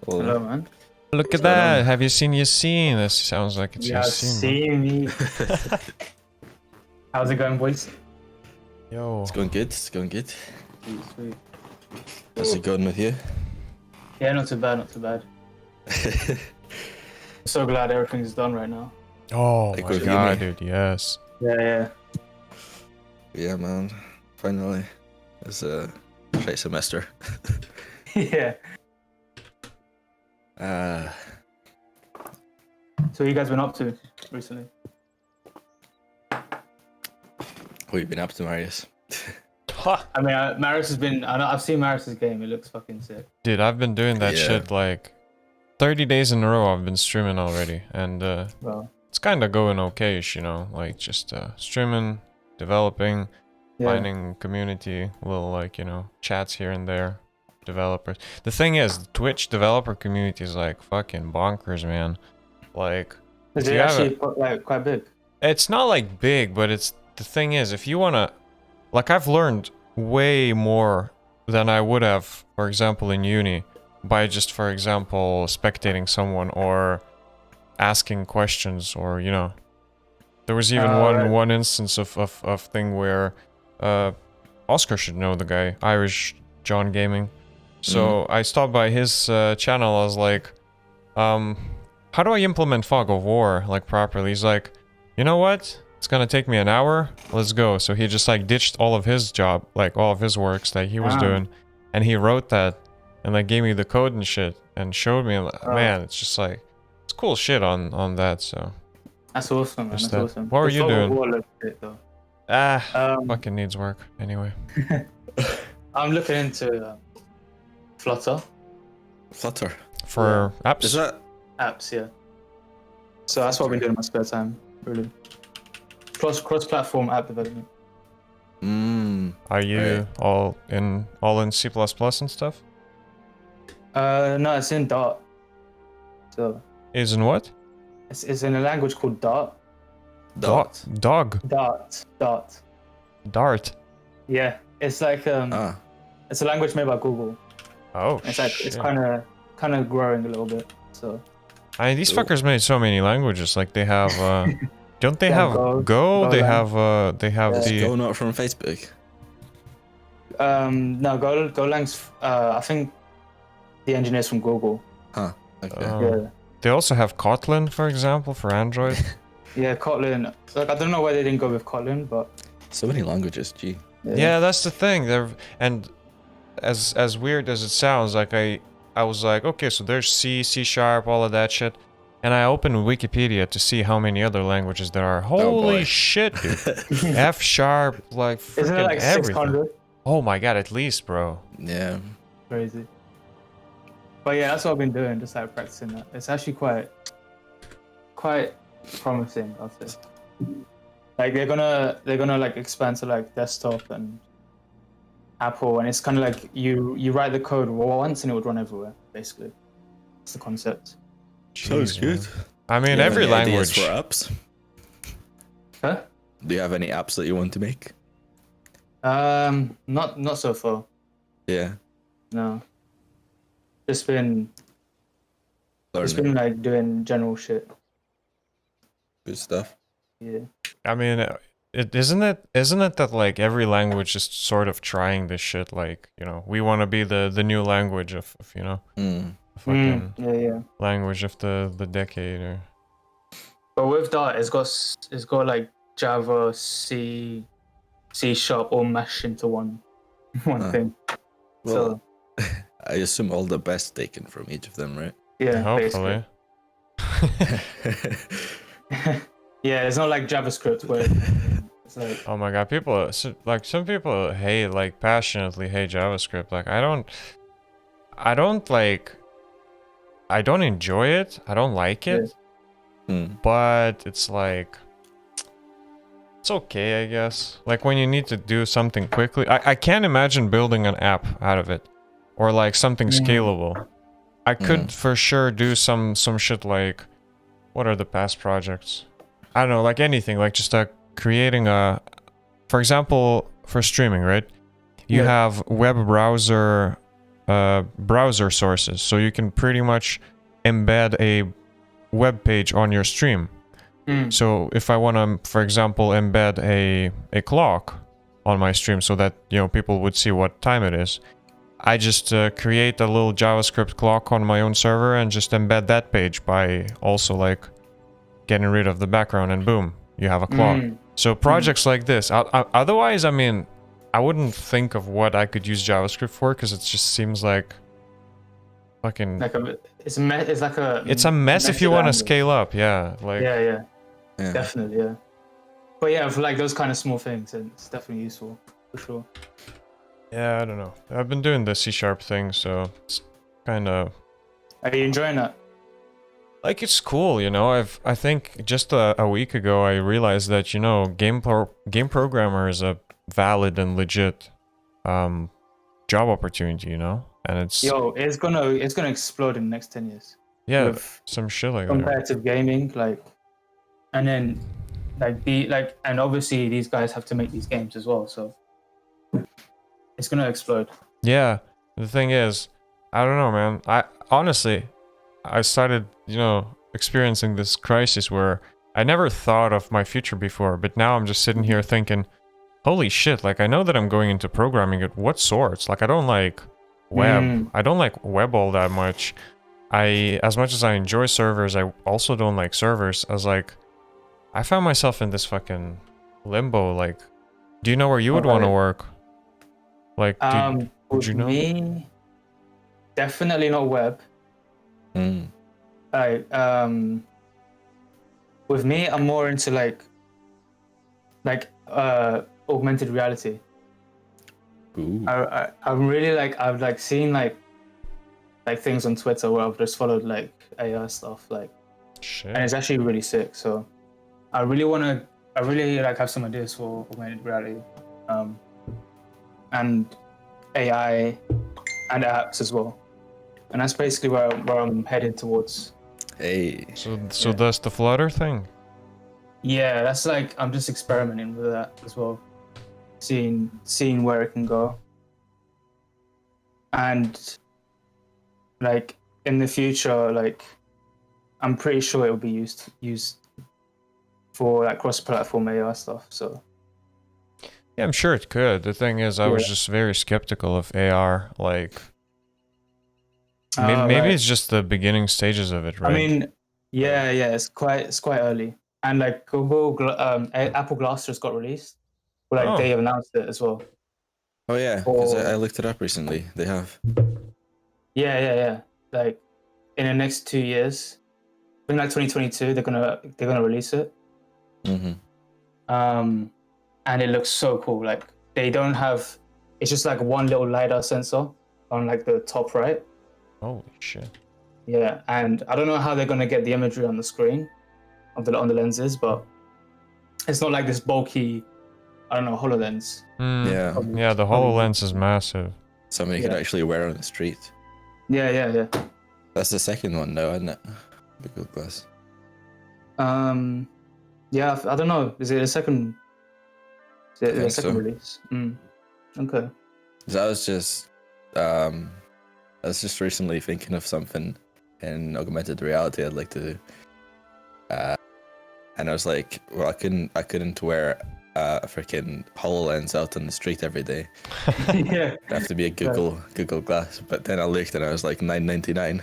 Well, Hello, man. Look at that. Have you seen Yassine? This sounds like it's Yassine. See me. How's it going, boys? Yo. it's going good. It's going good. Sweet, sweet. How's it going with you? Yeah, not too bad, not too bad. I'm so glad everything's done right now. Oh Like my with god, uni. dude, yes. Yeah. Yeah, man. Finally, it's a shite semester. Yeah. So what you guys been up to recently? What you been up to, Marius? I mean, Marius has been. I've seen Marius's game. It looks fucking sick. Dude, I've been doing that Yeah. shit like 30 days in a row. I've been streaming already, and Well, it's kind of going okay-ish, you know, like just streaming, developing, yeah. finding community, little like, you know, chats here and there, developers. The thing is, the Twitch developer community is like fucking bonkers, man. Like, Is if it you have actually like quite big? it's not like big, but it's the thing is, if you wanna, like, I've learned way more than I would have, for example, in uni, by just, for example, spectating someone or asking questions, or, you know, there was even Right. one instance of thing where Oscar should know the guy, Irish John Gaming. So I stopped by his channel. I was like, how do I implement Fog of War like properly? He's like, you know what? It's gonna take me an hour. Let's go. So he just like ditched all of his job, like all of his works that he was Wow. doing, and he wrote that and like gave me the code and shit and showed me. Man, it's just like it's cool shit on that. So That's awesome, man. Just That's that. awesome. What were The you Fog of doing? War looks sick, though. fucking needs work anyway. I'm looking into Flutter Flutter. For apps. Is that? apps, yeah. So that's what I've been doing in my spare time, really. Cross-platform app development. Are you all in C++ and stuff? No, it's in Dart. So Is in what? it's in a language called Dart. Dot. Dog. Dart. Yeah, it's like it's a language made by Google. Oh, It's like shit. it's kind of growing a little bit. So I mean, these fuckers made so many languages. Like they have, don't they Yeah, have Go, Go? They Golang. have Is the. Go not from Facebook? no, Golang's I think the engineers from Google. Huh. Okay. Yeah. They also have Kotlin, for example, for Android. Yeah, Kotlin. Like I don't know why they didn't go with Kotlin, but So many languages. Gee. Yeah, that's the thing. They're and as weird as it sounds, like I was like, okay, so there's C, C#, all of that shit, and I opened Wikipedia to see how many other languages there are. Holy boy. shit, dude! F#, like Isn't it freaking like everything. 600? Oh my god, at least, bro. Yeah. Crazy. But yeah, that's what I've been doing, just like practicing that. It's actually quite promising, I'll say. Like they're gonna like expand to like desktop and Apple, and it's kind of like you write the code once and it would run everywhere. Basically, that's the concept. Sounds Jeez, good. man. I mean, Do you have every any ideas language. for apps? Huh? Do you have any apps that you want to make? Not so far. Yeah. No. Just been Learning. like doing general shit. Good stuff. Yeah. I mean, isn't it that like every language is sort of trying this shit? Like, you know, we want to be the new language of you know, fucking Yeah. language of the decade or. But with Dart, it's got like Java, C Sharp all mashed into one thing. Well, So I assume all the best taken from each of them, right? yeah, Hopefully. yeah, it's not like JavaScript where it's like Oh my god, people like some people passionately hate JavaScript. Like I don't enjoy it. I don't like it. But it's like it's okay, I guess. Like when you need to do something quickly. I can't imagine building an app out of it or like something scalable. I could for sure do some shit like what are the past projects? I don't know, like anything, like just creating a, for example, for streaming, right? You have web browser browser sources, so you can pretty much embed a web page on your stream. So if I want to, for example, embed a clock on my stream so that, you know, people would see what time it is, I just create a little JavaScript clock on my own server and just embed that page by also like getting rid of the background, and boom, you have a clock. So projects like this, otherwise, I mean, I wouldn't think of what I could use JavaScript for, because it just seems like fucking... It's a mess if you want to scale up, yeah. Like, yeah, definitely, yeah. But yeah, for like those kind of small things, it's definitely useful, for sure. Yeah, I don't know. I've been doing the C# thing, so it's kind of... Are you enjoying that? Like, it's cool, you know. I think just a week ago I realized that, you know, game programmer is a valid and legit job opportunity, you know. And it's... Yo, it's gonna explode in the next 10 years. Yeah, some shit like that. Competitive gaming, like, and then and obviously these guys have to make these games as well, so it's gonna explode. Yeah, the thing is, I don't know, man. I started, you know, experiencing this crisis where I never thought of my future before, but now I'm just sitting here thinking, holy shit, like, I know that I'm going into programming at what sorts? Like, I don't like web. I don't like web all that much. As much as I enjoy servers, I also don't like servers. I found myself in this fucking limbo. Like, do you know where you would want to work? Like, would you know? Me, definitely not web. With me, I'm more into like augmented reality. Ooh. I'm really like, I've like seen like things on Twitter where I've just followed like AI stuff, like, shit. And it's actually really sick. So I really like have some ideas for augmented reality, and AI and apps as well. And that's basically where I'm headed towards. Hey. So that's the Flutter thing? Yeah, that's like, I'm just experimenting with that as well. Seeing where it can go. And like in the future, like I'm pretty sure it will be used for like cross-platform AR stuff, so. Yeah, I'm sure it could. The thing is, I was just very skeptical of AR, like... Maybe it's just the beginning stages of it, right? I mean, yeah, it's quite early, and like Apple Glass just got released, but like they announced it as well. Oh yeah, because I looked it up recently. They have. Yeah. Like in the next 2 years, I think like 2022, they're gonna release it. And it looks so cool. Like they don't have, it's just like one little LiDAR sensor on like the top right. Holy shit. Yeah, and I don't know how they're gonna get the imagery on the screen, on the lenses, but it's not like this bulky, I don't know, HoloLens. Yeah, the HoloLens is massive. Somebody could actually wear on the street. Yeah. That's the second one, though, isn't it? The Google Glass. Yeah, I don't know. Is it a second? Is it a second release? Okay. So I was just recently thinking of something in augmented reality I'd like to do. And I was like, well, I couldn't wear a freaking HoloLens out on the street every day. Yeah. It'd have to be a Google Glass. But then I looked and I was like $999.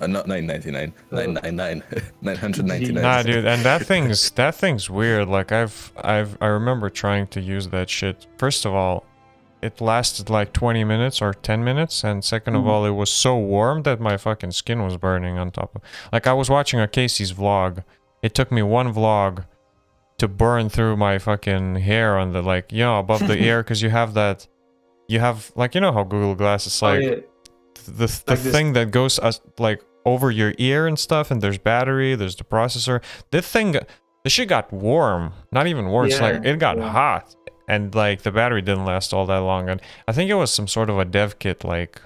Not $999. $999. $999. Nah, dude, and that thing's weird. Like I remember trying to use that shit. First of all, it lasted like 20 minutes or 10 minutes, and second of all, it was so warm that my fucking skin was burning on top of... Like, I was watching a Casey's vlog. It took me one vlog to burn through my fucking hair on the, like, you know, above the ear, because you have, like, you know how Google Glass is like, the thing that goes, like, over your ear and stuff, and there's battery, there's the processor. The shit got warm. Not even warm, it's like, it got hot. And like the battery didn't last all that long, and I think it was some sort of a dev kit like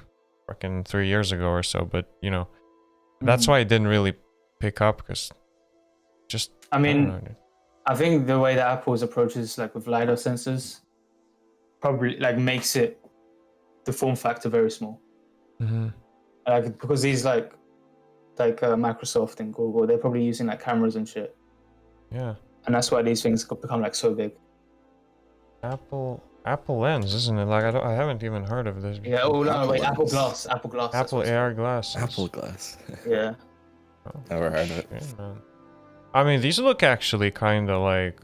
fucking 3 years ago or so. But you know, that's why it didn't really pick up, because just I think the way that Apple's approaches like with LiDAR sensors probably like makes it the form factor very small. Like because these like Microsoft and Google, they're probably using like cameras and shit. Yeah. And that's why these things could become like so big. Apple Lens, isn't it? Like I haven't even heard of this. Yeah. Oh no, wait. Apple Apple Glass. Apple AR glasses. Apple Glass. Yeah. Never heard of it. Yeah, man. I mean, these look actually kind of like.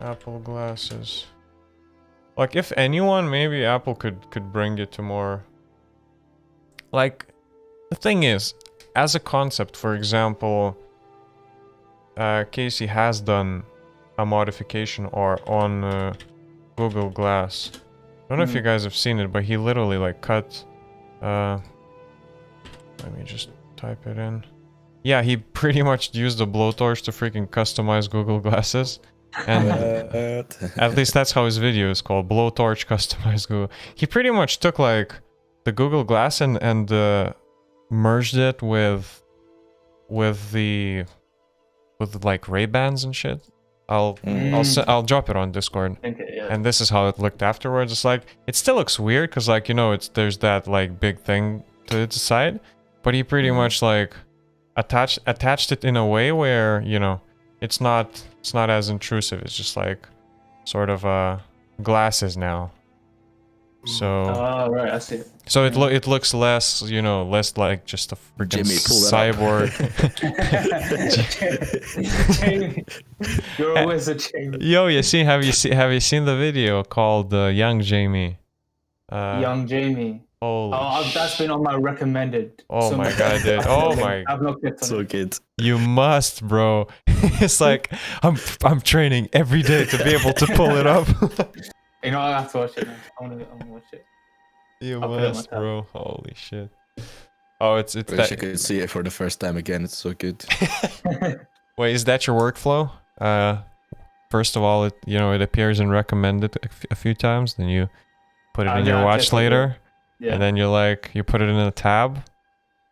Apple glasses. Like, if anyone, maybe Apple could bring it to more. Like, the thing is, as a concept, for example, Casey has done a modification or on Google Glass. I don't know if you guys have seen it, but he literally like cut. Let me just type it in. Yeah, he pretty much used the blowtorch to freaking customize Google Glasses. And at least that's how his video is called, blowtorch customize Google. He pretty much took like the Google Glass and merged it with like Ray-Bans and shit. I'll drop it on Discord. Okay, yeah. And this is how it looked afterwards. It's like it still looks weird because like, you know, there's that like big thing to its side, but he pretty much like attached it in a way where, you know, it's not as intrusive. It's just like sort of glasses now. So oh right, I see it. So it looks less, you know, less like just a freaking cyborg. Jamie. You're always a Jamie. Yo, have you seen the video called Young Jamie? Young Jamie. Oh, that's been on my recommended. Oh my god, dude. Oh my. I've not clicked on so it. good. You must, bro. It's like I'm training every day to be able to pull it up. You know, I have to watch it, man. I want to watch it. You I'll put it on must, my tab. bro. Holy shit. Oh, it's I that. wish I could see it for the first time again. It's so good. Wait, is that your workflow? First of all, it appears in recommended a few times. Then you put it in your watch later, and then you put it in a tab,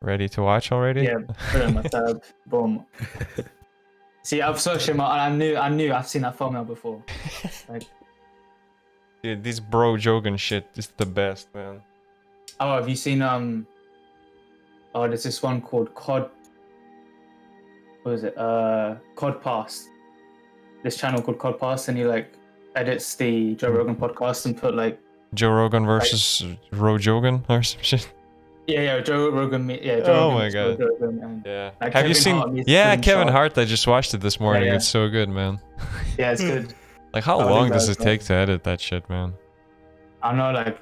ready to watch already. Yeah, put it in my tab. Boom. See, I've searched him out, and I knew I've seen that thumbnail before. Like, dude, this bro jogging shit is the best, man. oh, have you seen there's this one called COD. What is it? COD Pass. This channel called COD Pass, and he like edits the Joe Rogan podcast and put like Joe Rogan versus Ro Jogan or some shit. Yeah, Joe Rogan. Yeah. Oh my god. Yeah. Have you seen? Yeah, Kevin Hart. I just watched it this morning. Yeah. It's so good, man. Yeah, it's good. Like, how long does it take to edit that shit, man? I know, like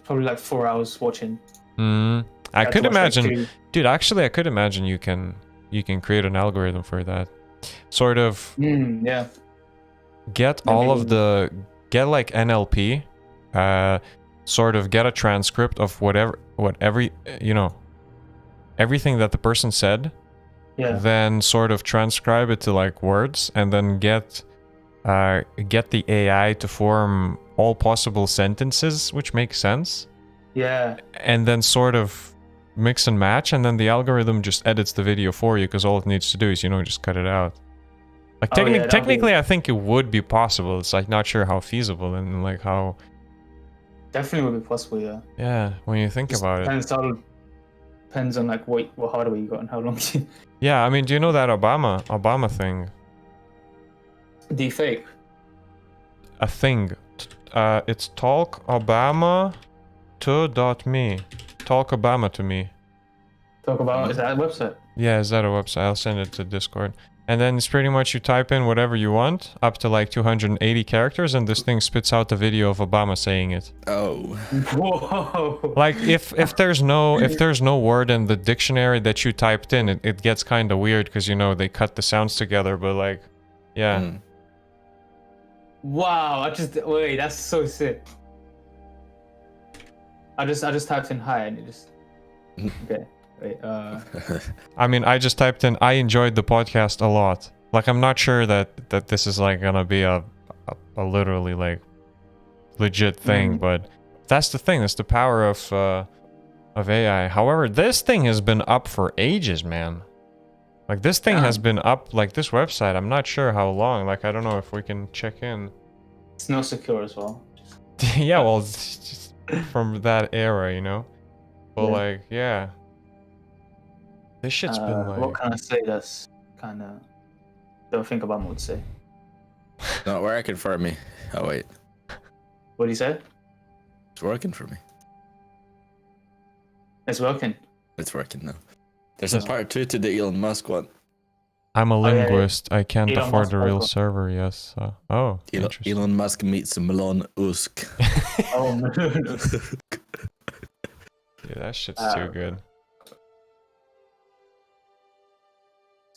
probably like 4 hours watching. I could imagine, dude. Actually, I could imagine you can create an algorithm for that. Sort of. Yeah. Get like NLP. Sort of get a transcript of everything that the person said. Yeah. Then sort of transcribe it to like words, and then get the AI to form all possible sentences which make sense. Yeah. And then sort of mix and match, and then the algorithm just edits the video for you, because all it needs to do is, just cut it out. Like technically I think it would be possible. It's like not sure how feasible and like how. Definitely would be possible, yeah. Yeah, when you think about it. Depends on like what hardware you got and how long you. Yeah, I mean, do you know that Obama thing? Deepfake. A thing. It's talkobama2.me. Talk Obama to me. Talk Obama, is that a website? Yeah, is that a website? I'll send it to Discord. And then it's pretty much you type in whatever you want, up to like 280 characters, and this thing spits out a video of Obama saying it. Oh. Whoa. Like if there's no word in the dictionary that you typed in, it gets kind of weird, because they cut the sounds together, but like, yeah. Wow, wait, that's so sick. I just typed in hi and it just okay. Wait, I mean, I just typed in, I enjoyed the podcast a lot. Like, I'm not sure that this is like gonna be a literally like legit thing, but that's the thing. That's the power of AI. However, this thing has been up for ages, man. Like, this thing has been up, like this website. I'm not sure how long. Like, I don't know if we can check in. It's not secure as well. Yeah, well, it's just from that era, you know. But like, yeah, this shit's been like. What can I say that's kind of don't think about what to say. Not working for me. Oh wait, What do you say? it's working for me. It's working. It's working now. There's a part 2 to the Elon Musk one. I'm a yeah, yeah. linguist. I can't Elon afford Musk a real also. server. Yes. Oh, interesting. Elon Musk meets Malone Usk. Oh no. Yeah, that shit's too good.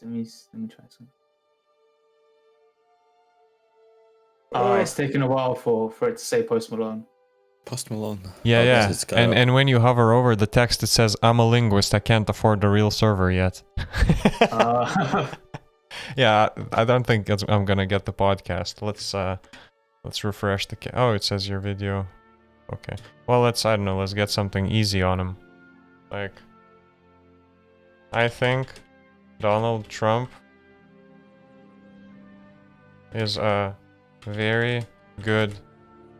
Let me try something. Oh, it's taken a while for it to say Post Malone. Post Malone. Yeah, Oh, yeah. it's cut out. And when you hover over the text, it says, "I'm a linguist. I can't afford a real server yet." Yeah, I don't think I'm gonna get the podcast. Let's refresh the. Oh, it says your video. Okay. Well, I don't know. Let's get something easy on him. Like, I think Donald Trump is a very good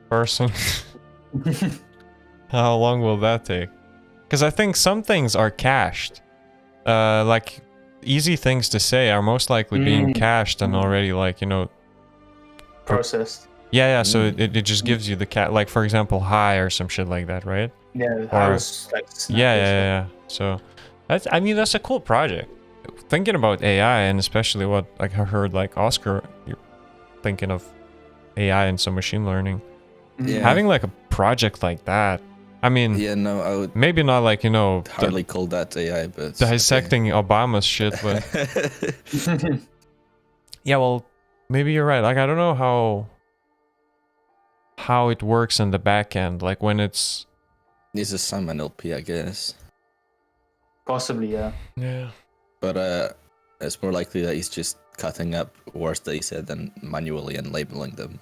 person. How long will that take? Because I think some things are cached. Like, easy things to say are most likely being cached and already, like, you know, Processed. Yeah, so it just gives you the like, for example, hi or some shit like that, right? Yeah, Or, was like yeah. So I mean, that's a cool project. Thinking about AI, and especially what, like, I heard, like, Oscar, you're thinking of AI and some machine learning. Yeah. Having like a project like that, I mean, Yeah, no, I would maybe not like, you know, hardly call that AI, but dissecting Obama's shit, but yeah, well, maybe you're right. Like, I don't know how it works in the back end, like when it's needs a some NLP, I guess. Possibly, yeah. Yeah. But it's more likely that he's just cutting up words that he said and manually and labeling them.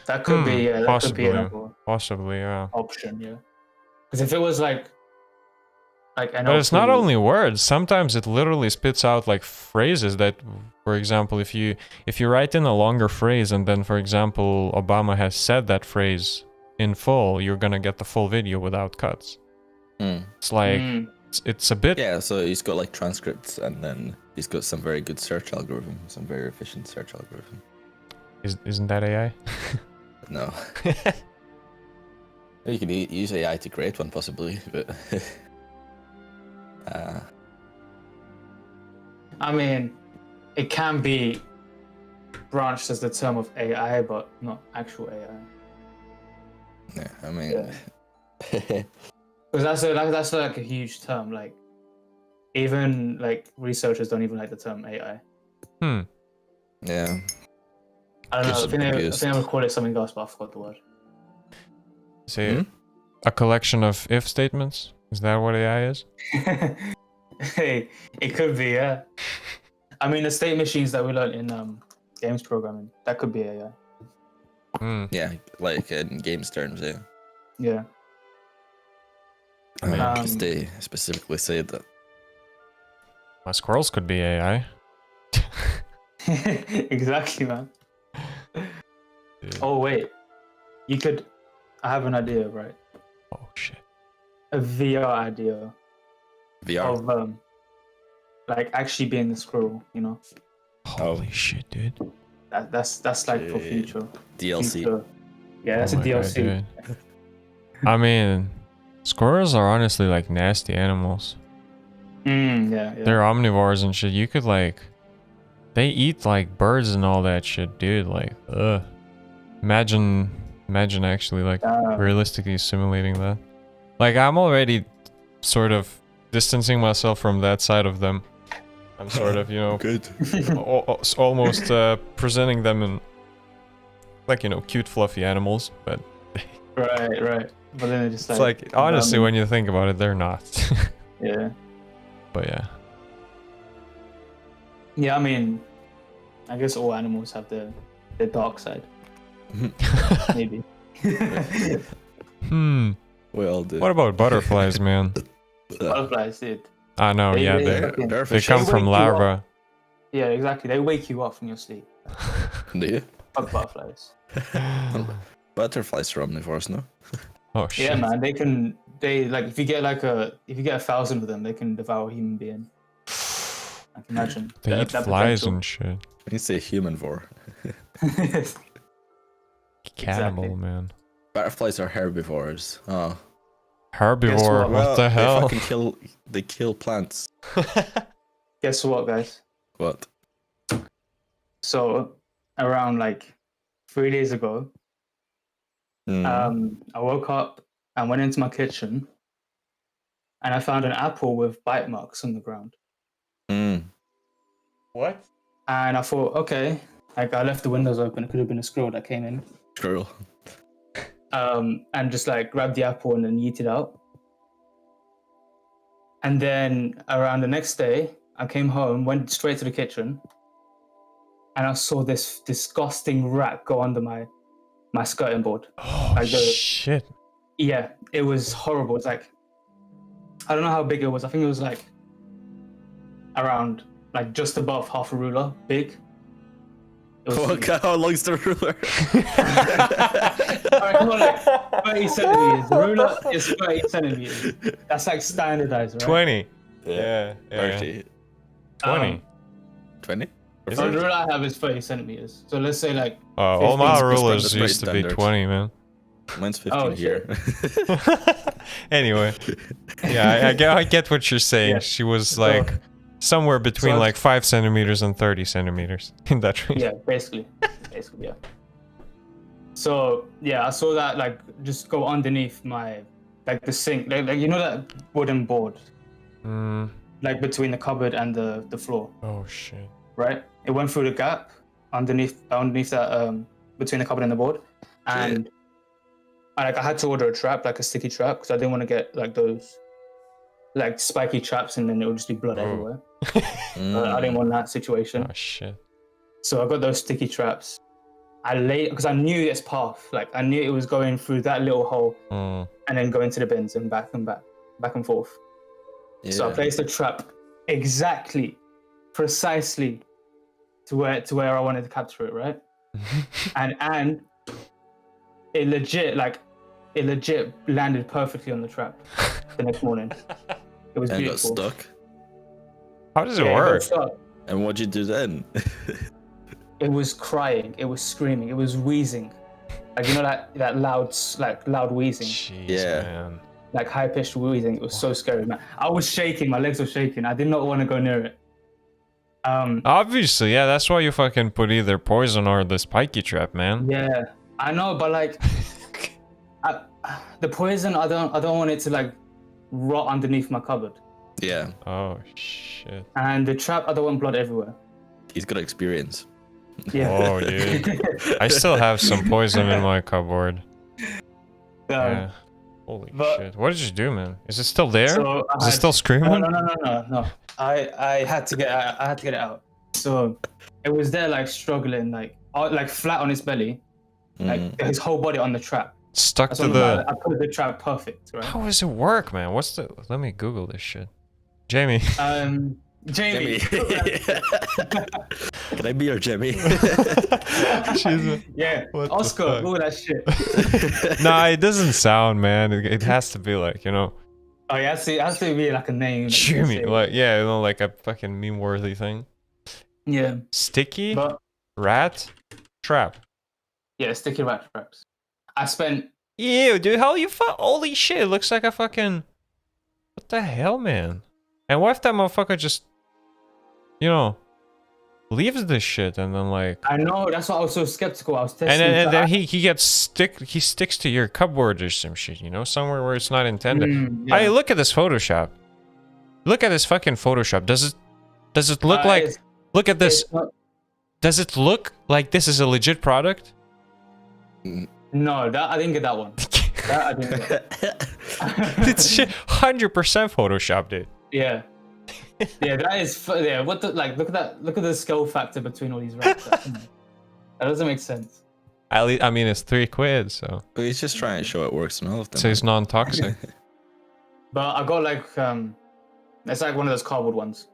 That could be, yeah. That Possibly, could be another possibly, yeah. option, yeah. Because if it was like NLP, But it's not only words. Sometimes it literally spits out like phrases that, for example, if you write in a longer phrase and then, for example, Obama has said that phrase in full, you're gonna get the full video without cuts. It's like it's a bit. Yeah, so he's got like transcripts, and then he's got some very good search algorithm, some very efficient search algorithm. Isn't that AI? No. You can use AI to create one, possibly, but I mean, it can be branched as the term of AI, but not actual AI. yeah, I mean, Because that's like a huge term. Like, even like researchers don't even like the term AI. yeah. I don't know. I think confused. they would call it something else, but I forgot the word. Say a collection of if statements. Is that what AI is? Hey, it could be, yeah. I mean, the state machines that we learned in games programming, that could be AI. Yeah, like in games terms, yeah. Yeah. I mean, because they specifically say that. My squirrels could be AI. Exactly, man. Yeah. Oh wait, I have an idea, right? Oh shit. A VR idea VR. of like actually being the squirrel, you know? Holy shit, dude. That's like for future. DLC. Future. Yeah, that's Oh a my God, DLC. dude. I mean, squirrels are honestly like nasty animals. Yeah. They're omnivores and shit. You could like, they eat like birds and all that shit, dude. Like, ugh. Imagine actually like realistically simulating that. Like, I'm already sort of distancing myself from that side of them. I'm sort of, you know, Good. almost presenting them in like, you know, cute fluffy animals, but Right. But then it's like honestly, when you think about it, they're not. Yeah. But yeah. Yeah, I mean, I guess all animals have their dark side. Maybe. We all do. What about butterflies, man? Butterflies, dude. I know, yeah, they come from larvae. Yeah, exactly. They wake you up from your sleep. Do you? Fuck butterflies. butterflies are omnivores, no? Oh shit. Yeah, man. They like if you get 1,000 of them, they can devour a human being. I can imagine. They eat flies and shit. When you say humanivore. Cannibal, Exactly. man. Butterflies are herbivores. Oh. Herbivore, what the hell? They kill plants. Guess what, guys? What? So around like 3 days ago, I woke up and went into my kitchen, and I found an apple with bite marks on the ground. What? And I thought, okay, like I left the windows open. It could have been a squirrel that came in. Squirrel. And just like grabbed the apple and then yeeted out. And then around the next day, I came home, went straight to the kitchen, and I saw this disgusting rat go under my skirting board. Oh, like shit. Yeah, it was horrible. It's like, I don't know how big it was. I think it was like around, like just above half a ruler big. How long's the ruler? Alright, come on, like 30 centimeters. The ruler is 30 centimeters. That's like standardized, right? 20. Yeah. 30. 20. 20? So the ruler I have is 30 centimeters. So let's say like. All my 15. rulers That's used to be standard. 20, man. Mine's 15 Oh, here. Anyway. Yeah, I get what you're saying. Yeah. She was like somewhere between So- like 5 centimeters and 30 centimeters in that range. Yeah, basically, yeah. So yeah, I saw that like just go underneath my like the sink, like you know that wooden board, like between the cupboard and the floor, Oh shit. right? It went through the gap underneath that between the cupboard and the board, and I had to order a trap, like a sticky trap, because I didn't want to get like those like spiky traps and then it would just be blood everywhere. I didn't want that situation. Oh shit. So I got those sticky traps. I laid because I knew its path. Like I knew it was going through that little hole and then going to the bins and back and forth. Yeah. So I placed the trap precisely to where I wanted to capture it, right? and it legit landed perfectly on the trap the next morning. It was And got beautiful. stuck. How does it Yeah, work? got stuck. And what'd you do then? It was crying. It was screaming. It was wheezing. Like you know that loud wheezing. Jeez, Yeah. man. Like high pitched wheezing. It was so scary, man. I was shaking. My legs were shaking. I did not want to go near it. Obviously, yeah, that's why you fucking put either poison or the spiky trap, man. Yeah, I know, but like, the poison, I don't want it to like rot underneath my cupboard. Yeah. Oh shit. And the trap, I don't want blood everywhere. He's got experience. Yeah. Oh, dude. I still have some poison in my cupboard. Yeah. Holy shit. What did you do, man? Is it still there? So Is it still screaming? No. I had to get it out. So it was there like struggling, like flat on its belly, like his whole body on the trap. Stuck That's to what the... I put the trap perfect, right? How does it work, man? What's the... Let me Google this shit. Jamie. Jamie. Can I be your Jimmy? Yeah, What the Oscar, fuck? all that shit. Nah, it doesn't sound, man. It has to be like, you know... Oh yeah, it has to be like a name. Jimmy. Like, yeah, you know, like a fucking meme-worthy thing. Yeah. Sticky? But Rat? Trap. yeah, sticky rat traps. I spent Ew, dude, how you holy shit, it looks like a fucking... What the hell, man? And what if that motherfucker just... You know... Leaves this shit and then like... I know, that's why I was so skeptical. I was testing. And then he sticks to your cupboard or some shit, you know? Somewhere where it's not intended. yeah. Hey, look at this Photoshop. Look at this fucking Photoshop. Does it look like... Look at this. Does it look like this is a legit product? No, I didn't get that one. That I didn't get. It's shit 100% Photoshop, dude. Yeah. Yeah, that is. Yeah, what the like? Look at that. Look at the skill factor between all these rats. That doesn't make sense. At least, I mean, it's £3, so. But he's just trying to show it works in all of them. So it's non-toxic. But I got like it's like one of those cardboard ones.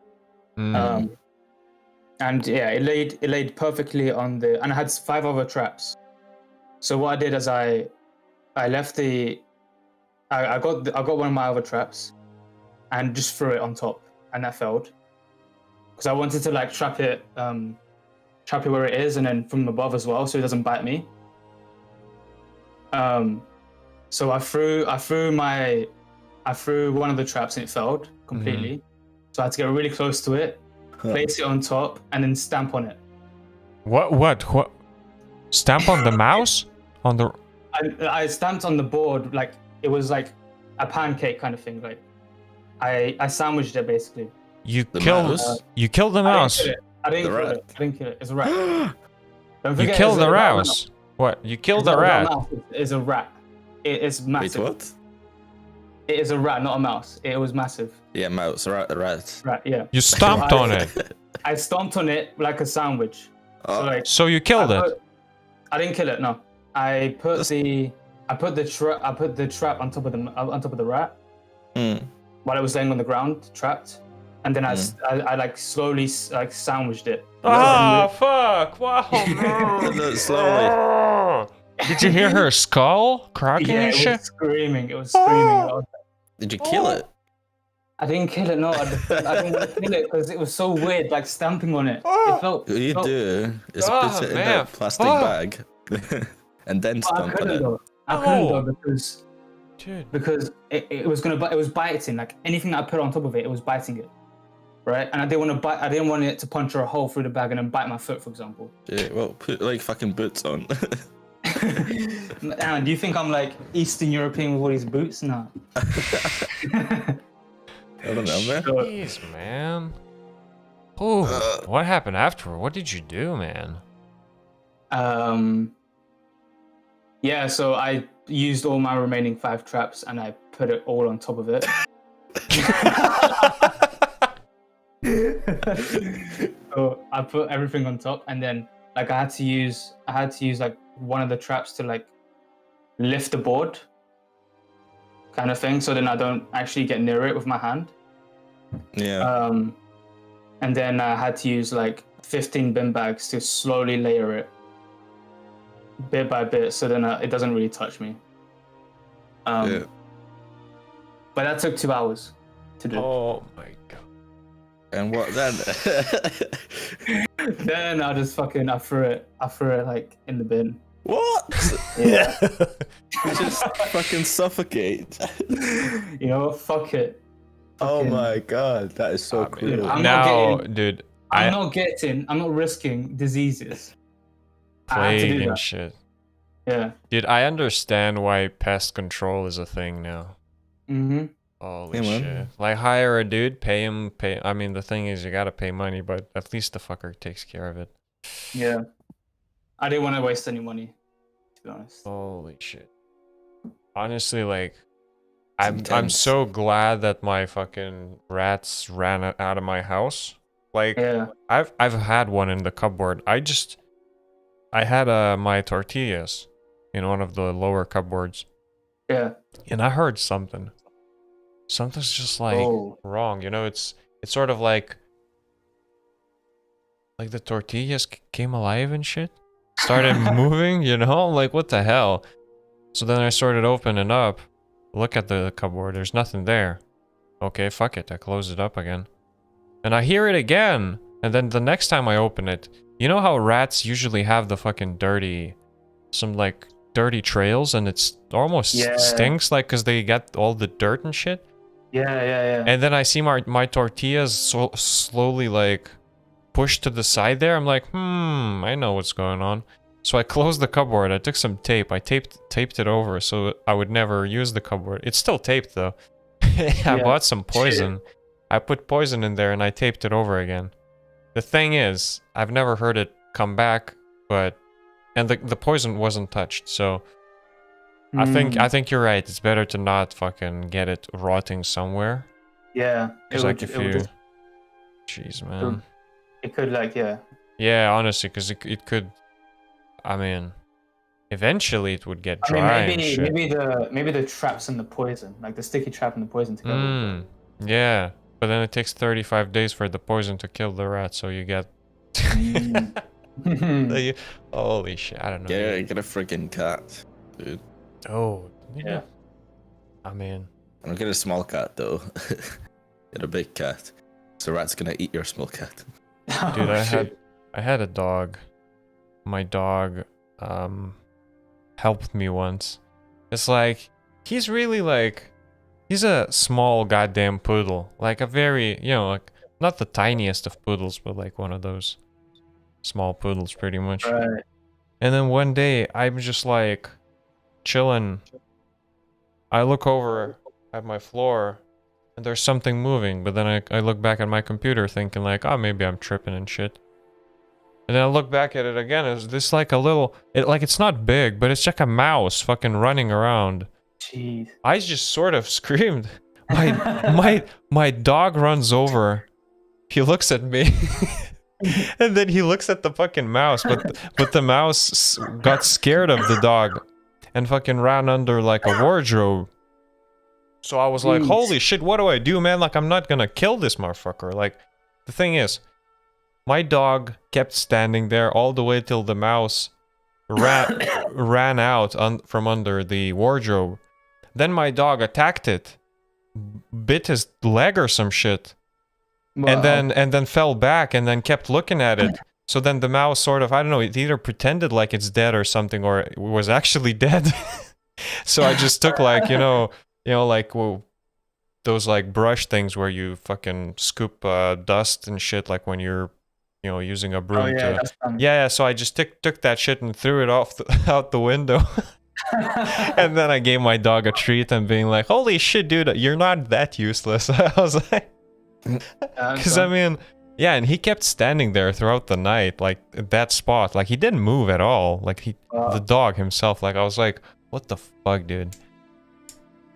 And yeah, it laid perfectly on the, and I had 5 other traps. So what I did is I left the I got one of my other traps and just threw it on top, and that failed because I wanted to like trap it where it is and then from above as well so it doesn't bite me. So I threw one of the traps and it failed completely. So I had to get really close to it, place it on top, and then stamp on it. What? Stamp on the mouse? On the... I stamped on the board like it was like a pancake kind of thing. Like I sandwiched it basically. You killed the mouse. I didn't kill it. It's a rat. Don't forget, You killed the mouse. What? You killed the rat. It's a rat. It is massive. Wait, what? It is a rat, not a mouse. It was massive. Yeah, mouse, rat. Rat, yeah. You stomped on it. I stomped on it like a sandwich. So you killed it. I didn't kill it. No, I put the trap on top of the rat while it was laying on the ground, trapped, and then I like slowly like sandwiched it. Oh fuck! Wow, no. Slowly. Did you hear her skull cracking and shit? It was screaming. It was screaming. Did you kill it? I didn't kill it. No, I didn't want to kill it because it was so weird, like stamping on it. It felt. What you do is put it in a plastic bag and then stamp on it. I couldn't though because it was biting. Like anything that I put on top of it, it was biting it, right? And I didn't want it to puncture a hole through the bag and then bite my foot, for example. Yeah, well, put like fucking boots on. Do you think I'm like Eastern European with all these boots? No. I don't know, man. Jeez, man. Oh, what happened afterward? What did you do, man? Yeah, so I used all my remaining 5 traps and I put it all on top of it. So I put everything on top, and then like I had to use like one of the traps to like lift the board kind of thing, so then I don't actually get near it with my hand. Yeah. And then I had to use like 15 bin bags to slowly layer it bit by bit, so then it doesn't really touch me. Yeah. But that took 2 hours to do. Oh my god. And what then? Then I threw it like in the bin. What? Yeah. Just fucking suffocate. You know, fuck it. Oh my god, that is so cool. Dude, I'm not risking diseases. Plague and shit. Yeah. Dude, I understand why pest control is a thing now. Mm-hmm. Holy shit. Like, hire a dude, pay him. I mean, the thing is, you gotta pay money, but at least the fucker takes care of it. Yeah. I didn't want to waste any money, to be honest. Holy shit. Honestly, like, I'm so glad that my fucking rats ran out of my house. Like, yeah. I've had one in the cupboard. I had my tortillas in one of the lower cupboards. Yeah. And I heard something. Something's just like wrong, you know. It's sort of like the tortillas came alive and shit, started moving, you know, like what the hell. So then I started opening up, look at the cupboard, there's nothing there. Okay, fuck it, I close it up again, and I hear it again. And then the next time I open it, you know how rats usually have the fucking dirty trails, and it's almost stinks, like, because they get all the dirt and shit. Yeah. And then I see my tortillas slowly like pushed to the side there. I'm like, I know what's going on. So I closed the cupboard. I took some tape. I taped it over so I would never use the cupboard. It's still taped though. I bought some poison. I put poison in there and I taped it over again. The thing is, I've never heard it come back, and the poison wasn't touched, so I think you're right. It's better to not fucking get it rotting somewhere. Yeah. Jeez, man. It could, like, yeah. Yeah, honestly, because it could. I mean, eventually it would get dry. I mean, maybe the traps and the poison, like the sticky trap and the poison together. Yeah, but then it takes 35 days for the poison to kill the rat, so you get. Like, holy shit, I don't know. Get a freaking cat, dude. Oh, Yeah. I mean, I don't get a small cat though. Get a big cat. So rat's gonna eat your small cat. dude, Oh, I had a dog. My dog helped me once. It's like he's really like he's a small goddamn poodle. Like a very, you know, like not the tiniest of poodles, but like one of those small poodles pretty much. Right. And then one day I'm just like chilling. I look over at my floor and there's something moving, but then I look back at my computer thinking like, oh, maybe I'm tripping and shit. And then I look back at it again. Is this like a little? It's not big, but it's like a mouse fucking running around. Jeez. I just sort of screamed. My dog runs over. He looks at me, and then he looks at the fucking mouse. But the mouse got scared of the dog, and fucking ran under like a wardrobe. So I was like, holy shit, what do I do, man? Like I'm not gonna kill this motherfucker. Like the thing is. My dog kept standing there all the way till the mouse ran out from under the wardrobe. Then my dog attacked it, bit his leg or some shit, Wow. and then fell back and then kept looking at it. So then the mouse sort of, I don't know, it either pretended like it's dead or something, or it was actually dead. So I just took like like those like brush things where you fucking scoop dust and shit, like when you're using a broom. Oh, yeah, that's fun. Yeah, so I just took that shit and threw it out the window. And then I gave my dog a treat and being like, holy shit, dude, you're not that useless. I was like, because I mean, yeah, and he kept standing there throughout the night, like at that spot, like he didn't move at all, like the dog himself. Like I was like, what the fuck, dude?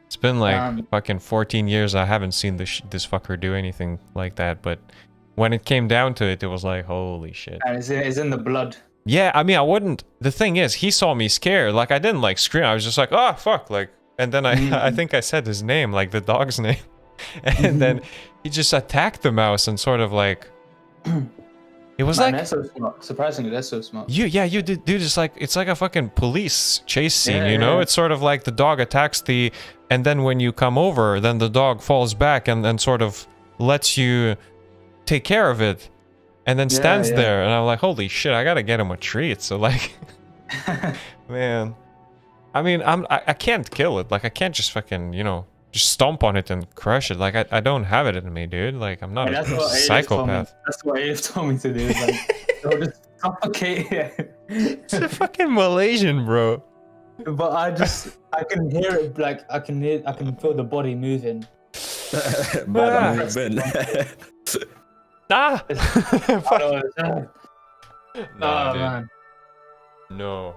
It's been like fucking 14 years. I haven't seen this fucker do anything like that, but when it came down to it, it was like, holy shit. And it's in the blood. Yeah, I mean, I wouldn't. The thing is, he saw me scared. Like, I didn't like scream. I was just like, oh, fuck. Like, and then I think I said his name, like the dog's name. And then he just attacked the mouse and sort of like. It was like. They're so smart. Surprisingly, they're so smart. You dude, it's like a fucking police chase scene, you know? It's sort of like the dog attacks and then when you come over, then the dog falls back and then sort of lets you take care of it and then stands there, and I'm like, holy shit, I gotta get him a treat. So like, man, I mean, I can't kill it. Like I can't just fucking just stomp on it and crush it. Like I don't have it in me, dude. Like I'm not a psychopath. That's what Abe told me to do. Like, they'll just suffocate it. It's a fucking Malaysian, bro. But I can hear it. Like I can feel the body moving. Bad movement. Ah! Oh, Nah, dude. man. No.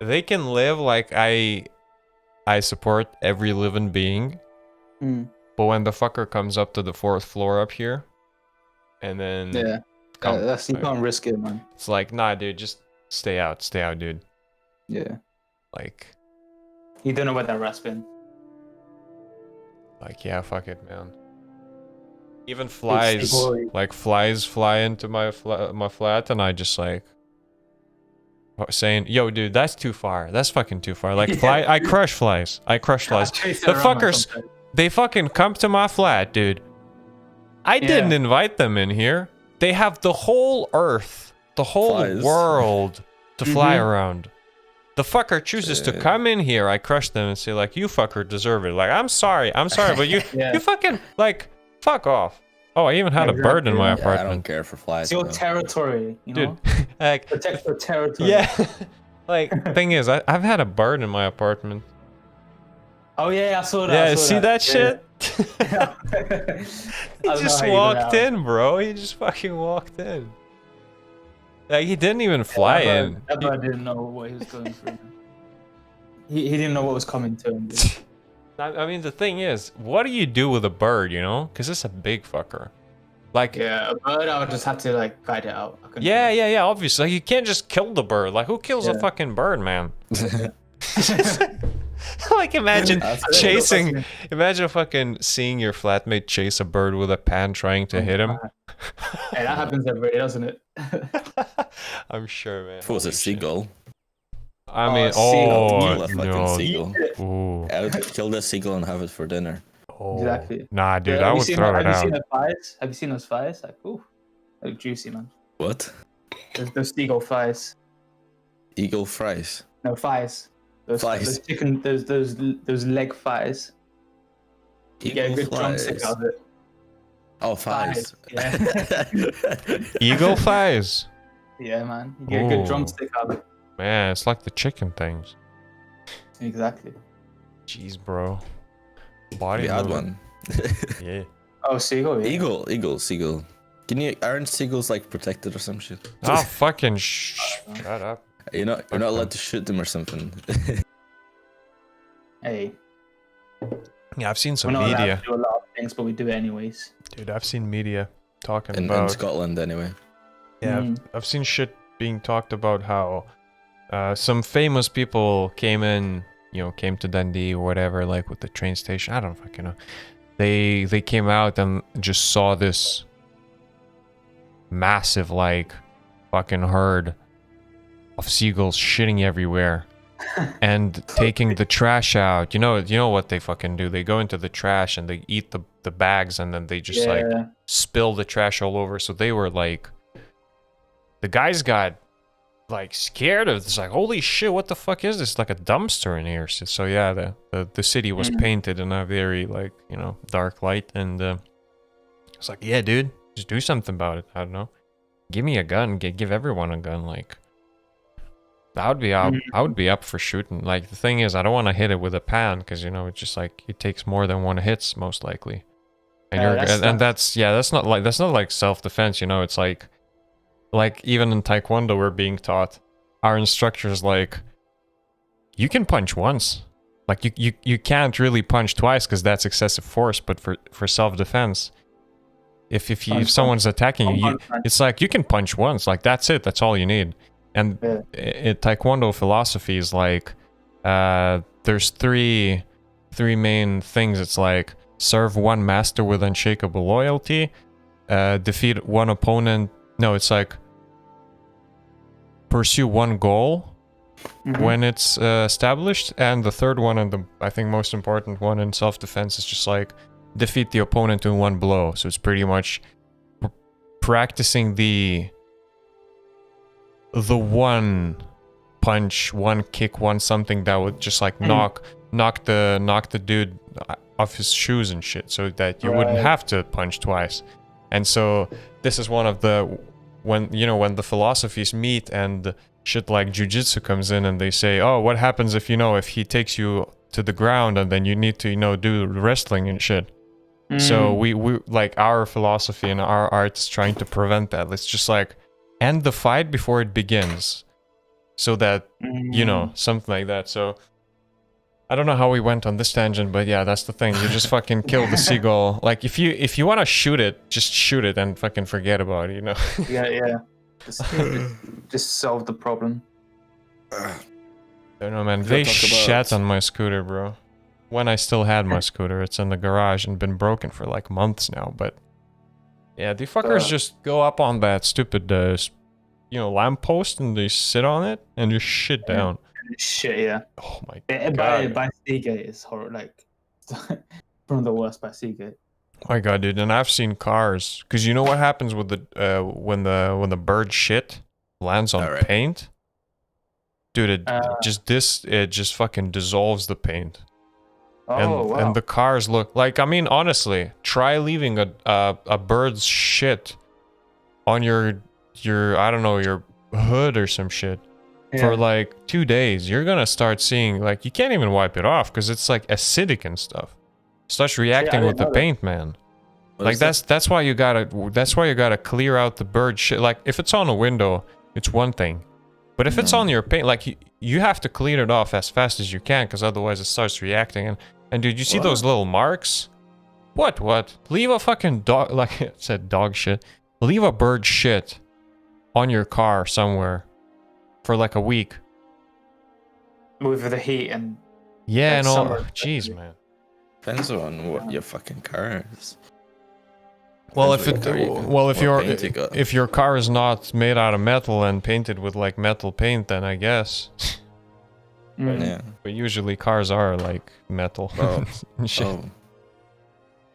They can live like I support every living being. But when the fucker comes up to the 4th floor up here, and then you can't risk it, man. It's like, nah, dude, just stay out, dude. Yeah. Like, you don't know what that rat's been. Like, yeah, fuck it, man. Even flies, like flies fly into my flat, and I just like saying, "Yo, dude, that's too far. That's fucking too far." Like I crush flies. The fuckers, they fucking come to my flat, dude. I didn't invite them in here. They have the whole earth, the whole world to fly around. The fucker chooses to come in here. I crush them and say like, "You fucker deserve it." Like, I'm sorry, but you fucking like. Fuck off. Oh, I even had a bird in my apartment. I don't care for flies. It's your territory, you know? Dude, like, protect your territory. Yeah. Like, thing is, I've had a bird in my apartment. Oh, yeah, I saw that. Yeah, see that shit? He just walked in, bro. He just fucking walked in. Like, he didn't even fly in. That bird didn't know what he was going through. He didn't know what was coming to him, dude. I mean, the thing is, what do you do with a bird, you know? Because it's a big fucker. Like, yeah, a bird, I would just have to, like, guide it out. Yeah, obviously. Like, you can't just kill the bird. Like, who kills a fucking bird, man? Like, imagine fucking seeing your flatmate chase a bird with a pan trying to hit him. Hey, that happens every day, doesn't it? I'm sure, man. If it was a Holy shit. seagull, I mean, seagull. kill oh a fucking no. seagull. Ooh. I would kill the seagull and have it for dinner. Oh. Exactly. Nah, dude, Have I you would seen throw it Have you seen out. those thighs? Have you seen those thighs? Like, ooh, they're juicy, man. What? Those seagull thighs. Eagle fries. No, thighs. Thighs. Those chicken. Those leg thighs. You get a good drumstick out of it. Oh, thighs. Yeah. Eagle thighs. Yeah, man. You get a good drumstick out of it. Man, it's like the chicken things. Exactly. Jeez, bro. Body We had moving. one. Yeah. Oh, seagull. Yeah. Seagull. Aren't seagulls like protected or some shit? Oh, fucking shut up. You're not allowed to shoot them or something. Hey. Yeah, I've seen We're some not allowed media. to do a lot of things, but we do it anyways. Dude, I've seen media talking in about... Scotland anyway. Yeah, I've seen shit being talked about how some famous people came to Dundee or whatever, like with the train station. I don't fucking know. They came out and just saw this massive, like, fucking herd of seagulls shitting everywhere and taking the trash out. You know what they fucking do? They go into the trash and they eat the bags and then they just like spill the trash all over. So they were like, the guys got like scared of it. It's like, holy shit, what the fuck is this? Like a dumpster in here. So yeah, the city was painted in a very like, dark light, and it's like, yeah, dude, just do something about it. I don't know. Give me a gun. Give everyone a gun. Like, I would be up for shooting. Like, the thing is, I don't want to hit it with a pan because it's just like it takes more than one hits most likely. And that's not like self-defense. It's like even in Taekwondo we're being taught, our instructors like, you can punch once. Like you can't really punch twice because that's excessive force. But for self-defense, if someone's attacking you, it's like you can punch once. Like that's it. That's all you need. And Taekwondo philosophy is like, there's three main things. It's like serve one master with unshakable loyalty, defeat one opponent. No, it's like pursue one goal when it's established, and the third one, and I think most important one in self-defense, is just like defeat the opponent in one blow. So it's pretty much practicing the one punch, one kick, one something that would just like knock the dude off his shoes and shit, so that you wouldn't have to punch twice. And so this is one of the when the philosophies meet and shit like jujitsu comes in and they say, oh, what happens if if he takes you to the ground and then you need to do wrestling and shit. So we like our philosophy and our art is trying to prevent that. Let's just like end the fight before it begins, so that something like that. So I don't know how we went on this tangent, but yeah, that's the thing. You just fucking kill the seagull. Like if you want to shoot it, just shoot it and fucking forget about it, Yeah. Just solve the problem. I don't know, man. They shat on my scooter, bro. When I still had my scooter, it's in the garage and been broken for like months now. But yeah, the fuckers just go up on that stupid, lamppost and they sit on it and just shit down. Shit, yeah. Oh my god. By Seagate is horrible. Like one of the worst by Seagate. Oh my god, dude! And I've seen cars, because you know what happens with the when the bird shit lands on paint, dude. It just fucking dissolves the paint. And the cars look like, I mean, honestly, try leaving a bird's shit on your I don't know, your hood or some shit for like 2 days. You're gonna start seeing, like, you can't even wipe it off because it's like acidic and stuff. Starts reacting with the paint, man. Like that's why you gotta clear out the bird shit. Like if it's on a window, it's one thing, but if it's on your paint, like you have to clean it off as fast as you can, because otherwise it starts reacting. And dude, you see those little marks? What? Leave a fucking dog, like it said, dog shit. Leave a bird shit on your car somewhere for like a week. With the heat and and all. Jeez, man. Depends on what your fucking car is. Well, Depends what car you got, well, if what paint you got. if your car is not made out of metal and painted with like metal paint, then I guess. Yeah. But usually cars are like metal. Oh. Shit. Oh.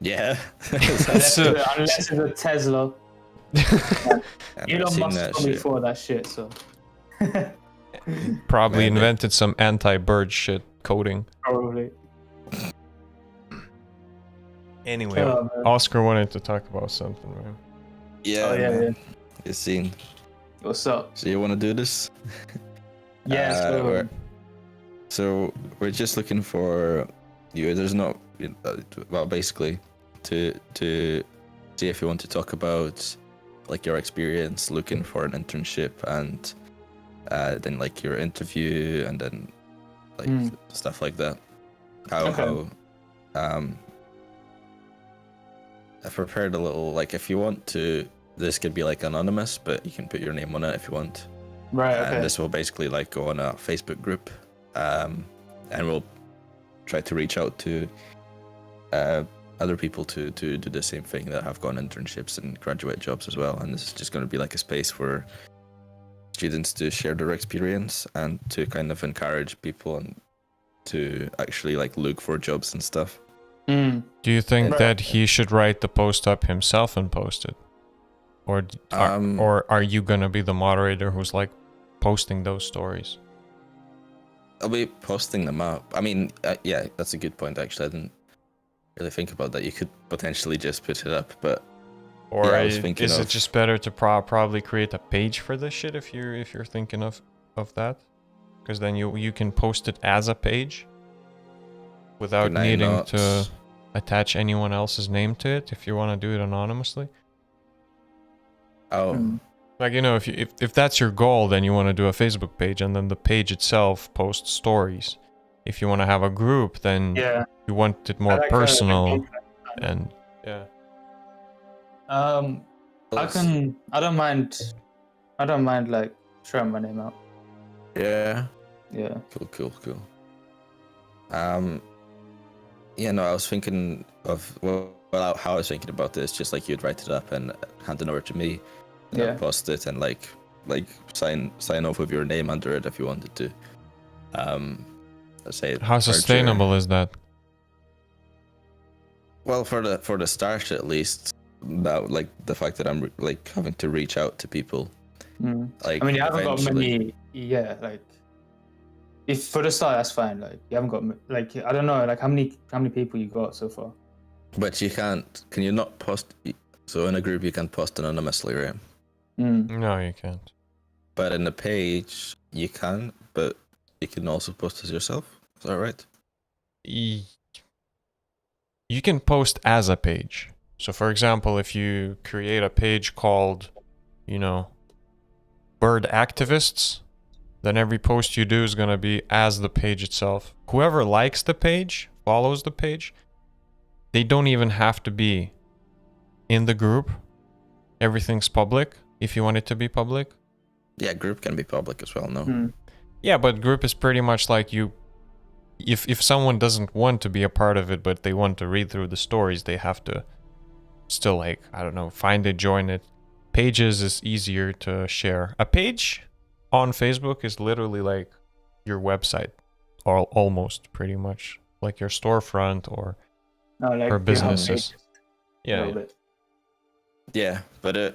Yeah. Unless it's a Tesla. I've never Elon seen Musk that probably shit. for that shit, so Probably Man, invented some anti-bird shit coating. probably. Anyway, Oh, man. Oscar wanted to talk about something, right? Yeah, Oh, yeah, man. yeah. You seen. What's up? So you want to do this? Yeah, So we're just looking for you. There's not well, basically, to see if you want to talk about like your experience looking for an internship, and then like your interview, and then like stuff like that. How I've prepared a little, like, if you want to, this could be like anonymous, but you can put your name on it if you want. right. And Okay. this will basically like go on a Facebook group, and we'll try to reach out to other people to do the same thing that have gone internships and graduate jobs as well. And this is just going to be like a space for students to share their experience and to kind of encourage people and to actually like look for jobs and stuff. Do you think Right. that he should write the post up himself and post it? Or are you gonna be the moderator who's like posting those stories? I'll be posting them up. I mean, yeah, that's a good point. Actually, I didn't really think about that. You could potentially just put it up, but Or yeah, I was thinking is it of- just better to probably create a page for this shit if you're thinking of that? Because then you can post it as a page without Can I needing not- to attach anyone else's name to it if you want to do it anonymously. Oh, Like, you know, if that's your goal, then you want to do a Facebook page, and then the page itself posts stories. If you want to have a group, then Yeah. you want it I more like, personal and yeah. I don't mind like throwing my name out. yeah. Yeah. Cool. Yeah, no, I was thinking of how I was thinking about this. Just like you'd write it up and hand it over to me, and Yeah. I'd post it and like sign off with your name under it if you wanted to. Let's say How sustainable is that? Well, for the start at least, that like the fact that I'm like having to reach out to people. Like, I mean, you haven't got eventually- many. Yeah, like if for the start, that's fine. Like you haven't got like I don't know, like how many people you got so far. But you can't. Can you not post? So in a group, you can post anonymously, right? No, you can't. But in the page, you can. But you can also post as yourself. Is that right? You can post as a page. So for example, if you create a page called, you know, bird activists, then every post you do is going to be as the page itself. Whoever likes the page, follows the page, they don't even have to be in the group. Everything's public if you want it to be public. Yeah, group can be public as well, no? Yeah, but group is pretty much like you. If someone doesn't want to be a part of it, but they want to read through the stories, they have to still, like, I don't know, find it, join it. Pages is easier to share. A page on Facebook is literally like your website, or almost pretty much like your storefront or No, like for you have businesses. pages a Yeah, little bit. Yeah, but I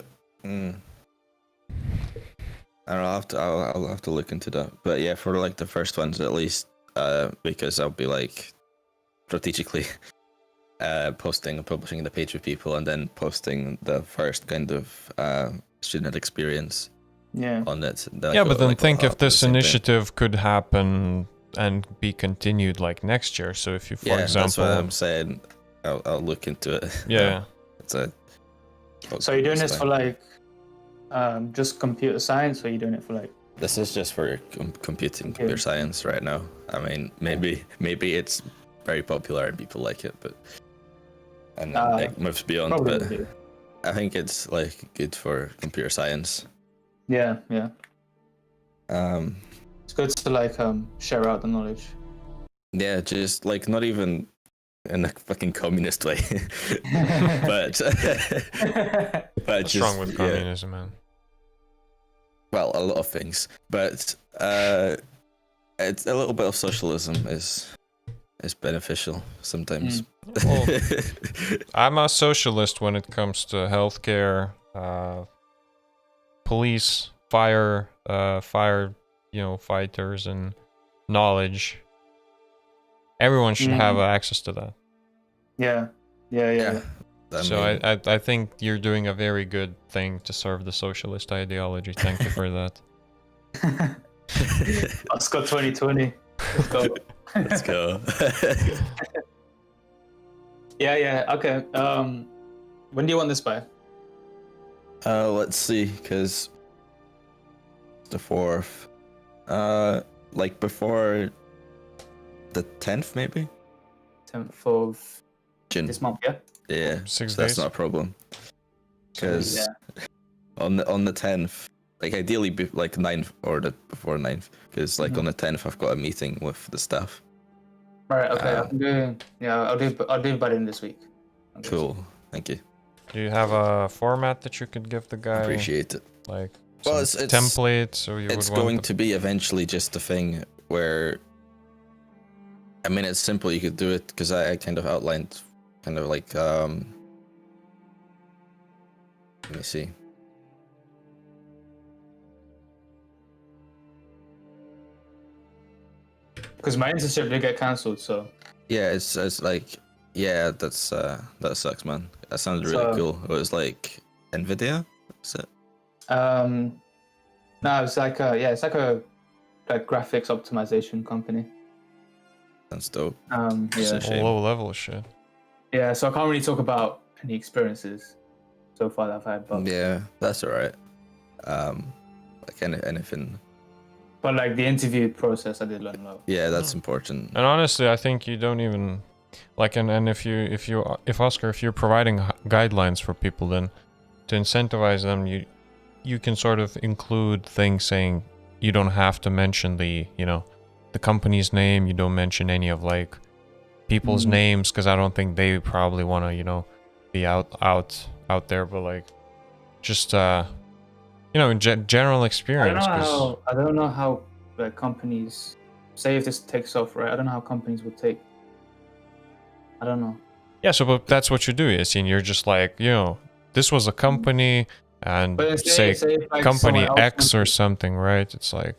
don't know. I'll have to look into that. But yeah, for like the first ones at least, because I'll be like strategically posting and publishing the page with people, and then posting the first kind of student experience Yeah. on it. yeah, but then like, think will if happen the this same thing. initiative could happen and be continued like next year. So if you, for Yeah, example, that's what I'm saying. I'll look into it. yeah. It's a. So you're doing this thing. for like just computer science, or you're doing it for like? This is just for computer science right now. I mean, maybe it's very popular and people like it, but and then it moves beyond. Probably. But Do. I think it's like good for computer science. Yeah. Um, It's good to like share out the knowledge. yeah, just like not even in a fucking communist way. but What's wrong with communism, man? Well, a lot of things, but it's a little bit of socialism is beneficial sometimes. Well, I'm a socialist when it comes to healthcare, police, fire, fighters, and knowledge. Everyone should have access to that. Yeah. So I think you're doing a very good thing to serve the socialist ideology. Thank you for that. Oscar 2020. Let's go. Let's go. Yeah. Okay. When do you want this by? Let's see, because the 4th. Like before the 10th, maybe. 10th of June. this month, yeah. Yeah. 6 so that's days. not a problem. Because on the 10th, like ideally like 9th or before 9th, because like on the 10th I've got a meeting with the staff. Right. Okay. I can do. Yeah. I'll do it by the end of this week. Cool. Thank you. Do you have a format that you could give the guy? Appreciate it. Like Well, some it's template, so you it's would want going to be eventually just a thing where, I mean, it's simple. You could do it because I kind of outlined, kind of like let me see. Because my internship did get cancelled, so. Yeah, it's like, yeah, that sucks, man. That sounded really cool. It was like NVIDIA, is it? No, it's like a graphics optimization company. That's dope. Yeah. low level shit. Yeah, so I can't really talk about any experiences so far that I've had, but Yeah, that's alright. Like anything. but like the interview process, I did learn a lot. Yeah, that's important. And honestly, I think you don't even like, and if Oscar, if you're providing guidelines for people, then to incentivize them, you can sort of include things saying you don't have to mention the company's name. You don't mention any of like people's names, because I don't think they probably want to be out there, but like just general experience. I don't know how like companies say if this takes off, right? I don't know how companies would take. I don't know. Yeah, so but that's what you do, Yassine. You're just like, this was a company, and say if, like, company X wanted, or something, right? It's like,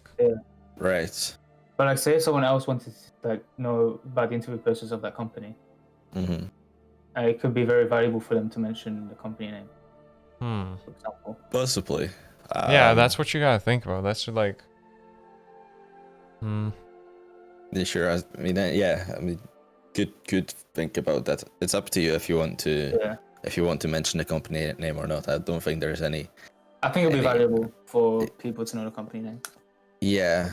Right. But like, say if someone else wanted to like know about the interview process of that company, it could be very valuable for them to mention the company name, for example. Possibly. Yeah, that's what you gotta think about. That's like, Sure. I mean, yeah. I mean, good. Think about that. It's up to you if you want to mention the company name or not. I don't think there's any. I think it'll be valuable for people to know the company name. Yeah.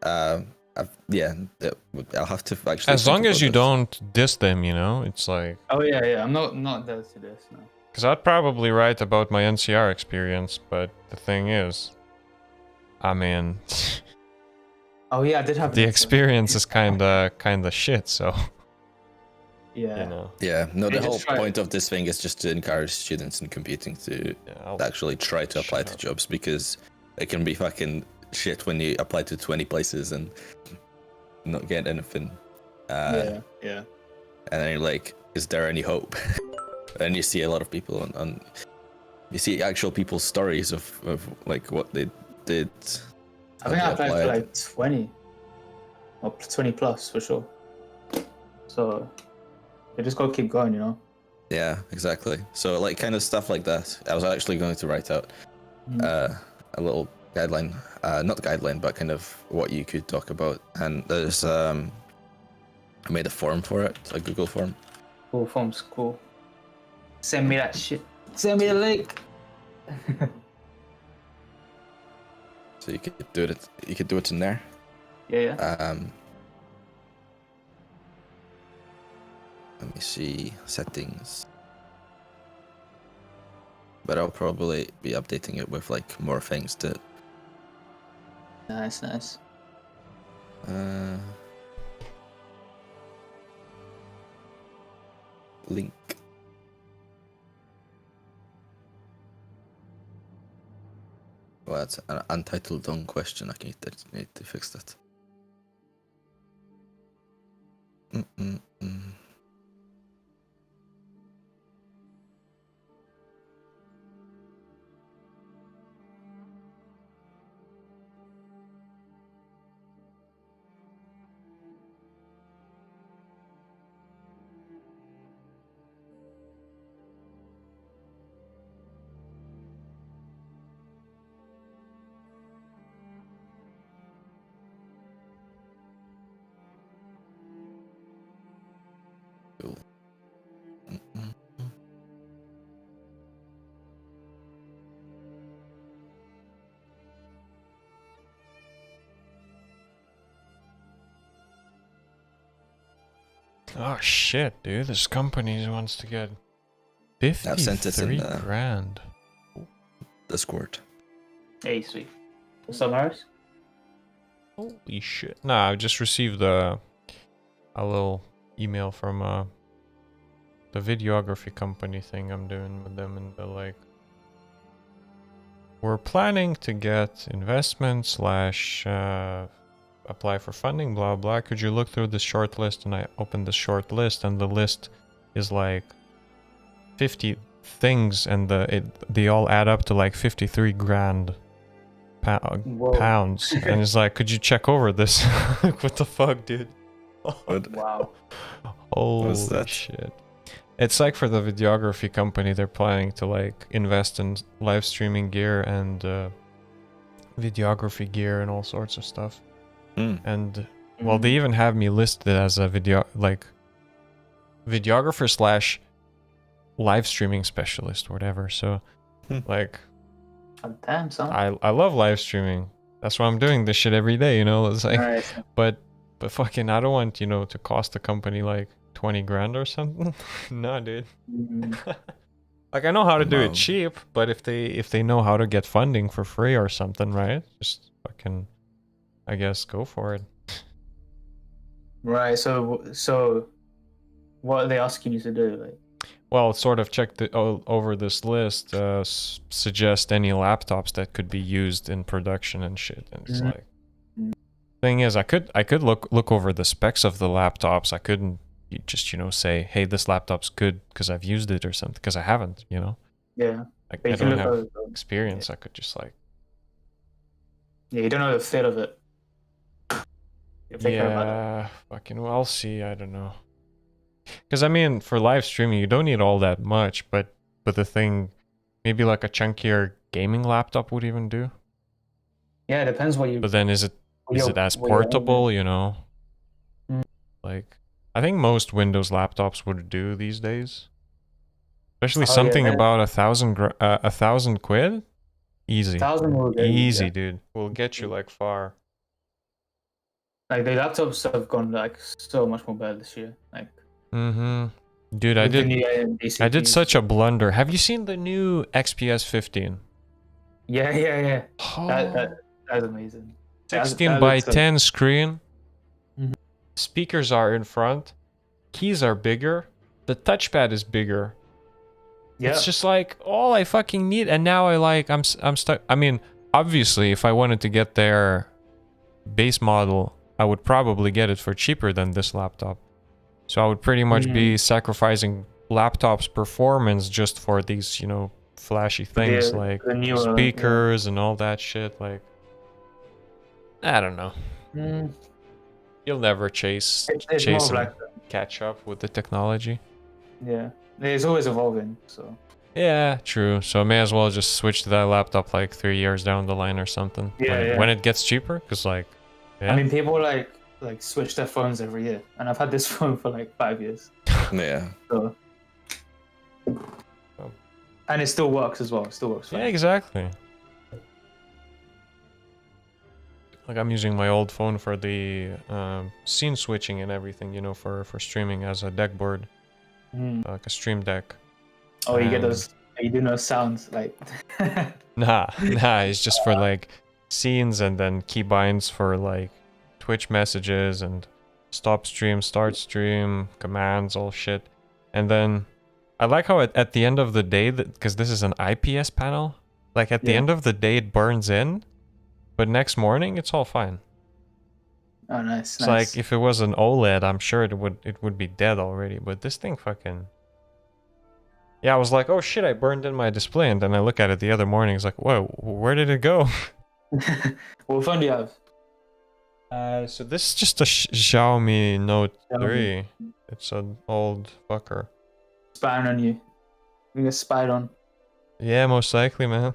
I'll have to actually. as long as you don't diss them, it's like. Oh yeah. I'm not there to this. No. Because I'd probably write about my NCR experience, but the thing is, I mean. Oh yeah, I did have. The experience is kind of shit. So. Yeah. Yeah. No, the whole point of this thing is just to encourage students in computing to actually try to apply to jobs, because it can be fucking shit when you apply to 20 places and not get anything. Yeah. And then you're like, is there any hope? And you see a lot of people on you see actual people's stories of like what they did. I think I applied for like 20 or 20 plus for sure. So you just gotta keep going, Yeah, exactly. So like kind of stuff like that. I was actually going to write out a little guideline, not guideline, but kind of what you could talk about. And there's I made a form for it, a Google form. Google Forms, cool. Send me that shit. Send me the link. So you could do it. You could do it in there. Yeah. Let me see settings. But I'll probably be updating it with like more things to. Nice. link. Well, that's an untitled long question. I need to fix that. Cool. Oh shit, dude! This company wants to get I've sent it in 53 grand. Discord. Hey, sweet. What's up, Marius? Holy shit! Nah, I just received a little email from the videography company thing I'm doing with them, and they're like, we're planning to get investment slash apply for funding, blah blah. Could you look through this short list? And I opened the short list, and the list is like 50 things, and they all add up to like 53 grand pounds. And it's like, could you check over this? What the fuck, dude? Wow. Holy shit. It's like for the videography company, they're planning to like invest in live streaming gear and videography gear and all sorts of stuff. And well, they even have me listed as a videographer slash live streaming specialist or whatever. So like, damn, son. I love live streaming. That's why I'm doing this shit every day, you know. It's like, Nice. but fucking, I don't want, you know, to cost the company like 20 grand or something. No, dude. Like, I know how to do it cheap, but if they know how to get funding for free or something, right? Just fucking, I guess, go for it. Right. So, what are they asking you to do? Like, well, sort of check over this list, suggest any laptops that could be used in production and shit. And it's like, thing is, I could look over the specs of the laptops. I couldn't just, you know, say, hey, this laptop's good because I've used it or something, because I haven't, you know. Yeah. Like, I don't have experience. I could just like. Yeah, you don't know the fit of it. Yeah, fucking, well, I'll see. I don't know. Because I mean, for live streaming, you don't need all that much, but the thing, maybe like a chunkier gaming laptop would even do. Yeah, it depends what you. But then is it as portable? You know, like I think most Windows laptops would do these days. Especially something about 1,000 quid. Easy, 1,000 will get easy, you, dude. Will get you like far. Like the laptops have gone like so much more better this year. Like. Dude, I did such a blunder. Have you seen the new XPS 15? Yeah. Oh. That's amazing. 16 by 10 screen. Speakers are in front. Keys are bigger. The touchpad is bigger. Yeah. It's just like all I fucking need. And now I'm stuck. I mean, obviously, if I wanted to get their base model, I would probably get it for cheaper than this laptop. So I would pretty much be sacrificing laptop's performance just for these, you know, flashy things like speakers and all that shit. Like, I don't know. You'll never chase and catch up with the technology. Yeah, it's always evolving. So. Yeah, true. So I may as well just switch to that laptop like 3 years down the line or something. When it gets cheaper, because like. Yeah. I mean, people like switch their phones every year, and I've had this phone for like 5 years. Yeah. So, and it still works as well. It still works fine. Yeah, exactly. Like I'm using my old phone for the scene switching and everything, you know, for streaming as a deck board, like a stream deck. Oh, you get those. You do no sounds like. Nah. It's just for like scenes and then keybinds for like Twitch messages and stop stream, start stream, commands, all shit. And then I like how at the end of the day, because this is an IPS panel, like at the end of the day it burns in, but next morning it's all fine. Oh, nice. It's like if it was an OLED, I'm sure it would be dead already. But this thing fucking. Yeah, I was like, oh shit, I burned in my display, and then I look at it the other morning. It's like, whoa, where did it go? What phone do you have? So this is just a Xiaomi Note 3. It's an old fucker. Spying on you. You get spied on. Yeah, most likely, man.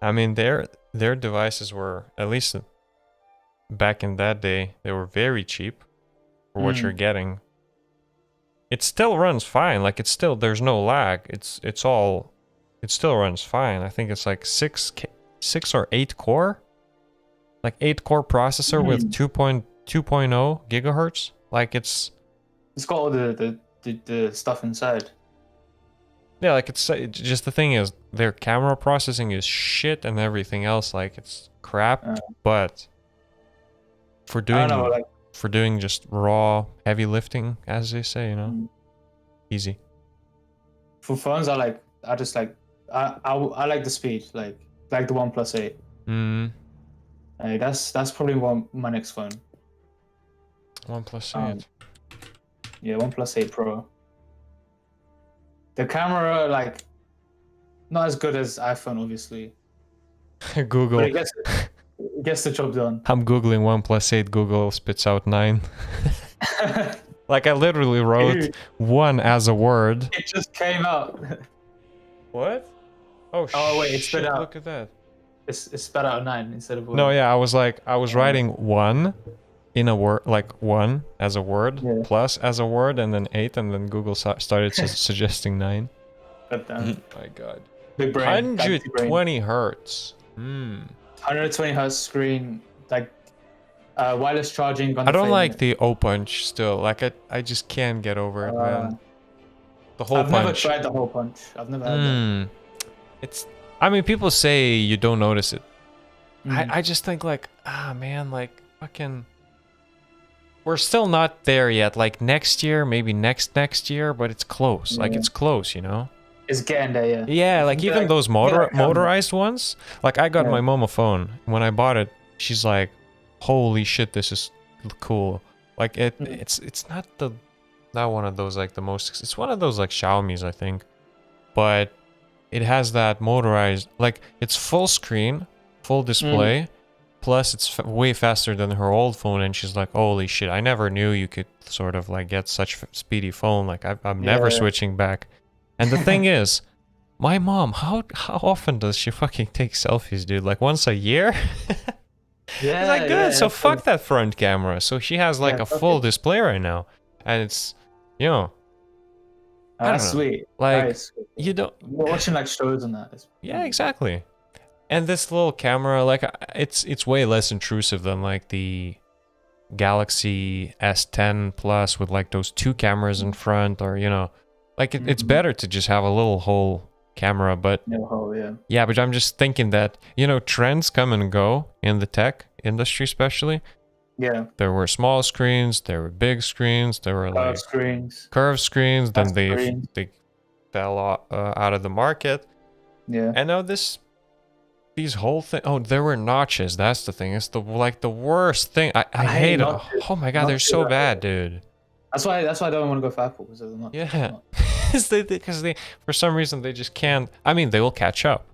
I mean, their devices were, at least back in that day, they were very cheap for what you're getting. It still runs fine. Like it's still, there's no lag. It still runs fine. I think it's like 6 or 8 core. Like 8 core processor with 2.0 gigahertz. Like it's got all the stuff inside. Yeah, like it's just, the thing is their camera processing is shit and everything else, like it's crap, but for doing just raw heavy lifting, as they say, you know, easy. For phones, I like the speed, like the OnePlus 8. That's probably my next phone. OnePlus 8. Yeah, OnePlus 8 Pro. The camera, like, not as good as iPhone, obviously. Google. But it gets the job done. I'm Googling OnePlus 8, Google spits out 9. Like, I literally wrote 1 as a word. It just came out. What? Oh wait, it spit out. Look at that. It's spat out 9 instead of 1. No, yeah, I was writing 1 in a word, like 1 as a word, plus as a word, and then 8, and then Google started suggesting 9. My God. Big brain. 120 hertz. 120 hertz screen, like wireless charging. I don't like the O punch still. Like I just can't get over it, man. The hole punch. I've never tried the hole punch. I've never had that. It's. I mean, people say you don't notice it. I just think like, man, like fucking. We're still not there yet. Like next year, maybe next year, but it's close. Yeah. Like it's close, you know. It's getting there, yeah. Yeah, like even those motorized ones. Like I got my mom a phone. When I bought it, she's like, "Holy shit, this is cool." Like it's not one of those like the most. It's one of those like Xiaomi's, I think, but it has that motorized. Like it's full screen, full display. Plus, it's way faster than her old phone, and she's like, "Holy shit! I never knew you could sort of like get such speedy phone. Like I'm never switching back." And the thing is, my mom, how often does she fucking take selfies, dude? Like once a year? Yeah. It's like good. So fuck that front camera. So she has like a full display right now, and it's, you know. That's sweet. Like you don't. We're watching like shows and that. Yeah, exactly. And this little camera, like it's way less intrusive than like the Galaxy S10 Plus with like those 2 cameras in front, or you know, like it's better to just have a little whole camera. But yeah, but I'm just thinking that, you know, trends come and go in the tech industry, especially. Yeah. There were small screens, there were big screens, there were like curved screens. Then they fell out of the market. Yeah. And now these whole thing. Oh, there were notches. That's the thing. It's the worst thing. I hate it. Oh my God, they're so bad, dude. That's why I don't want to go for Apple, because they're not. Yeah, because they for some reason they just can't. I mean, they will catch up.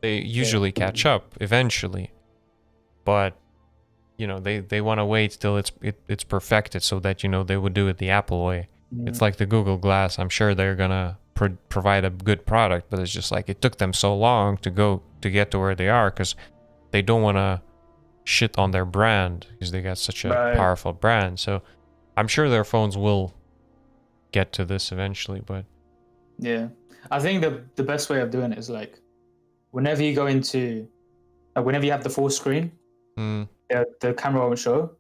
They usually catch up eventually, but you know they want to wait till it's perfected so that, you know, they would do it the Apple way. It's like the Google Glass. I'm sure they're gonna provide a good product, but it's just like it took them so long to get to where they are because they don't want to shit on their brand because they got such a powerful brand. So I'm sure their phones will get to this eventually, but yeah, I think the best way of doing it is like whenever you go into whenever you have the full screen, the camera won't show,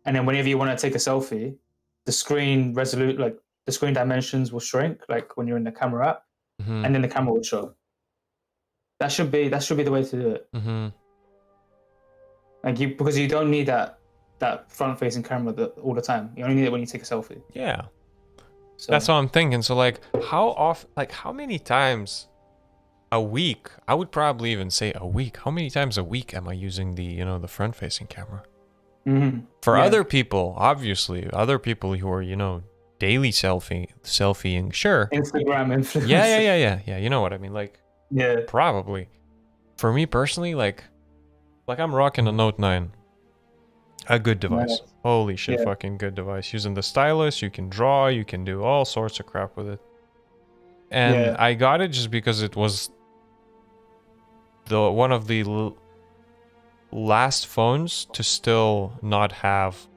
and then whenever you want to take a selfie, the screen the screen dimensions will shrink, like when you're in the camera app, and then the camera will show. That should be the way to do it. Like because you don't need that front-facing camera all the time. You only need it when you take a selfie. Yeah. So That's what I'm thinking. So like, how many times a week? I would probably even say a week. How many times a week am I using the, the front-facing camera? For other people, obviously, other people who are, daily selfieing, sure. Instagram influencers. Yeah. You know what I mean? Like, Yeah. probably. For me personally, like I'm rocking a Note 9. A good device. Nice. Holy shit, Yeah. fucking good device. Using the stylus, you can draw, you can do all sorts of crap with it. And I got it just because it was one of the last phones to still not have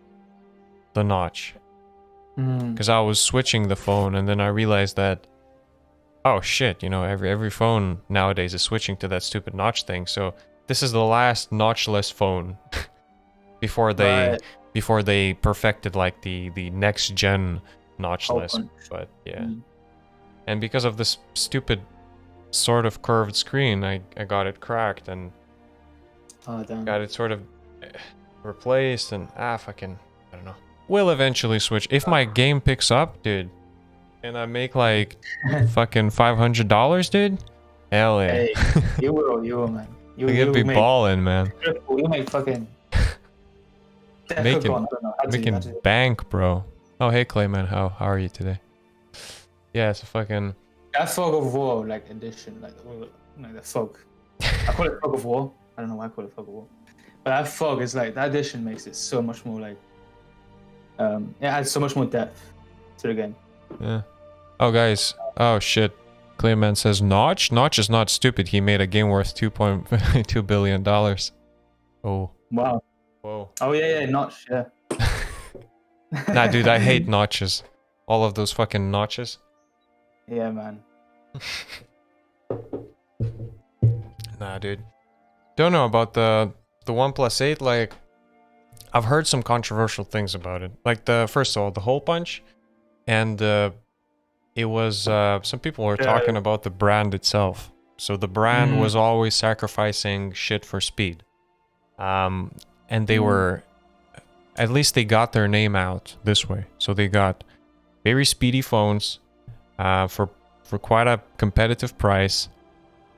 the notch. Because I was switching the phone and then I realized that, oh shit, every phone nowadays is switching to that stupid notch thing. So this is the last notchless phone before they perfected like the next gen notchless. But yeah. And because of this stupid sort of curved screen, I got it cracked and got it sort of replaced and fucking, I don't know. We'll eventually switch. If my game picks up, dude, and I make like fucking $500, dude, hell yeah. Hey, you will, man. You'll be balling, man. You make fucking making bank, bro. Oh, hey, Clayman, how are you today? Yeah, it's a fucking... That Fog of War, like, edition, like the fog. I call it Fog of War. I don't know why I call it Fog of War. But that fog is like, that edition makes it so much more like... it adds so much more depth to the game. Yeah. Oh, guys. Oh, shit. Clayman says, Notch? Notch is not stupid. He made a game worth $2.2 billion. Oh. Wow. Whoa. Oh, yeah, Notch, yeah. Nah, dude, I hate notches. All of those fucking notches. Yeah, man. Nah, dude. Don't know about the OnePlus 8. Like, I've heard some controversial things about it. Like, first of all, the hole punch. And it was... some people were talking about the brand itself. So the brand was always sacrificing shit for speed. And they were... At least they got their name out this way. So they got very speedy phones for quite a competitive price.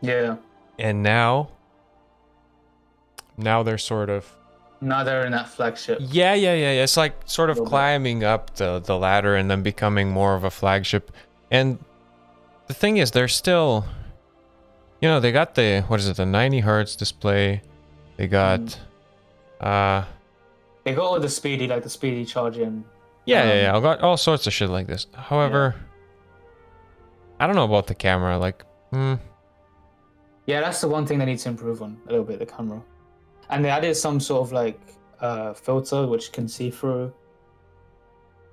Yeah. And now they're sort of... Now they're in that flagship. Yeah. It's like sort of climbing up the ladder and then becoming more of a flagship. And the thing is, they're still... they got the... What is it? The 90 hertz display. They got... They got all the speedy charging. Yeah. I got all sorts of shit like this. However, I don't know about the camera. Like, Yeah, that's the one thing they need to improve on a little bit, the camera. And they added some sort of like filter which can see through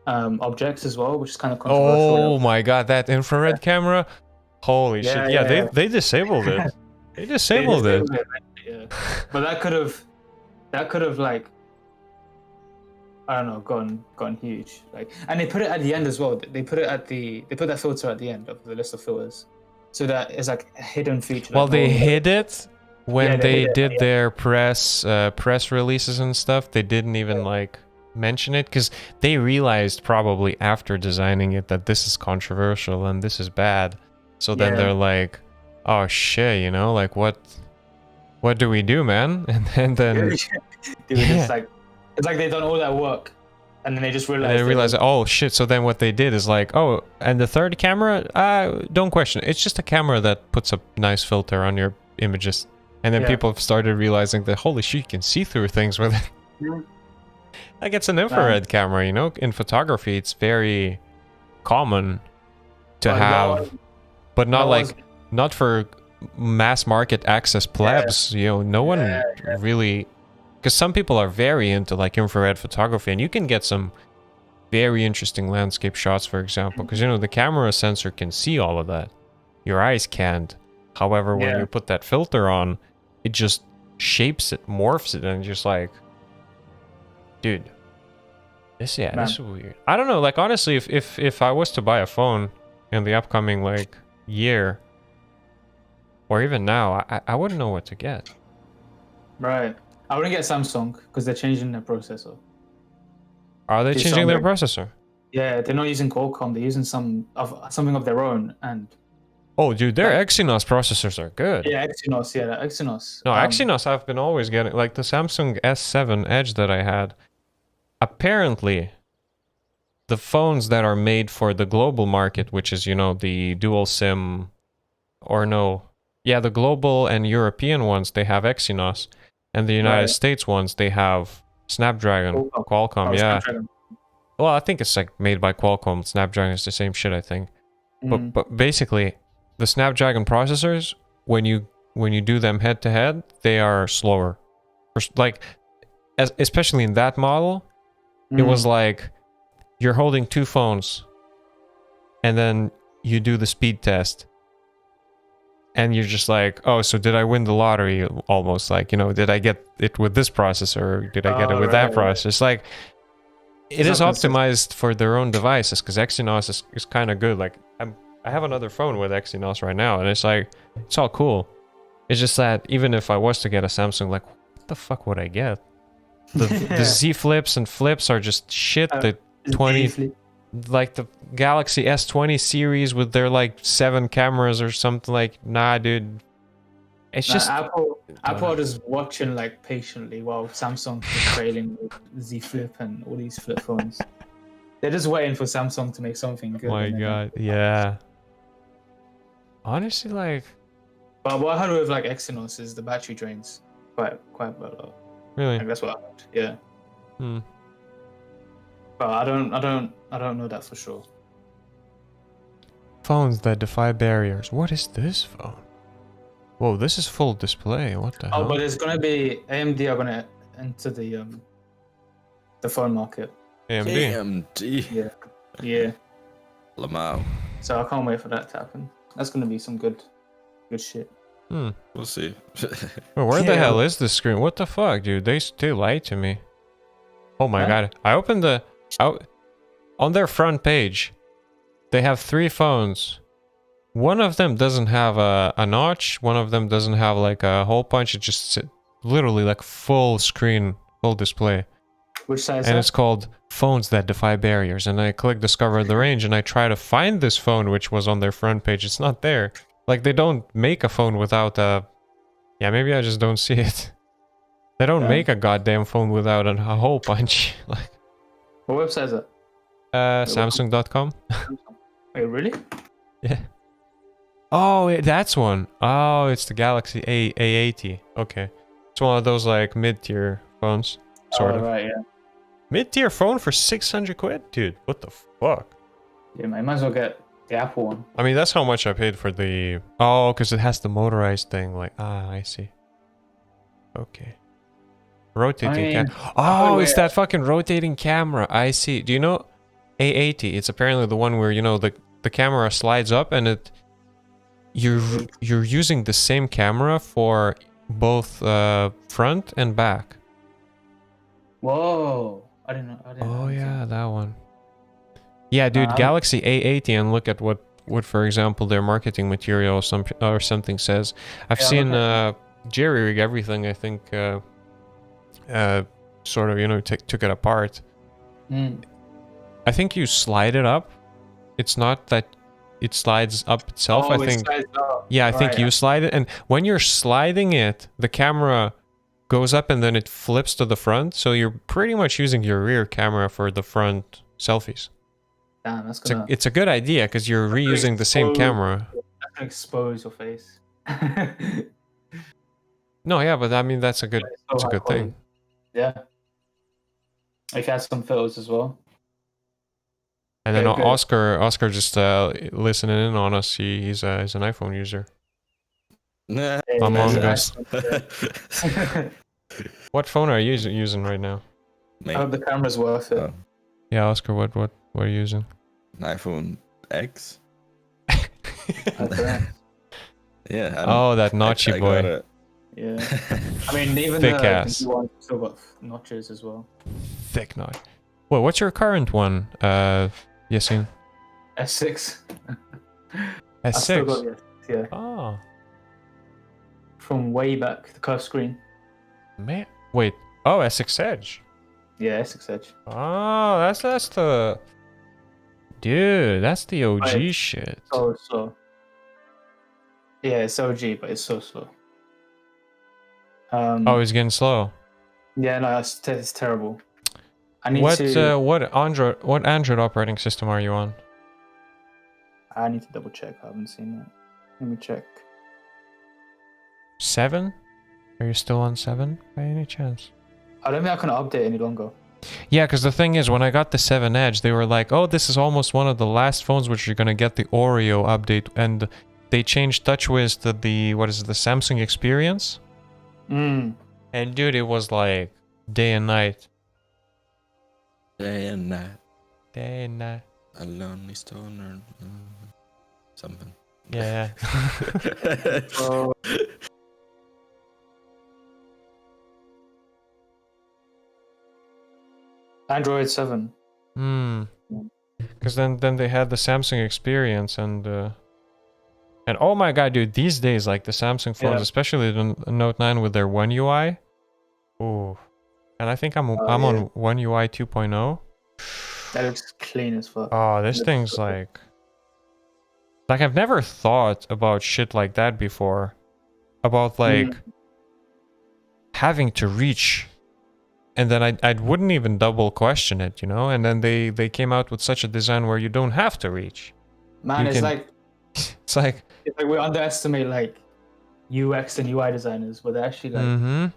objects as well, which is kind of controversial. Oh my god, that infrared camera! Holy shit! Yeah, they disabled it. They disabled it. Yeah. But that could have like, I don't know, gone huge. Like, and they put it at the end as well. They put that filter at the end of the list of filters, so that it's like a hidden feature. Well, they hid it when they did their press releases and stuff. They didn't even like mention it because they realized probably after designing it that this is controversial and this is bad. So then they're like, "Oh shit, like what do we do, man?" And then It's like they've done all that work, and then they just realized. And they realized, oh shit! So then what they did is like, oh, and the third camera, don't question it. It's just a camera that puts a nice filter on your images, and then people have started realizing that holy shit, you can see through things with it. Like it's an infrared camera, In photography, it's very common to have, but not for mass market access plebs. No one really. Because some people are very into like infrared photography, and you can get some very interesting landscape shots, for example, because the camera sensor can see all of that. Your eyes can't. However, when you put that filter on, it just shapes it, morphs it, and just like, dude, this is weird. I don't know. Like honestly, if I was to buy a phone in the upcoming like year, or even now, I wouldn't know what to get. Right. I wouldn't get Samsung because they're changing their processor. Are they changing their processor? Yeah, they're not using Qualcomm. They're using something of their own. And oh, dude, their Exynos processors are good. yeah, Exynos. Yeah, Exynos. No, Exynos I've been always getting, like the Samsung S7 Edge that I had. Apparently, the phones that are made for the global market, which is, you know, the dual SIM, or no, yeah, the global and European ones, they have Exynos, and the United States ones, they have Snapdragon, Qualcomm, yeah. Snapdragon. Well, I think it's like made by Qualcomm. Snapdragon is the same shit, I think. But basically, the Snapdragon processors, when you do them head to head, they are slower. Like, especially in that model, it was like you're holding two phones, and then you do the speed test, and you're just like, oh, so did I win the lottery? Almost like, you know, did I get it with this processor, or did I get it with that processor? It's like, it is optimized for their own devices, because Exynos is kind of good. Like, I have another phone with Exynos right now, and it's like, it's all cool. It's just that even if I was to get a Samsung, like, what the fuck would I get? The Z Flips and Flips are just shit. The 20, like the Galaxy S20 series with their like 7 cameras or something, like, nah, dude. It's just Apple is watching like patiently while Samsung is trailing with Z Flip and all these flip phones. They're just waiting for Samsung to make something good. My God, yeah. Honestly, like. But what I heard with like Exynos is the battery drains quite low. Really? Like, that's what I heard. Yeah. But I don't know that for sure. Phones that defy barriers. What is this phone? Whoa, this is full display. What the hell? Oh, but there's gonna be AMD are gonna enter the phone market. AMD. Yeah. Lamau. So I can't wait for that to happen. That's gonna be some good shit. We'll see. Well, where the hell is this screen? What the fuck, dude? They lied to me. Oh my God! I opened on their front page. They have 3 phones. One of them doesn't have a notch. One of them doesn't have like a hole punch. It just literally like full screen, full display. Which size? And it's called Phones That Defy Barriers. And I click Discover the Range, and I try to find this phone, which was on their front page. It's not there. Like, they don't make a phone without a... Yeah, maybe I just don't see it. They don't make a goddamn phone without a hole punch. Like, what website is it? Samsung.com. Wait, really? Yeah. Oh, that's one. Oh, it's the Galaxy A80. Okay. It's one of those, like, mid-tier phones. Sort of. Right, yeah. Mid-tier phone for 600 quid? Dude, what the fuck? Yeah, man, might as well get the Apple one. I mean, that's how much I paid for the... Oh, because it has the motorized thing. Like, I see. Okay. Rotating Oh, it's that fucking rotating camera. I see. Do you know A80? It's apparently the one where, you know, the camera slides up and you're using the same camera for both front and back. Whoa. I didn't know. Oh, yeah, that one. Yeah, dude, Galaxy A80, and look at what for example, their marketing material or something says. I've seen jerry-rig everything, I think, sort of, you know, took it apart. I think you slide it up. It's not that it slides up itself. I think. Yeah, I think you slide it, and when you're sliding it, the camera goes up and then it flips to the front. So you're pretty much using your rear camera for the front selfies. Damn, that's it's a good idea because you're reusing the same camera. That's gonna expose your face. No, yeah, but I mean that's a good thing. Yeah. If you had some filters as well. And then Oscar just listening in on us. He's an iPhone user. Among us. What phone are you using right now? I hope the camera's worth it. Yeah, Oscar, what are you using? An iPhone X. Yeah. Oh, that notchy boy. Yeah. I mean, even thick the ass. one still got notches as well. Thick notch. Well, what's your current one, Yasin? S6. S6. Yeah. Oh. From way back, the curved screen. Man, wait. Oh, S6 Edge. Yeah, S6 Edge. Oh, that's the. Dude, that's the OG Right. shit. So slow. Yeah, it's OG, but it's so slow. Oh, it's getting slow. Yeah, no, it's terrible. I need What to. what Android operating system are you on? I need to double check. I haven't seen that. Let me check. 7? Are you still on 7 by any chance? I don't think I can update any longer. Yeah, because the thing is, when I got the 7 Edge, they were like, oh, this is almost one of the last phones which you're going to get the Oreo update. And they changed TouchWiz to the, what is it, the Samsung Experience? Mm. And dude, it was like day and night. Day and night. Day and night. A lonely stoner. Something. Yeah. Oh. Android 7. Because then they had the Samsung Experience and oh my god, dude, these days like the Samsung phones, especially the Note 9 with their One UI. Ooh. And I think I'm on One UI 2.0. That looks clean as fuck. Oh, this thing's like I've never thought about shit like that before. About like having to reach, and then I wouldn't even double question it, you know? And then they came out with such a design where you don't have to reach. Man, it's like we underestimate like UX and UI designers, but they actually like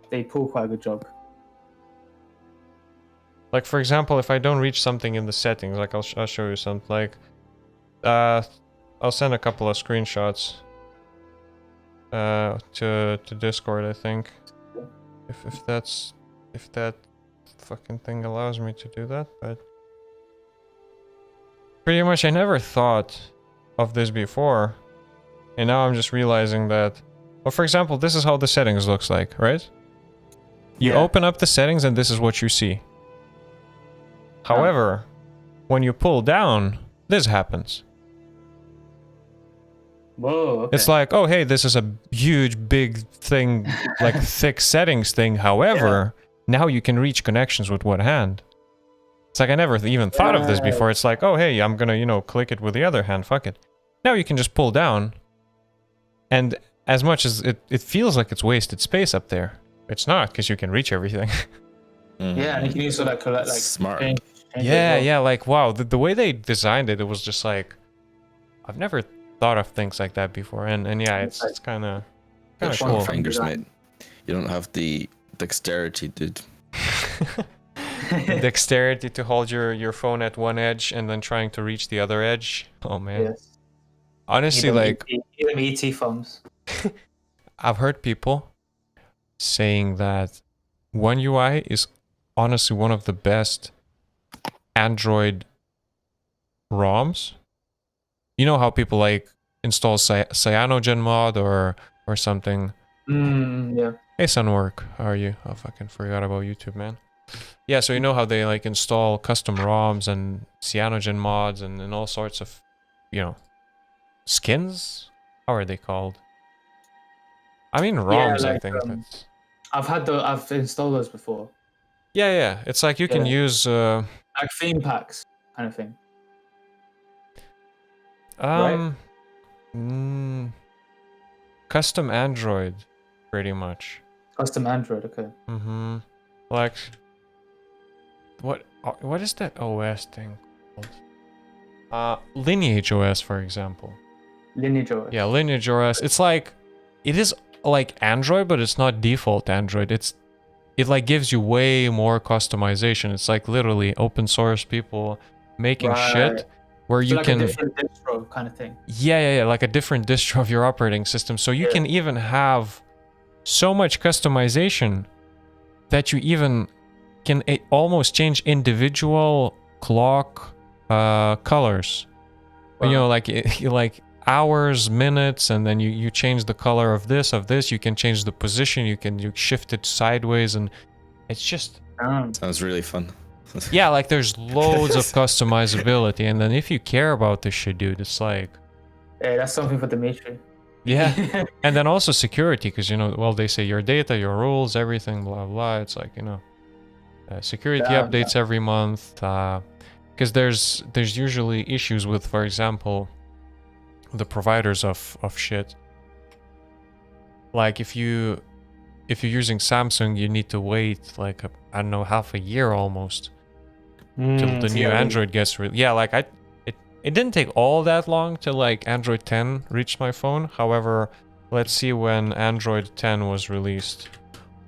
they pull quite a good job. Like for example, if I don't reach something in the settings, like I'll show you something. Like I'll send a couple of screenshots to Discord, I think. If that fucking thing allows me to do that, but pretty much I never thought of this before, and now I'm just realizing that. Well, for example, this is how the settings looks like, right? You open up the settings and this is what you see. However, when you pull down, this happens. Whoa. Okay. It's like, oh, hey, this is a huge, big thing, like thick settings thing. However, now you can reach connections with one hand. It's like I never even thought of this before. It's like, oh, hey, I'm gonna, you know, click it with the other hand. Fuck it. Now you can just pull down. And as much as it feels like it's wasted space up there, it's not, because you can reach everything. Yeah, and you can use it like smart. change Yeah, like, wow, the way they designed it, it was just like, I've never thought of things like that before, and yeah, it's kind of cool. Fingers, mate. You don't have the dexterity, dude. The dexterity to hold your phone at one edge and then trying to reach the other edge. Oh man. Yes. Honestly, like even ET phones. I've heard people saying that One UI is honestly one of the best Android ROMs. You know how people like install Cyanogen mod or something. Yeah. Hey Sunwork, how are you? I fucking forgot about YouTube, man. Yeah, so you know how they like install custom ROMs and Cyanogen mods and all sorts of, you know, skins? How are they called? I mean ROMs, like, I think that's... I've installed those before. Yeah. It's like you can use like theme packs kind of thing. Right? Custom Android, pretty much. Custom Android, okay. Like, what is that OS thing called? Lineage OS, for example. Lineage OS. Yeah, Lineage OS. It's like, it is like Android, but it's not default Android. It like gives you way more customization. It's like literally open source people making shit where you like can... a different distro kind of thing. Yeah, like a different distro of your operating system. So you can even have so much customization that you even can almost change individual clock colors. Wow. You know, like hours, minutes, and then you change the color of this. You can change the position. You shift it sideways, and it's just sounds really fun. Yeah, like there's loads of customizability, and then if you care about this shit, dude, it's like... Yeah, that's something for Dimitri. Yeah, and then also security, because, you know, well, they say your data, your rules, everything, blah, blah. It's like, you know, security updates every month. because there's usually issues with, for example, the providers of shit. Like if you're using Samsung, you need to wait like I don't know, half a year almost till the new Android gets like it didn't take all that long till like Android 10 reached my phone. However, let's see when Android 10 was released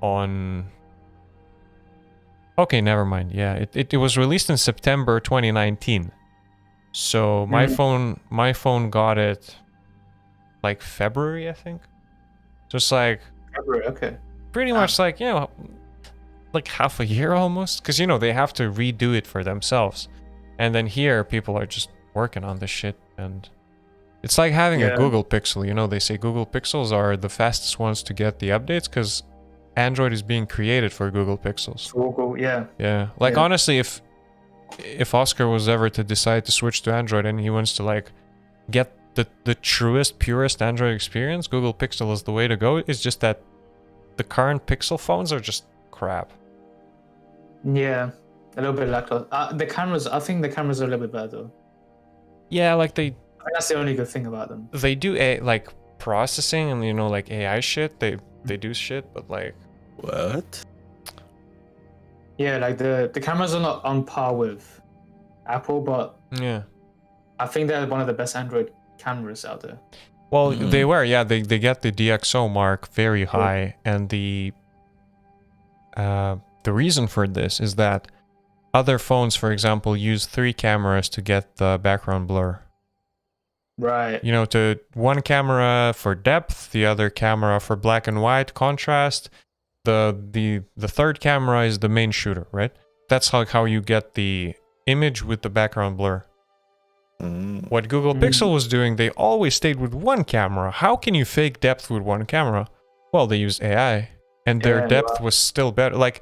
on. Okay, never mind. Yeah, it was released in September 2019. So my phone got it like February, I think. So it's like February, okay. Pretty much like, you know, like half a year almost, because you know they have to redo it for themselves. And then here people are just working on this shit, and it's like having a Google Pixel. You know, they say Google Pixels are the fastest ones to get the updates because Android is being created for Google Pixels. Google, yeah. Like honestly, if Oscar was ever to decide to switch to Android and he wants to like get the truest, purest Android experience, Google Pixel is the way to go. It's just that the current Pixel phones are just crap. Yeah, a little bit lackluster. The cameras, I think the cameras are a little bit better though. Yeah, like I think that's the only good thing about them. They do like processing and, you know, like AI shit. They do shit, but like what? Yeah, like the cameras are not on par with Apple, but yeah, I think they're one of the best Android cameras out there. Well, they were, yeah. They get the DxO mark very high, and the reason for this is that other phones, for example, use 3 cameras to get the background blur. Right. You know, to one camera for depth, the other camera for black and white contrast. The third camera is the main shooter, right? That's how you get the image with the background blur. What Google Pixel was doing, they always stayed with one camera. How can you fake depth with one camera? Well, they used AI, and their depth was still better. Like,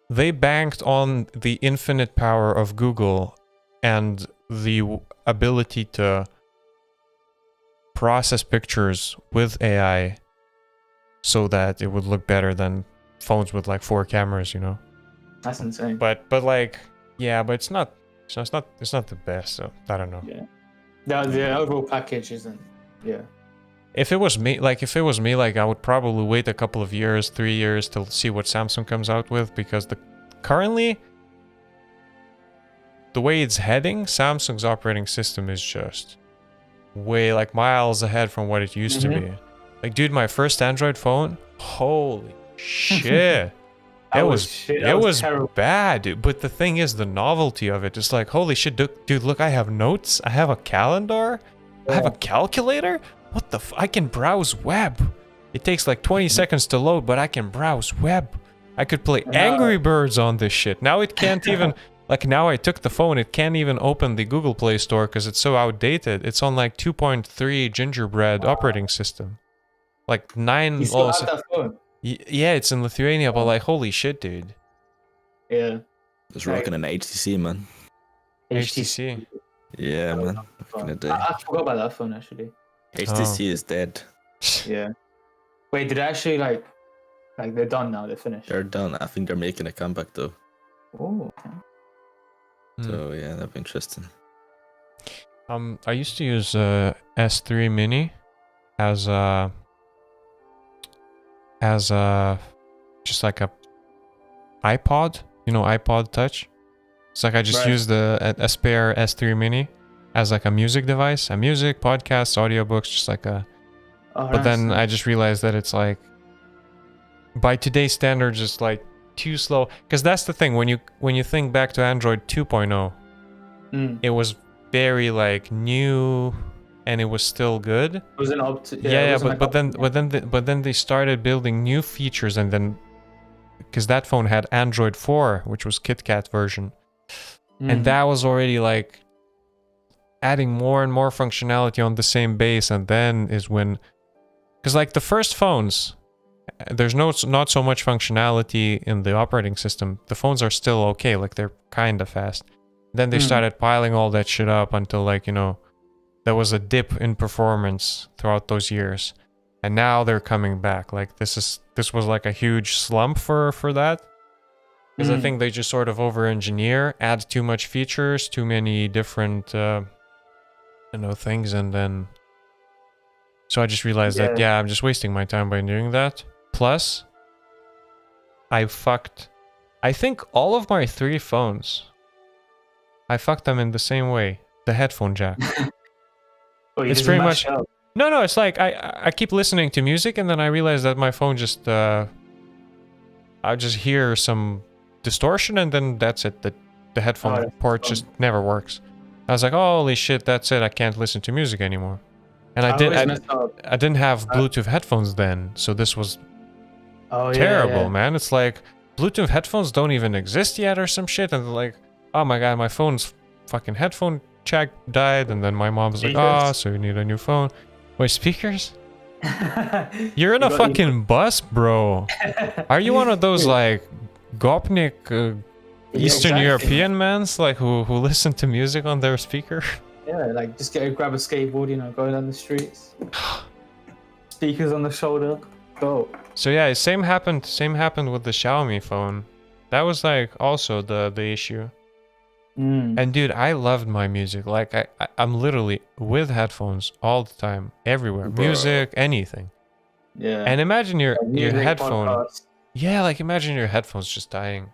they banked on the infinite power of Google and the ability to process pictures with AI so that it would look better than phones with like 4 cameras, you know? That's insane. But like, yeah, but it's not the best, so I don't know. Yeah. The overall package isn't. Yeah. If it was me, I would probably wait a couple of years, 3 years to see what Samsung comes out with, because currently the way it's heading, Samsung's operating system is just way like miles ahead from what it used to be. Like, dude, my first Android phone, holy shit. It was bad, dude. But the thing is, the novelty of it, just like, holy shit, dude, look, I have notes, I have a calendar, I have a calculator. What the I can browse web. It takes like 20 seconds to load, but I can browse web. I could play Angry Birds on this shit. Now it can't even, like, now I took the phone, it can't even open the Google Play Store because it's so outdated. It's on like 2.3 gingerbread operating system. Like 9. You still have that phone? Yeah, it's in Lithuania, but like, holy shit, dude. Yeah. Just rocking an HTC, man. HTC. Yeah, man. I forgot about that phone, actually. HTC is dead. Yeah. Wait, did I actually like they're done now? They're finished. They're done. I think they're making a comeback though. Oh. Okay. So yeah, that'd be interesting. I used to use S3 Mini as just like a iPod, you know, iPod Touch. It's like I just used a spare S3 Mini as like a music device, a music, podcasts, audiobooks, just like a. But then I just realized that it's like, by today's standards, it's like too slow. Because that's the thing, when you think back to Android 2.0, it was very like new, and it was still good. It was an but then they started building new features, and then because that phone had Android 4, which was KitKat version, and that was already like adding more and more functionality on the same base, and then is when, because like the first phones, there's not so much functionality in the operating system. The phones are still okay, like they're kind of fast. Then they started piling all that shit up until, like, you know, there was a dip in performance throughout those years, and now they're coming back. Like this was like a huge slump for that, Because I think they just sort of over-engineer, add too much features, too many different, things, and then... So I just realized that, yeah, I'm just wasting my time by doing that. Plus, I think all of my 3 phones, I fucked them in the same way. The headphone jack. It's pretty much... No, it's like, I keep listening to music, and then I realize that my phone just, I just hear some distortion, and then that's it. The headphone port just never works. I was like, oh, holy shit, that's it. I can't listen to music anymore. And I didn't have Bluetooth headphones then, so this was terrible, man. It's like Bluetooth headphones don't even exist yet or some shit, and like, oh my god, my phone's fucking headphone jack died, and then my mom was like, oh, so you need a new phone. Wait, speakers? You're in a fucking bus, bro. Are you one of those like Gopnik Eastern European mans like who listen to music on their speaker? Yeah, like just grab a skateboard, go down the streets. Speakers on the shoulder, go. So yeah, same happened with the Xiaomi phone. That was like also the issue. And dude, I loved my music. Like I'm literally with headphones all the time, everywhere. Bro. Music, anything. Yeah. And imagine your headphone. Podcast. Yeah, like imagine your headphones just dying.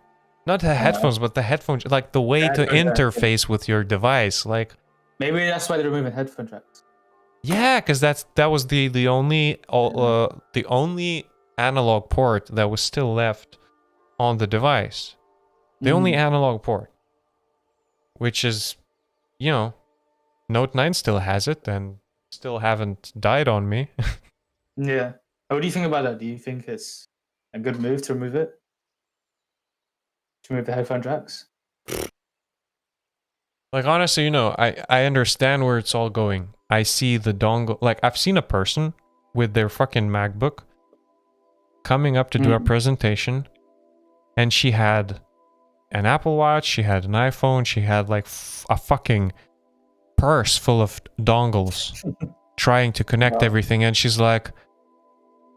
Not the headphones, but the headphones, like the way to interface with your device. Like maybe that's why they're removing headphone jacks. Yeah, because that was the only analog port that was still left on the device. The only analog port. Which is, Note 9 still has it and still haven't died on me. Yeah. What do you think about that? Do you think it's a good move to remove it? To remove the headphone jacks? Like, honestly, I understand where it's all going. I see the dongle. Like, I've seen a person with their fucking MacBook coming up to do a presentation, and she had an Apple Watch, she had an iPhone, she had like a fucking purse full of dongles trying to connect everything, and she's like,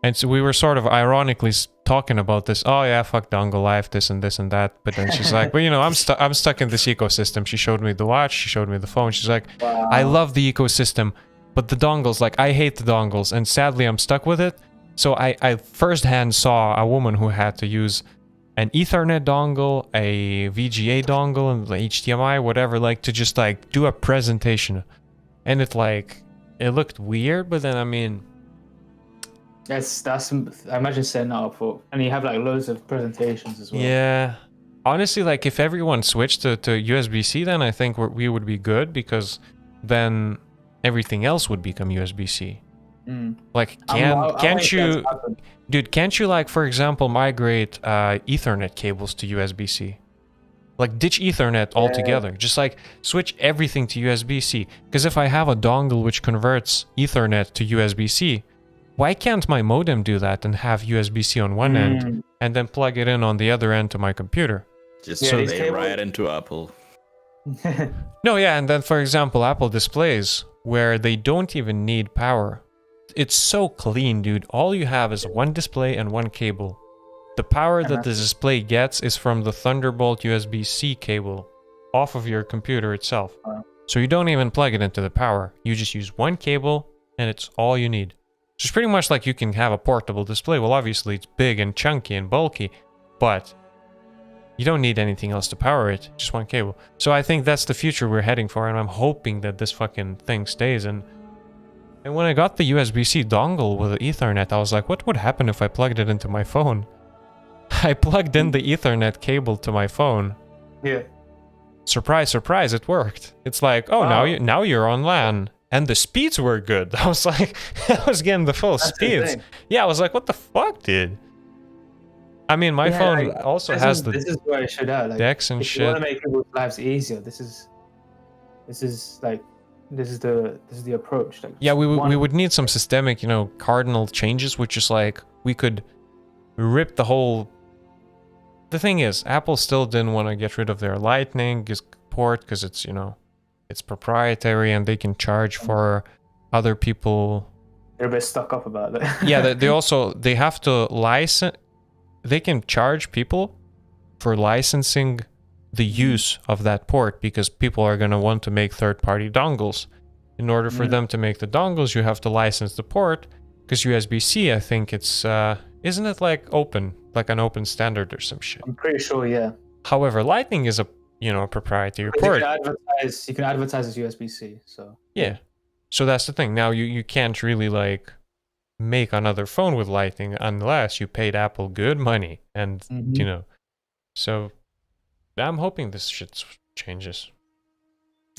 and so we were sort of ironically talking about this, oh yeah, fuck dongle life, this and that, but then she's like, well, I'm stuck in this ecosystem. She showed me the watch, she showed me the phone, she's like, I love the ecosystem, but the dongles, like, I hate the dongles, and sadly I'm stuck with it. So I firsthand saw a woman who had to use an Ethernet dongle, a VGA dongle, and the HDMI, whatever, like to just like do a presentation, and it looked weird, but then I mean, that's I imagine setting that up for, and you have like loads of presentations as well. Yeah, honestly, like if everyone switched to USB-C, then I think we would be good, because then everything else would become USB-C. Like can't you, dude, can't you, like, for example, migrate Ethernet cables to USB-C? Like ditch Ethernet altogether. Just like switch everything to USB-C. Because if I have a dongle which converts Ethernet to USB-C, why can't my modem do that and have USB-C on one end and then plug it in on the other end to my computer? Just so they write into Apple. No, yeah, and then for example, Apple displays where they don't even need power. It's so clean, dude. All you have is one display and one cable. The power that the display gets is from the Thunderbolt USB-C cable off of your computer itself. So you don't even plug it into the power. You just use one cable and it's all you need. So it's pretty much like you can have a portable display. Well, obviously it's big and chunky and bulky, but you don't need anything else to power it. Just one cable. So I think that's the future we're heading for, and I'm hoping that this fucking thing stays. And when I got the USB-C dongle with the Ethernet, I was like, what would happen if I plugged it into my phone? I plugged in the Ethernet cable to my phone. Yeah. Surprise, surprise, it worked. It's like, oh, now you're on LAN. And the speeds were good. I was like, I was getting the full speeds. Yeah, I was like, what the fuck, dude? I mean, my phone also has the this is where it should have, like, decks and if shit. You want to make people's lives easier. This is the approach. Like, yeah, we would need some systemic, cardinal changes, which is like we could rip the whole. The thing is, Apple still didn't want to get rid of their Lightning port because it's it's proprietary and they can charge for other people. They're a bit stuck up about it. Yeah, they have to license. They can charge people for licensing the use of that port, because people are going to want to make third-party dongles. In order for them to make the dongles, you have to license the port, because USB-C, I think it's isn't it like open, like an open standard or some shit? I'm pretty sure, yeah. However, Lightning is a a proprietary port. You can advertise as USB-C, so yeah. So that's the thing. Now you can't really like make another phone with Lightning unless you paid Apple good money, and so I'm hoping this shit changes.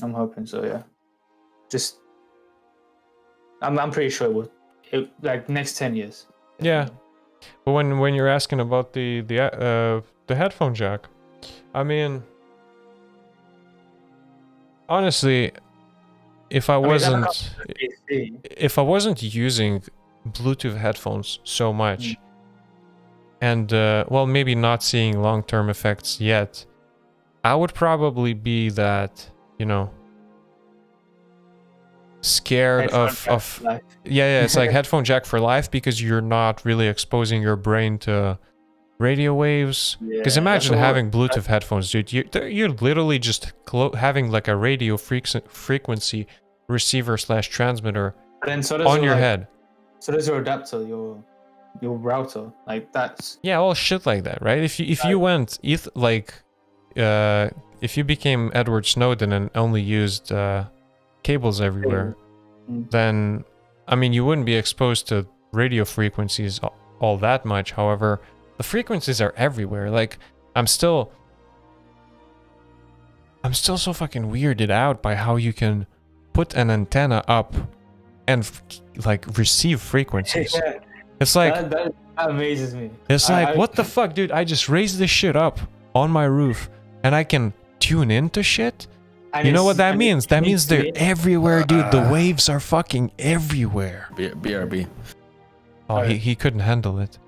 I'm hoping so, yeah. Just I'm pretty sure it will, like next 10 years. Yeah. But when you're asking about the headphone jack, I mean, honestly, if I wasn't using Bluetooth headphones so much, and well, maybe not seeing long-term effects yet, I would probably be that, scared of it's like headphone jack for life, because you're not really exposing your brain to radio waves. Because imagine having Bluetooth headphones, dude. You're literally just having like a radio frequency receiver / transmitter on your head. So does your adapter, your router, like that's all shit like that, right? If you went if you became Edward Snowden and only used cables everywhere, then I mean you wouldn't be exposed to radio frequencies all that much. However, the frequencies are everywhere. Like I'm still so fucking weirded out by how you can put an antenna up and like receive frequencies. It's like that amazes me. It's like what the fuck, dude? I just raised this shit up on my roof and I can tune into shit. You know what that means? That means they're everywhere, dude. The waves are fucking everywhere. BRB. Oh, he couldn't handle it.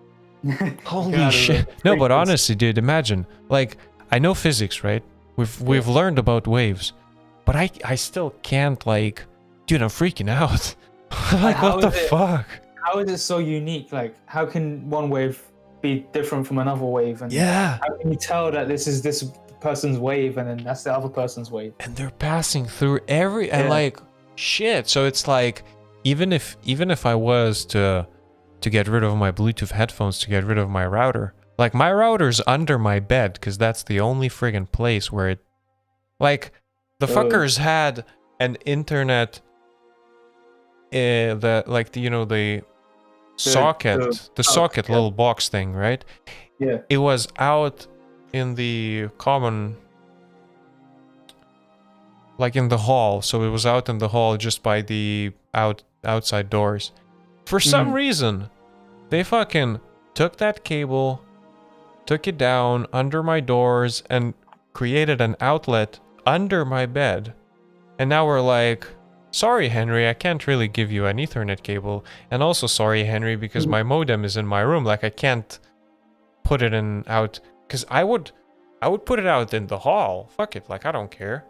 Holy shit. No, but honestly, dude, imagine. Like, I know physics, right? We've learned about waves. But I still can't, like... Dude, I'm freaking out. Like, what the fuck? How is it so unique? Like, how can one wave be different from another wave? And yeah. How can you tell that this is this person's wave and then that's the other person's wave? And they're passing through and like, shit. So it's like, even if I was to get rid of my Bluetooth headphones, to get rid of my router, like my router's under my bed because that's the only friggin' place where it, like, the fuckers had an internet, the socket little box thing, right? Yeah. It was out in the common, like in the hall. So it was out in the hall just by the outside doors. For some reason, they fucking took that cable, took it down under my doors, and created an outlet under my bed. And now we're like, sorry, Henry, I can't really give you an Ethernet cable. And also, sorry, Henry, because my modem is in my room. Like, I can't put it out. Because I would put it out in the hall. Fuck it. Like, I don't care.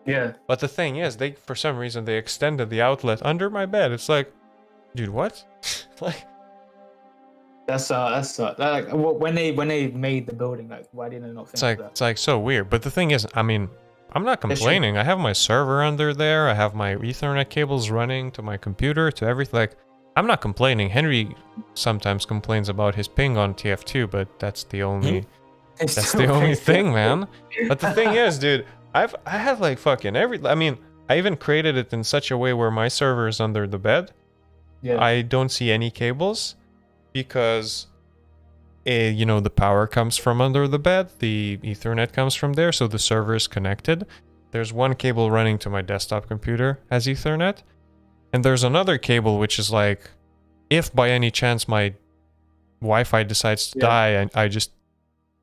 Yeah. But the thing is, for some reason, they extended the outlet under my bed. It's like, dude, what? Like, that's like when they made the building, like, why didn't they not think of that? It's like so weird. But the thing is, I mean, I'm not complaining. I have my server under there. I have my Ethernet cables running to my computer, to everything. Like, I'm not complaining. Henry sometimes complains about his ping on TF2, but that's the only thing, man. But the thing is, dude, I have like fucking I mean, I even created it in such a way where my server is under the bed. Yeah. I don't see any cables because the power comes from under the bed, the Ethernet comes from there, so the server is connected. There's one cable running to my desktop computer as Ethernet, and there's another cable which is like, if by any chance my Wi-Fi decides to die, I just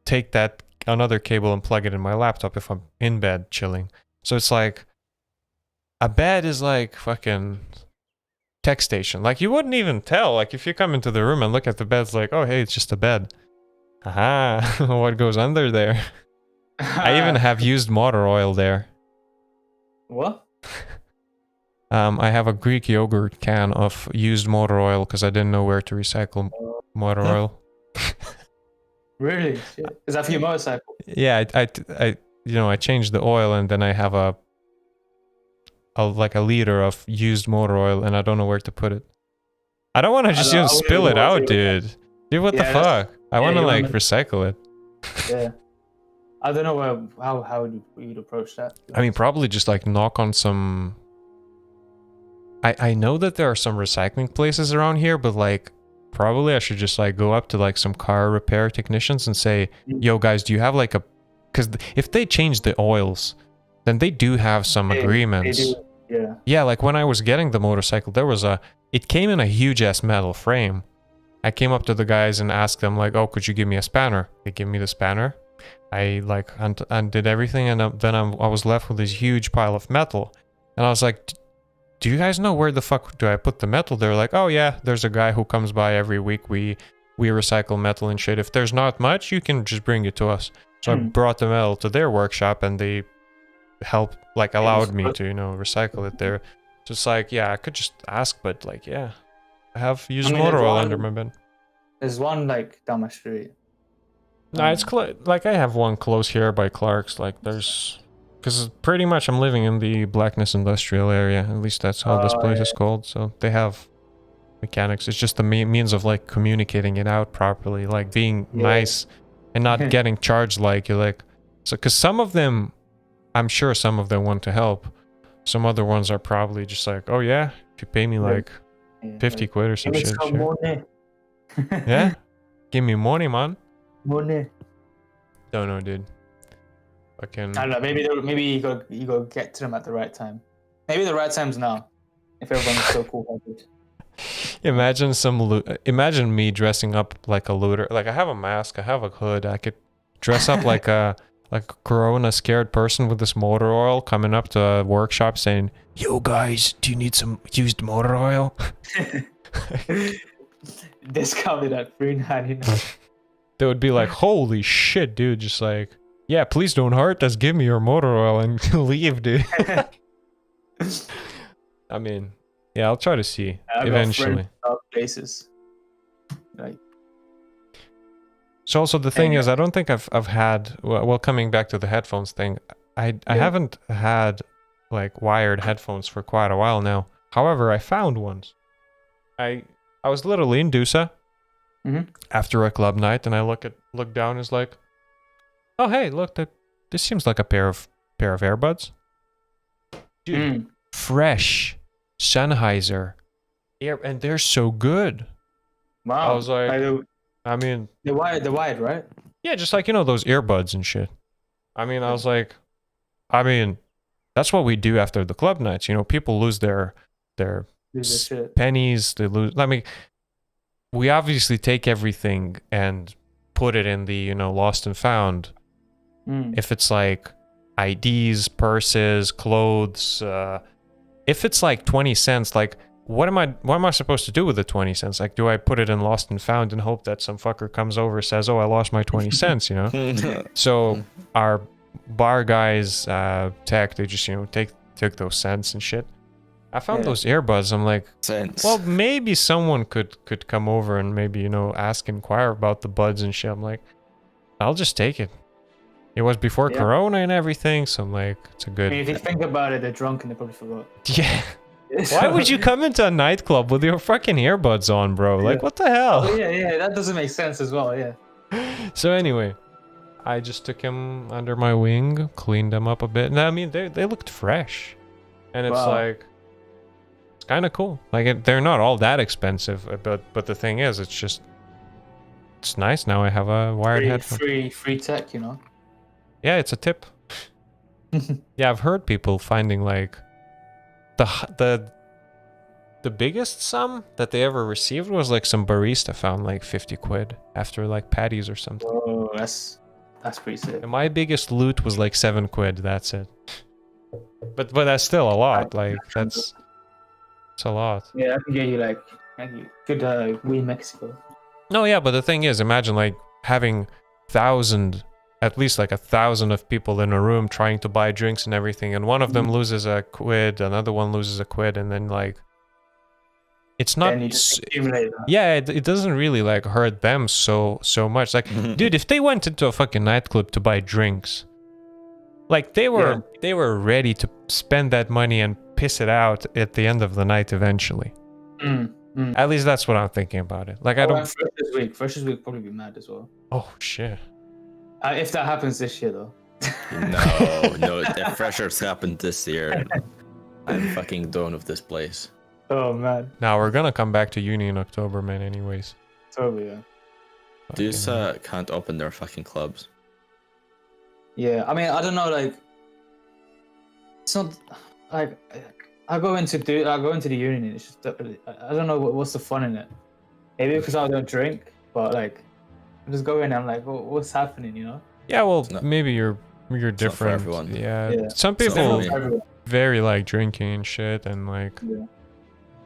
take that another cable and plug it in my laptop if I'm in bed chilling. So it's like, a bed is like fucking tech station. Like, you wouldn't even tell. Like, if you come into the room and look at the bed, it's like, oh, hey, it's just a bed. Aha, what goes under there? I even have used motor oil there. What? I have a Greek yogurt can of used motor oil because I didn't know where to recycle motor oil. Really? Shit. Is that for your motorcycle? Yeah, I changed the oil, and then I have a liter of used motor oil, and I don't know where to put it. I don't want to just spill it out, dude. Dude, what the fuck? I want to like recycle it. Yeah. I don't know how you'd approach that. I mean, probably just like knock on some. I know that there are some recycling places around here, but like probably I should just like go up to like some car repair technicians and say, yo guys, do you have like a, because if they change the oils, then they do have some agreements. They do. Yeah. Yeah, like when I was getting the motorcycle, it came in a huge ass metal frame. I came up to the guys and asked them like, oh, could you give me a spanner? They gave me the spanner. I like undid everything, and then I was left with this huge pile of metal. And I was like, do you guys know where the fuck do I put the metal? They're like, oh yeah, there's a guy who comes by every week. We recycle metal and shit. If there's not much, you can just bring it to us. So I brought the metal to their workshop, and they allowed me to, recycle it there. So it's like, yeah, I could just ask, but like, yeah, I have used motor oil under my bin. There's one like down my street. No, it's like I have one close here by Clark's. Like there's, because pretty much I'm living in the Blackness industrial area. At least that's how this place is called. So they have mechanics. It's just the means of like communicating it out properly, like being nice and not getting charged like you're like. So because some of them, I'm sure some of them want to help. Some other ones are probably just like, oh yeah, if you pay me like 50 quid or some shit. Sure. Yeah, give me money, man. Money. Don't know, dude. I don't know. Maybe you go get to them at the right time. Maybe the right time's now. If everyone's so cool-hearted. Imagine me dressing up like a looter. Like I have a mask, I have a hood. I could dress up like a corona scared person with this motor oil, coming up to a workshop saying, "Yo guys, do you need some used motor oil?" Discounted at $3.99. They would be like, holy shit, dude. Just like, yeah, please don't hurt us. Give me your motor oil and leave, dude. I mean, yeah, I'll try to see eventually. Places. Like. So also the thing is, I don't think I've had, well, coming back to the headphones thing, I haven't had like wired headphones for quite a while now. However, I found ones. I was literally in Dusa. After a club night, and I look down, is like, oh hey, look, this seems like a pair of earbuds, dude. Fresh Sennheiser and they're so good. Wow. I was like, I mean, they're wired, right? Yeah, just like those earbuds and shit. I mean, I was like, I mean, that's what we do after the club nights. People lose their pennies. They lose. I mean. We obviously take everything and put it in the, lost and found. If it's like IDs, purses, clothes, if it's like 20 cents, like what am I supposed to do with the 20 cents? Like, do I put it in lost and found and hope that some fucker comes over, says, oh, I lost my 20 cents, So our bar guys, tech, they just, took those cents and shit. I found those earbuds. I'm like, well, maybe someone could come over and maybe, inquire about the buds and shit. I'm like, I'll just take it. It was before Corona and everything, so I'm like, it's a good. I mean, if you think about it, they're drunk and they probably forgot. Yeah. Why would you come into a nightclub with your fucking earbuds on, bro? Like, what the hell? Oh, yeah, that doesn't make sense as well, yeah. So anyway, I just took him under my wing, cleaned them up a bit. And I mean, they looked fresh. And it's like, kind of cool. Like they're not all that expensive, but the thing is, it's nice now. I have a wired headphone. Free tech, Yeah, it's a tip. Yeah, I've heard people finding like the biggest sum that they ever received was like some barista found like 50 quid after like patties or something. Oh, that's pretty sick. And my biggest loot was like 7 quid. That's it. But that's still a lot. Like that's. It's a lot. Yeah, I can get you like good weed Mexico. No, yeah, but the thing is, imagine like having at least like 1,000 of people in a room trying to buy drinks and everything, and one of them loses a quid, another one loses a quid, and then like it's not Then you just accumulate that. yeah, it doesn't really like hurt them so much. Like, dude, if they went into a fucking nightclub to buy drinks, like they were ready to spend that money and piss it out at the end of the night eventually. At least that's what I'm thinking about it. Like, I don't. Freshers week probably be mad as well. Oh shit. If that happens this year though. No, if freshers happened this year, I'm fucking done with this place. Oh man. Now we're gonna come back to uni in October, man. Anyways. Totally, yeah. Dudes can't open their fucking clubs. Yeah, I mean, I don't know, like, it's not like I go into the uni and it's just I don't know what's the fun in it. Maybe because I don't drink, but like I just go in and I'm like, what's happening, you know? Yeah, well, maybe you're different. For everyone. Yeah. Some people very like drinking and shit, and like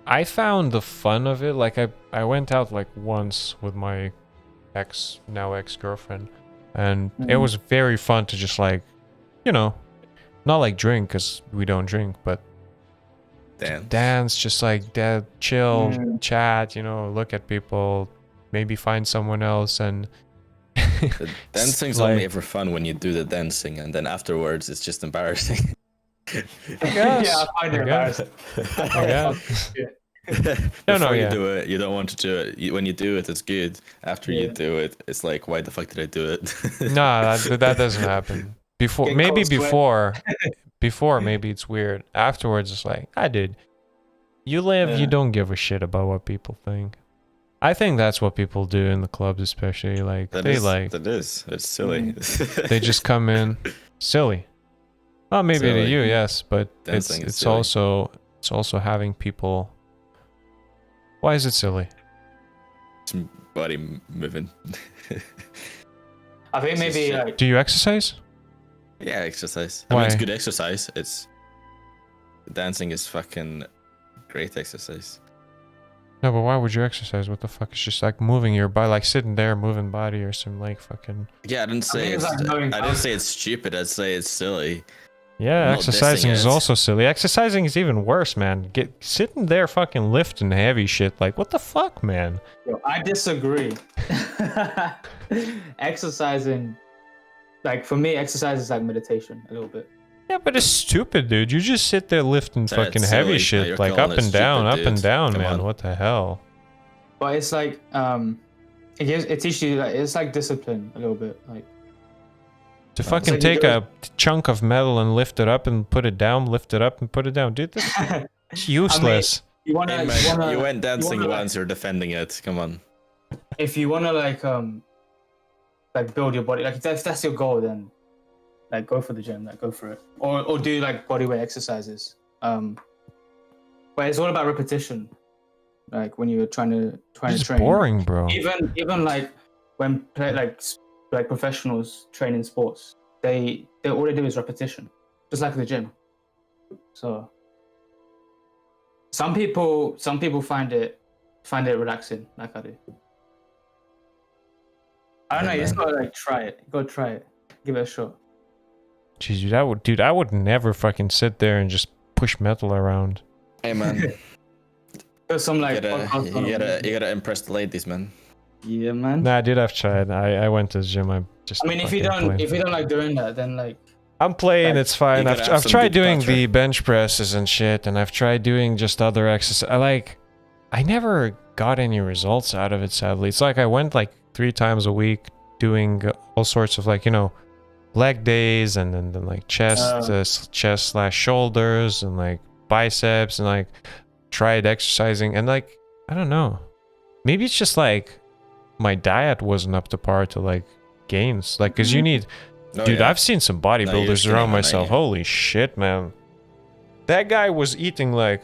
I found the fun of it. Like I went out like once with my now ex-girlfriend, and it was very fun to just like, you know, not like drink because we don't drink, but dance, just like that, chill, chat, you know, look at people, maybe find someone else. And the dancing's like, only ever fun when you do the dancing, and then afterwards it's just embarrassing. I guess. Yeah, I find it embarrassing. Before you do it, you don't want to do it. When you do it, it's good. After you do it, it's like, why the fuck did I do it? No, that doesn't happen. Before, maybe it's weird. Afterwards, it's like, I did. You live, you don't give a shit about what people think. I think that's what people do in the clubs, especially. Like it's silly. They just come in silly. Oh, maybe silly. To you, yes, but it's also having people. Why is it silly? Some body moving. I think maybe. Like, do you exercise? Yeah, exercise. Why? I mean, it's good exercise. Dancing is fucking great exercise. No, but why would you exercise? What the fuck? It's just like moving your body, like sitting there, moving body, or some like fucking. Yeah, I didn't say it's stupid. I'd say it's silly. Yeah, exercising is also silly. Exercising is even worse, man. Sitting there fucking lifting heavy shit. Like, what the fuck, man? Yo, I disagree. Exercising, like, for me, exercise is like meditation a little bit. Yeah, but it's stupid, dude. You just sit there lifting fucking heavy shit, like up and down, man. What the hell? But it's like, it teaches you, like, it's like discipline a little bit, like. To fucking take a chunk of metal and lift it up and put it down, lift it up and put it down. Dude, that's useless. I mean, you went dancing once, you're defending it. Come on. If you want to, like build your body, like, if that's your goal, then, like, go for the gym, like, go for it. Or do, like, bodyweight exercises. But it's all about repetition. Like, when you're trying to train. It's boring, bro. Even like, when like professionals train in sports, they all they do is repetition, just like the gym. So some people find it relaxing, like I do. I don't know. You just gotta like try it. You gotta try it. Give it a shot. Jeez, I would never fucking sit there and just push metal around. Hey man, there's some like you gotta impress the ladies, man. Yeah, man. Nah, dude, I've tried. I went to the gym. I mean, if you don't like doing that, then like. I'm playing. It's fine. I've tried doing the bench presses and shit, and I've tried doing just other exercises. I never got any results out of it. Sadly, it's like I went like 3 times a week doing all sorts of like, you know, leg days, and then like chest/shoulders and like biceps, and like tried exercising, and like I don't know, maybe it's just like my diet wasn't up to par to like gains, like, because you need I've seen some bodybuilders around myself. Holy shit, man, that guy was eating like,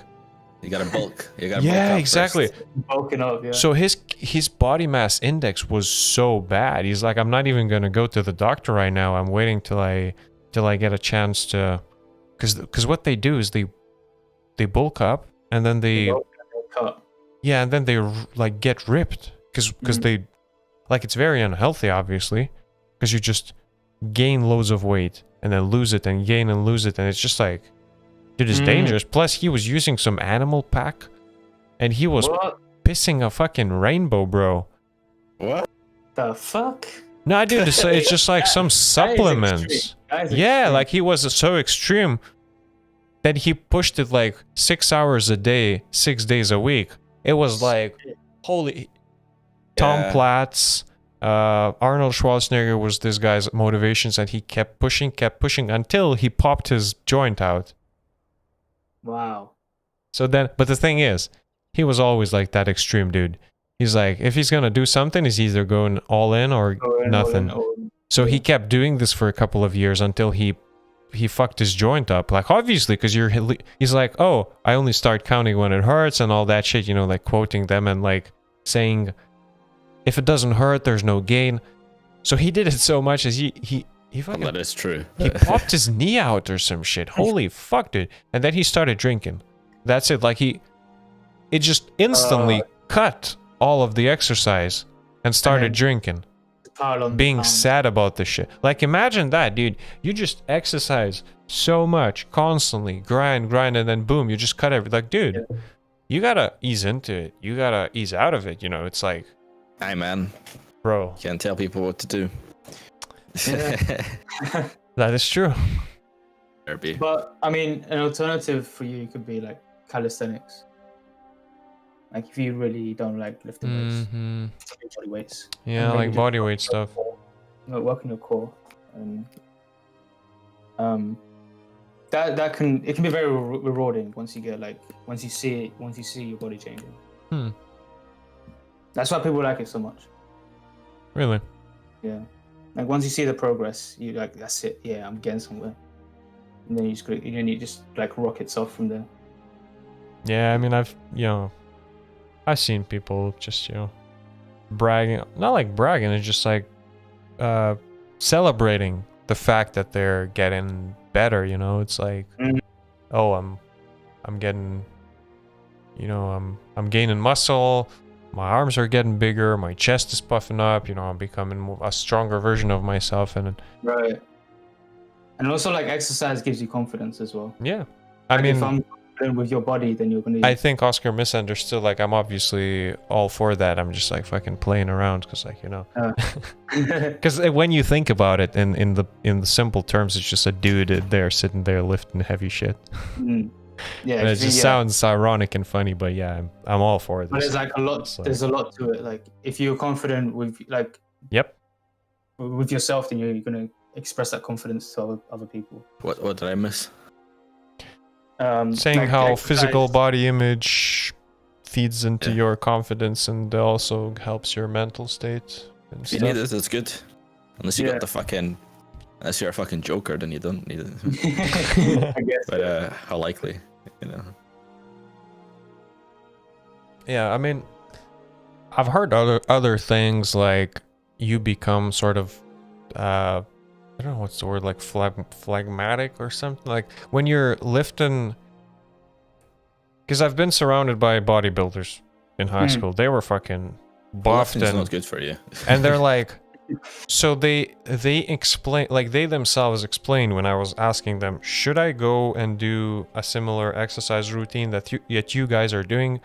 you gotta bulk. Yeah, exactly. Bulking up, yeah. So his body mass index was so bad. He's like, I'm not even gonna go to the doctor right now. I'm waiting till I get a chance to, because what they do is they bulk up, and then they and then they like get ripped, because they, like, it's very unhealthy, obviously, because you just gain loads of weight and then lose it and gain and lose it, and it's just like, dude, it's dangerous. Plus he was using some animal pack, and he was pissing a fucking rainbow, bro. What the fuck? No, dude, it's just like some supplements. Yeah, like he was so extreme that he pushed it like 6 hours a day, 6 days a week. It was like, holy... Tom Platz, Arnold Schwarzenegger was this guy's motivations, and he kept pushing until he popped his joint out. Wow. So then, but the thing is, he was always like that extreme dude. He's like, if he's gonna do something, he's either going all in or nothing. So he kept doing this for a couple of years until he fucked his joint up. Like, obviously, because he's like, oh, I only start counting when it hurts and all that shit, you know, like quoting them and like saying, if it doesn't hurt, there's no gain. So he did it so much as he fucking... That is true. He popped his knee out or some shit. Holy fuck, dude. And then he started drinking. That's it. Like it just instantly cut all of the exercise and started drinking. Being sad about the shit. Like, imagine that, dude. You just exercise so much, constantly, grind, and then boom, you just cut everything. Like, dude, you gotta ease into it. You gotta ease out of it, you know? It's like... Hey, man. Bro. Can't tell people what to do. Yeah. That is true. But, I mean, an alternative for you could be, like, calisthenics. Like, if you really don't like lifting weights, body weights. Yeah, like body weight stuff. Work on your core. And, it can be very rewarding once you see your body changing. That's why people like it so much. Really? Yeah. Like, once you see the progress, you like, that's it. Yeah, I'm getting somewhere. And then you just like rockets off from there. Yeah, I mean, I've seen people just, you know, bragging. Not like bragging, it's just like celebrating the fact that they're getting better, you know? It's like, oh, I'm getting, you know, I'm gaining muscle, my arms are getting bigger, my chest is puffing up, you know, I'm becoming a stronger version of myself. And right. And also, like, exercise gives you confidence as well. Yeah. Like, if I'm confident with your body, then you're gonna... I think Oscar misunderstood. Like, I'm obviously all for that. I'm just like fucking playing around because, like, you know, because when you think about it in the simple terms, it's just a dude there sitting there lifting heavy shit. Yeah, and it just sounds ironic and funny, but yeah, I'm all for this. But there's like a lot. So. There's a lot to it. Like, if you're confident with with yourself, then you're gonna express that confidence to other people. What did I miss? Saying like how physical body image feeds into your confidence and also helps your mental state. And if you need it, it's good. Unless you got the fucking... Unless you're a fucking joker, then you don't need it. I guess. But how likely, you know? Yeah, I mean, I've heard other things like you become sort of, I don't know what's the word, like phlegmatic or something. Like when you're lifting, because I've been surrounded by bodybuilders in high school. They were fucking buffed and not good for you. And they're like, so they explain, like they themselves explained when I was asking them, should I go and do a similar exercise routine that you guys are doing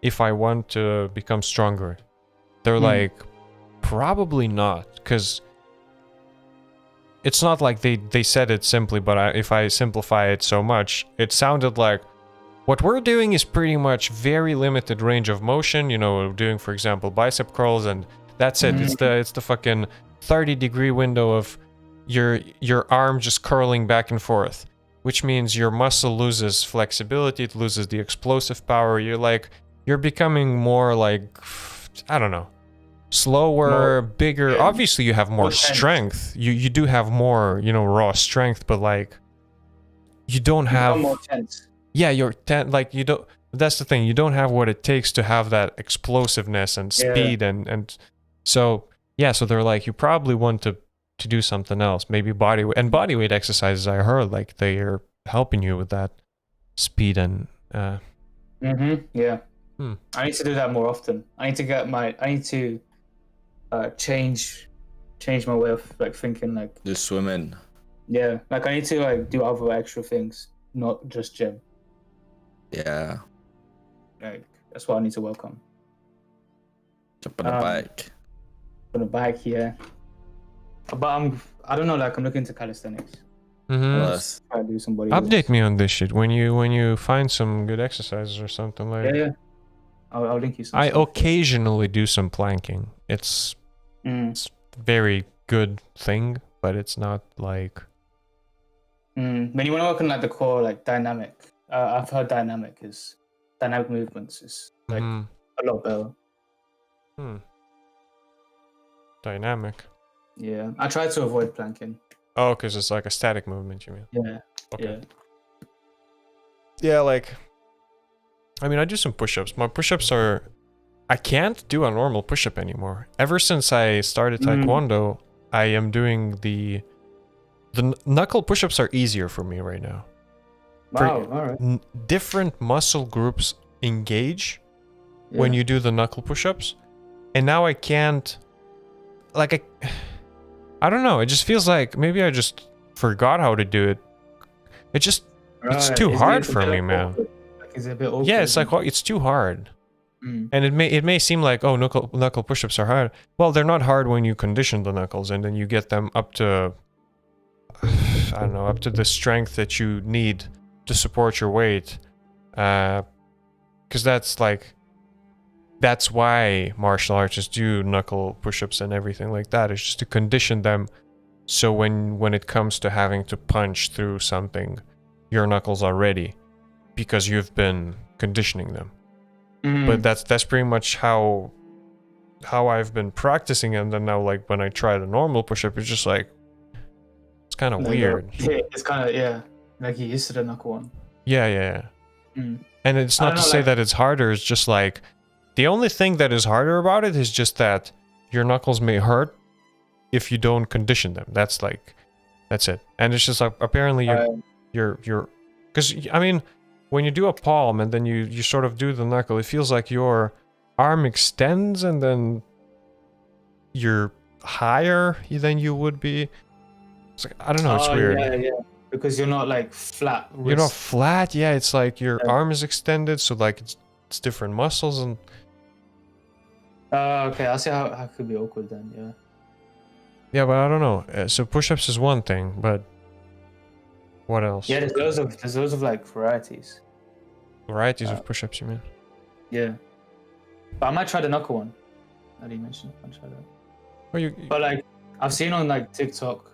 if I want to become stronger? They're like, probably not, because it's not like they said it simply, but if I simplify it so much, it sounded like what we're doing is pretty much very limited range of motion, you know, doing, for example, bicep curls, and that's it. It's the fucking 30-degree window of your arm just curling back and forth, which means your muscle loses flexibility, it loses the explosive power. You're becoming more like, I don't know, slower, bigger. Obviously, you have more strength. You do have more, you know, raw strength, but like you don't have more tense. Yeah, you're like you don't. That's the thing. You don't have what it takes to have that explosiveness and speed and so yeah. So they're like, you probably want to do something else, maybe bodyweight exercises. I heard like they are helping you with that speed and. Yeah. I need to do that more often. I need to change my way of like thinking. Like just swimming. Yeah, like I need to like do other extra things, not just gym. Yeah. Like That's what I need to work on. Jump on a bike. On a bike, yeah. But I don't know, like I'm looking into calisthenics. Mm-hmm. Try to do some body Update weights. me on this shit when you find some good exercises or something like. Yeah. I'll link you some. I stuff. occasionally do some planking. It's very good thing, but it's not like. When you want to work on like the core, like dynamic. I've heard dynamic movements is like a lot better. Dynamic. Yeah, I try to avoid planking. Oh, because it's like a static movement, you mean? Yeah. Okay. Yeah, like. I mean, I do some push-ups. My push-ups are. I can't do a normal push-up anymore. Ever since I started Taekwondo, I am doing the knuckle push-ups are easier for me right now. Wow, alright. Different muscle groups engage when you do the knuckle push-ups. And now I can't... Like, I don't know. It just feels like maybe I just forgot how to do it. It just... It's too hard for me, man. Like, is it a bit awkward? Yeah, it's like, it's too hard. And it may seem like, oh, knuckle push-ups are hard. Well, they're not hard when you condition the knuckles and then you get them up to... I don't know, up to the strength that you need to support your weight. Because that's like... That's why martial artists do knuckle push-ups and everything like that. It's just to condition them so when it comes to having to punch through something, your knuckles are ready because you've been conditioning them. But that's pretty much how I've been practicing, and then now like when I try the normal push-up, it's just like it's kind of weird. Yeah, it's kind of like you used to the knuckle one. Yeah. And it's not to say that it's harder. It's just like the only thing that is harder about it is just that your knuckles may hurt if you don't condition them. That's it. And it's just like apparently you're because I mean. When you do a palm and then you sort of do the knuckle, it feels like your arm extends and then you're higher than you would be. It's like, I don't know, it's weird. Yeah. Because you're not like flat. You're not flat, yeah, it's like your arm is extended, so like it's different muscles and... Okay, I see how it could be awkward then, yeah. Yeah, but I don't know. So push-ups is one thing, but... What else? Yeah, there's loads of like varieties. Varieties of push-ups, you mean? Yeah. But I might try the knuckle one. That you mentioned. I'll try that. Well, but like I've seen on like TikTok,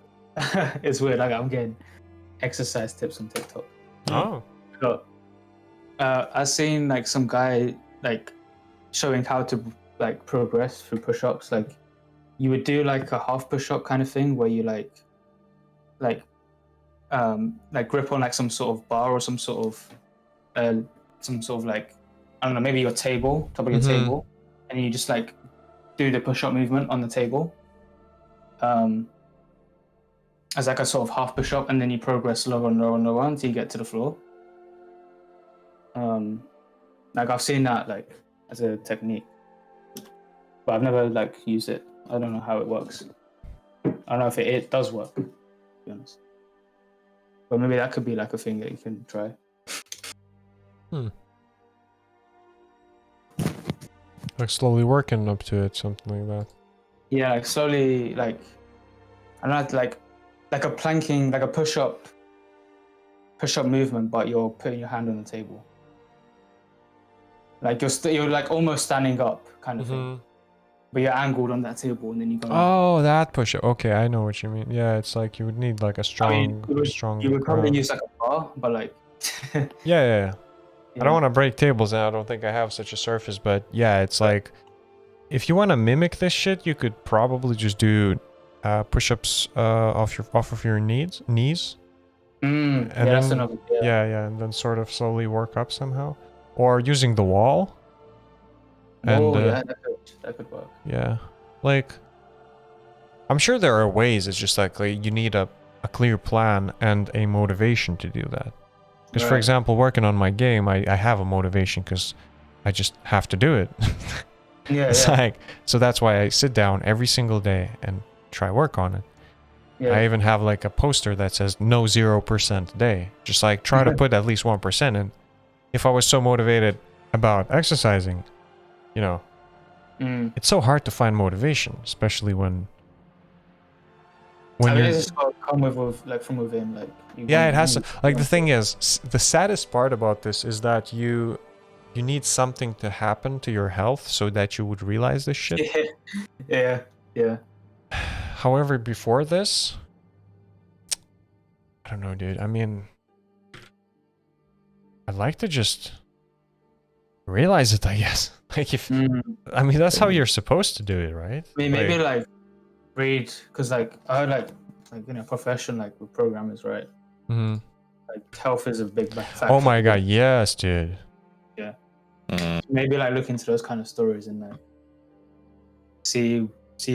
it's weird. Like I'm getting exercise tips on TikTok. Oh. So, I've seen like some guy like showing how to like progress through push-ups. Like you would do like a half push-up kind of thing where you like grip on like some sort of bar or some sort of like I don't know, maybe your table, top of your table, and you just like do the push-up movement on the table as like a sort of half push-up, and then you progress lower and lower and lower until you get to the floor. Like I've seen that like as a technique, but I've never like used it. I don't know how it works. I don't know if it does work, to be honest. But maybe that could be like a thing that you can try. Like slowly working up to it, something like that. Yeah, like slowly, like I don't know, like a planking, like a push-up movement, but you're putting your hand on the table. Like you're like almost standing up, kind of thing. But you're angled on that table, and then you go. Oh, that push-up. Okay, I know what you mean. Yeah, it's like you would need like a strong, You would probably use like a bar, but like. Yeah. I don't want to break tables, and I don't think I have such a surface, but yeah, it's like if you want to mimic this shit, you could probably just do push-ups off of your knees. And yeah, that's another. Yeah, and then sort of slowly work up somehow, or using the wall. And, yeah, that could work. Yeah, like I'm sure there are ways. It's just like you need a clear plan and a motivation to do that. Because, for example, working on my game, I have a motivation because I just have to do it. It's like, so that's why I sit down every single day and try work on it. Yeah. I even have like a poster that says no 0% day. Just like try to put at least 1%. And if I was so motivated, about exercising, you know, it's so hard to find motivation, especially when I mean, you're... it's just gotta come with like from within, like. Yeah, it has to. Like, the thing is, the saddest part about this is that you need something to happen to your health so that you would realize this shit. Yeah. However, before this, I don't know, dude. I mean, I'd like to just realize it, I guess. Like, if I mean, that's how you're supposed to do it, right? I mean, maybe like read, because like I heard like in a profession like with programmers, right? Like health is a big factor. Oh my god, yes, dude. Yeah. Maybe like look into those kind of stories and like see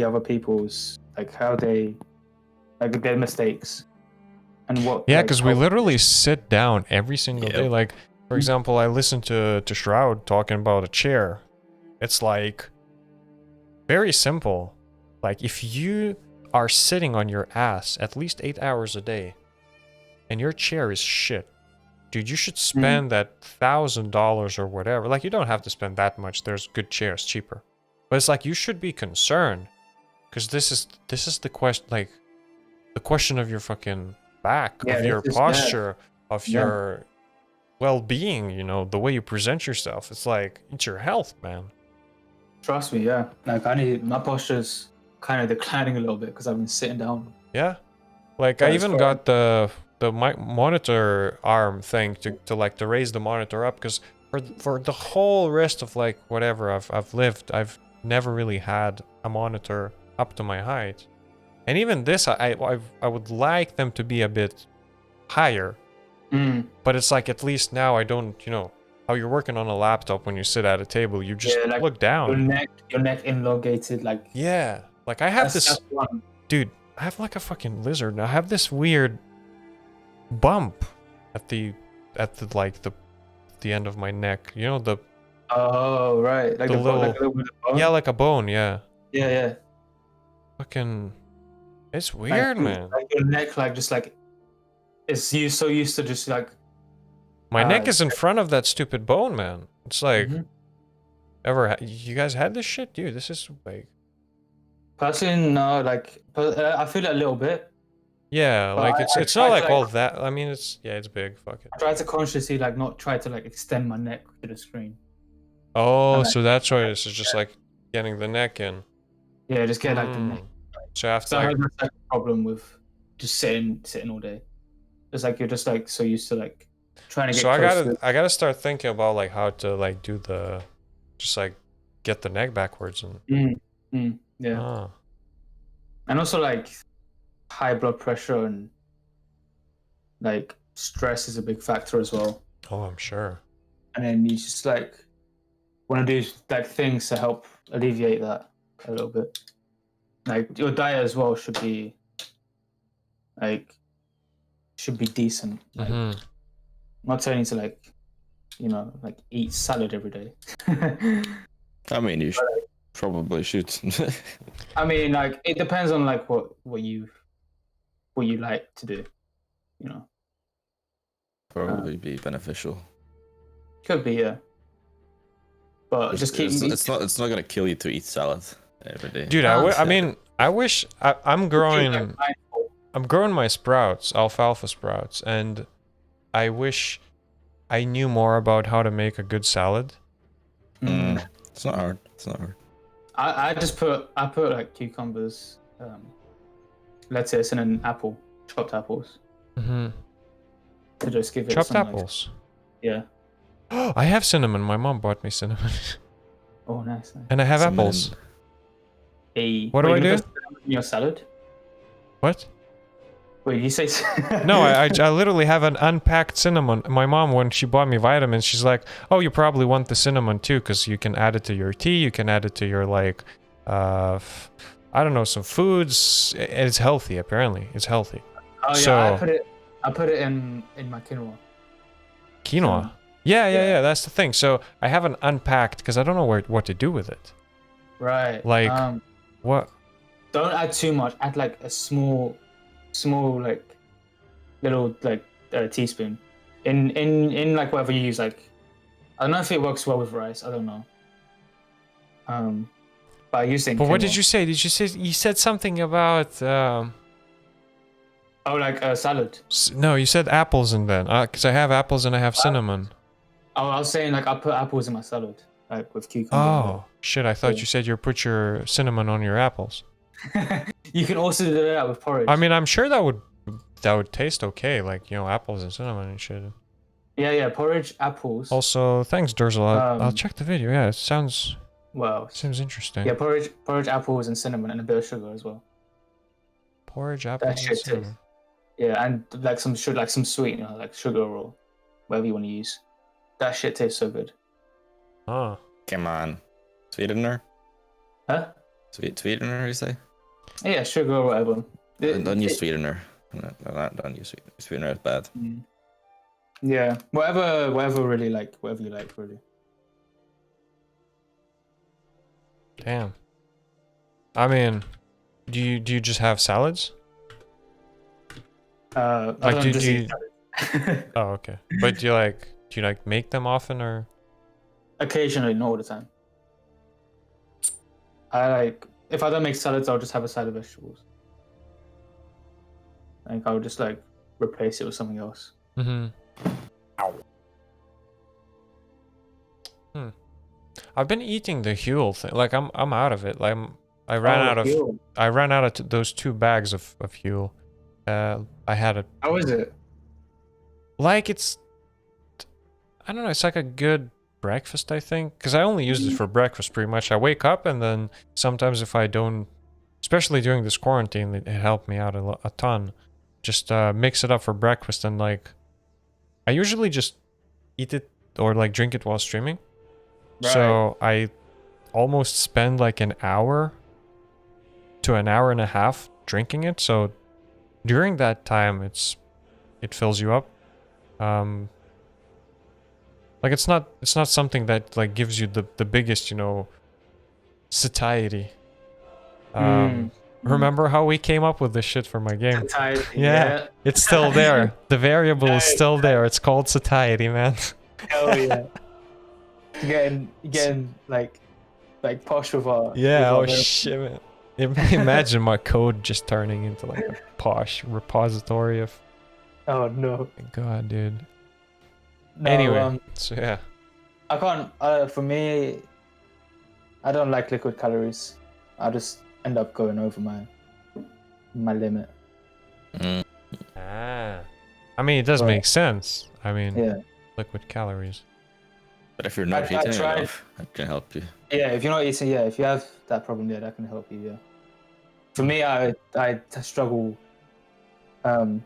other people's like how they like their mistakes and what. Yeah, like, because we literally sit down every single day. Like, for example, I listened to Shroud talking about a chair. It's like very simple. Like, if you are sitting on your ass at least 8 hours a day and your chair is shit, dude, you should spend that $1,000 or whatever. Like, you don't have to spend that much. There's good chairs cheaper. But it's like, you should be concerned, because this is the question, like the question of your fucking back, of your posture, of your well-being, you know, the way you present yourself. It's like, it's your health, man. Trust me, yeah. Like my posture's kind of declining a little bit because I've been sitting down. Yeah. Like, I even got the monitor arm thing to like to raise the monitor up, because for the whole rest of like whatever I've lived, I've never really had a monitor up to my height. And even this, I would like them to be a bit higher. But it's like, at least now I don't, you know, how you're working on a laptop when you sit at a table, you just like look down. Your neck elongated, like. Yeah. Like, I have this, dude, I have like a fucking lizard. I have this weird bump at the end of my neck. You know, the... Oh, right. Like the little... like a little bit of bone? Yeah, like a bone, yeah. Yeah. Fucking... It's weird, man. Like your neck, like, just like... It's you so used to just like... My neck is in front of that stupid bone, man. It's like... You guys had this shit? Dude, this is like... Personally, no, like... I feel it a little bit. Yeah, but like, it's not like all like, that. I mean, it's big. Fuck it. I try to consciously, like, not try to, like, extend my neck to the screen. Oh, so that's why this is just like getting the neck in. Yeah, just get like the neck. So after So I have like a problem with just sitting all day. It's like you're just like so used to like trying to get. So close I gotta start thinking about like how to like do the, just like get the neck backwards and. Yeah. Oh. And also like high blood pressure and like stress is a big factor as well. Oh, I'm sure. And then you just like want to do like things to help alleviate that a little bit. Like your diet as well should be decent. Like, not telling you to like, you know, like eat salad every day. I mean, you probably should. I mean, like it depends on like what you like to do, you know. Probably be beneficial. Could be, yeah. But just keep. It's not gonna kill you to eat salad every day. Dude, I mean, I wish I'm growing. I'm growing my sprouts, alfalfa sprouts, and I wish I knew more about how to make a good salad. It's not hard. It's not hard. I put like cucumbers, lettuce, and an apple, chopped apples. To just give it chopped some, apples. Like, yeah. I have cinnamon. My mom bought me cinnamon. Oh, nice. And I have apples. Hey, what do I do? In your salad? What? Wait, you say? No, I literally have an unpacked cinnamon. My mom, when she bought me vitamins, she's like, "Oh, you probably want the cinnamon too, because you can add it to your tea. You can add it to your like, I don't know, some foods. It's healthy. Apparently, it's healthy." Oh yeah, so, I put it in my quinoa. Quinoa. Yeah. That's the thing. So I haven't unpacked because I don't know what to do with it. Right. Like, what? Don't add too much. Add like a small like little like teaspoon in like whatever you use, like I don't know if it works well with rice. I don't know. But I use it in But what did quinoa. you say? Did you say you said something about? Oh, like a salad. No, you said apples and then because I have apples and I have cinnamon. Oh, I was saying like I put apples in my salad, like with cucumber. Oh shit! I thought you said you put your cinnamon on your apples. You can also do that with porridge. I mean, I'm sure that would taste okay, like apples and cinnamon and shit. Yeah, porridge, apples. Also, thanks, Durzel. I'll check the video. Yeah, it sounds interesting. Yeah, porridge, apples, and cinnamon, and a bit of sugar as well. Porridge, apples, and cinnamon. Yeah, and like some sugar, like some sweet, like sugar or whatever you want to use. That shit tastes so good. Oh. Come on. Sweetener? Huh? Sweetener, you say? Yeah, sugar or whatever. Don't use sweetener. Don't use sweetener. Sweetener is bad. Yeah, whatever really like, whatever you like, really. Damn. I mean, do you just have salads? Like do you? Oh, okay. But do you make them often or? Occasionally, not all the time. If I don't make salads, I'll just have a side of vegetables. Like I'll just replace it with something else. I've been eating the Huel thing. Like I'm out of it. Like I ran out of those 2 bags of Huel. I had it. How is it? Like I don't know. It's like a good breakfast, I think, because I only use it for breakfast pretty much. I wake up and then sometimes if I don't, especially during this quarantine, it helped me out a ton. Just mix it up for breakfast and I usually just eat it or drink it while streaming. Right. So I almost spend an hour to an hour and a half drinking it. So during that time, it fills you up. It's not something that gives you the biggest satiety. Remember how we came up with this shit for my game? Satiety, yeah, it's still there. The variable is still there. It's called satiety, man. Hell yeah. Getting posh with our. Yeah. Oh shit, man. Imagine my code just turning into a posh repository of. Oh no. God, dude. No, anyway, so yeah. I can't. For me, I don't like liquid calories. I just end up going over my limit. Ah. I mean, it does make sense. I mean, yeah. Liquid calories. But if you're not eating enough, that can help you. Yeah, if you're not eating, if you have that problem, that can help you. Yeah. For me, I struggle. For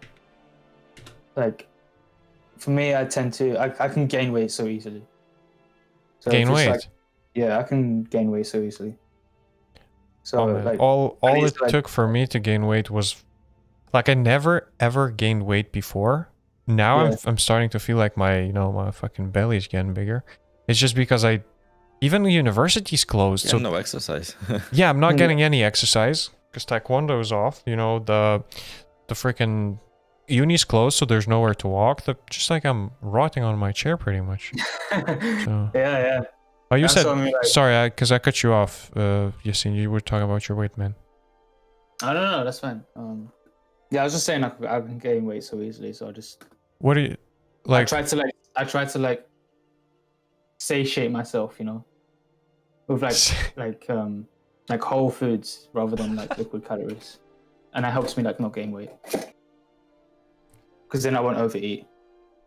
me, I tend to I can gain weight so easily. So gain weight. Yeah, I can gain weight so easily. So all it took for me to gain weight was I never ever gained weight before. Now I'm starting to feel like my my fucking belly is getting bigger. It's just because even the university's closed. So no exercise. Yeah, I'm not getting any exercise because taekwondo is off. The freaking uni's closed, so there's nowhere to walk. Just I'm rotting on my chair pretty much. So. Yeah. Oh, you said sorry, because I cut you off. Yasin, you were talking about your weight, man. I don't know. That's fine. Yeah, I was just saying I can gain weight so easily, so I just. What do you like? I try to satiate myself, with like whole foods rather than liquid calories, and that helps me not gain weight. Because then I won't overeat.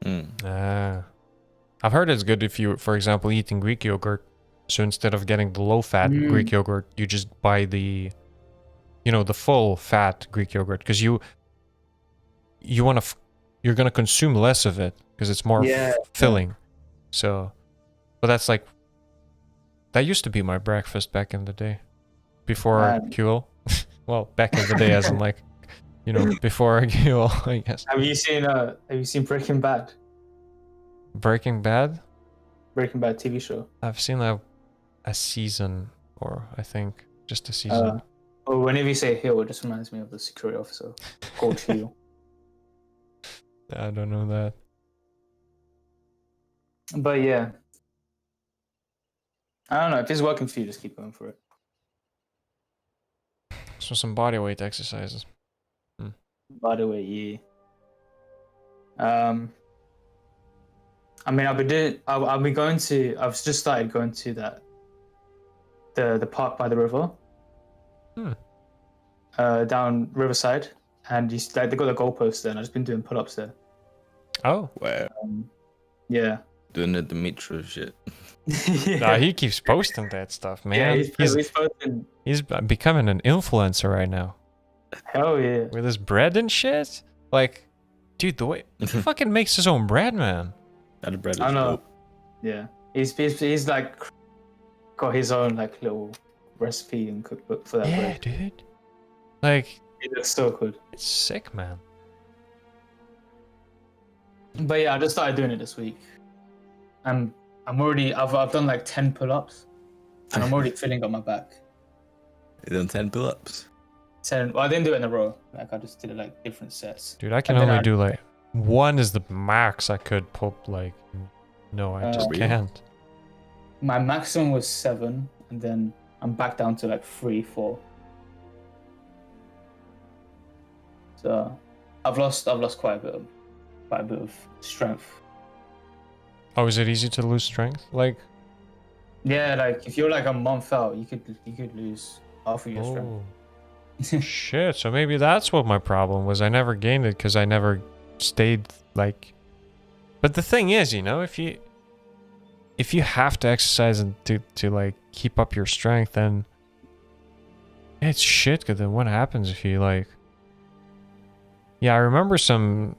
I've heard it's good if you, for example, eating Greek yogurt. So instead of getting the low-fat Greek yogurt, you just buy the, the full-fat Greek yogurt because you're gonna consume less of it because it's more filling. So, but that's that used to be my breakfast back in the day, before Huel. Well, back in the day, as in before Huel, I guess. Have you seen Breaking Bad? Breaking Bad? Breaking Bad TV show. I've seen a season, or I think just a season. Whenever you say Hill, it just reminds me of the security officer called Hill. I don't know that. But yeah, I don't know. If it's working for you, just keep going for it. So some body weight exercises. By the way, yeah. I mean, I've just started going to the park by the river. Down Riverside, and they got the goalpost there, and I've just been doing pull-ups there. Oh, wow. Yeah. Doing the Dimitri shit. Yeah. nah, he keeps posting that stuff, man. Yeah, he's posting. He's becoming an influencer right now. Hell yeah. With his bread and shit. Like, dude, the way he fucking makes his own bread, man. That bread is I know. dope. Yeah, he's like got his own like little recipe and cookbook for that Yeah, bread. dude. Like, It looks so good. it's sick, man. But yeah, I just started doing it this week. I've done like 10 pull-ups, and I'm already filling up my back. You done 10 pull-ups? 10. Well, I didn't do it in a row. Like I just did it like different sets. Dude, I can only do like one is the max I could pull. Like, no, I just Really? can't. My maximum was 7, and then I'm back down to like 3, 4. So I've lost quite a bit of strength. Oh, is it easy to lose strength? Like, Yeah, like if you're like a month out, you could lose half of your strength. shit. So maybe that's what my problem was. I never gained it because I never stayed like. But the thing is, you know, if you have to exercise and to like keep up your strength, then it's shit. Because then what happens if you like? Yeah, I remember some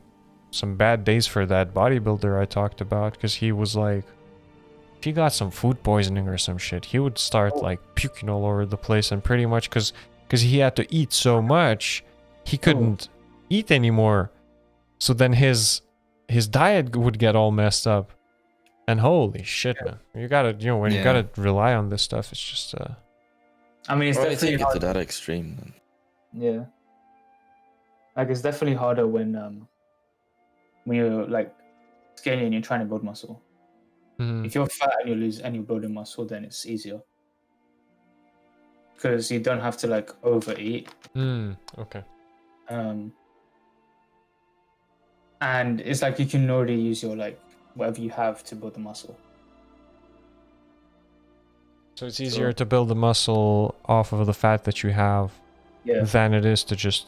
bad days for that bodybuilder I talked about, because he was like, if he got some food poisoning or some shit, he would start like puking all over the place, and pretty much because he had to eat so much, he couldn't eat anymore. So then his diet would get all messed up. And holy shit, man. You gotta, when you gotta rely on this stuff, it's just I mean, it's Well, I definitely take it hard. to that extreme then. Yeah. Like it's definitely harder when you're like skinny and you're trying to build muscle. If you're fat and you're building muscle, then it's easier. Because you don't have to like overeat. okay. And it's like you can already use your like whatever you have to build the muscle. So it's easier to build the muscle off of the fat that you have than it is to just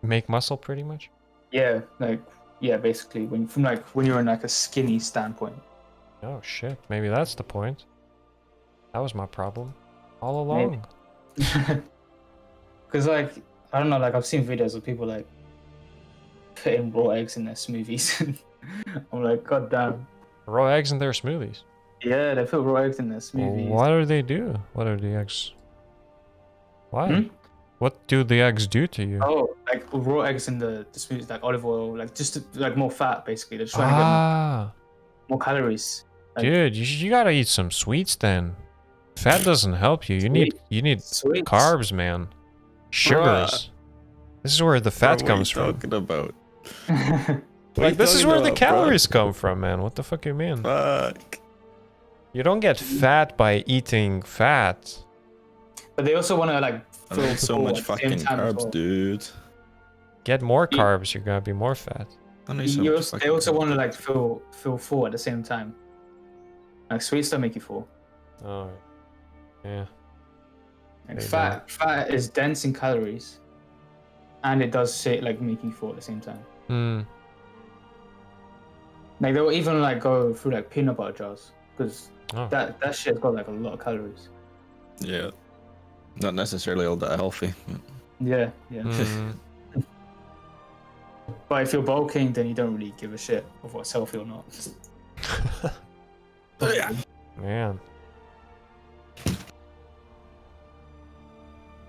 make muscle, pretty much. Yeah, basically when you're in like a skinny standpoint. Oh shit, maybe that's the point. That was my problem all along. Because like I don't know, like I've seen videos of people like putting raw eggs in their smoothies. I'm like, god damn. Raw eggs in their smoothies. Yeah, they put raw eggs in their smoothies. What do they do? What are the eggs? Why? What do the eggs do to you? Oh, like raw eggs in the smoothies, like olive oil, like just like more fat, basically. They're trying to get more calories. Like, dude, you gotta eat some sweets then. Fat doesn't help you. You need sweets. carbs, man. Sugars. This is where the fat comes from. What are you talking about? Like, this is where the calories come from, man. What the fuck you mean? Fuck. You don't get fat by eating fat. But they also want to like I need so much fucking carbs, dude. Get more carbs, you're gonna be more fat. They also want to like feel full at the same time. Like sweets don't make you full. Oh, yeah. Like fat is dense in calories, and it does shit like make you full at the same time. Like they'll even like go through like peanut butter jars because that shit's got like a lot of calories. Yeah. Not necessarily all that healthy. Yeah. But if you're bulking, then you don't really give a shit of what's healthy or not. Man.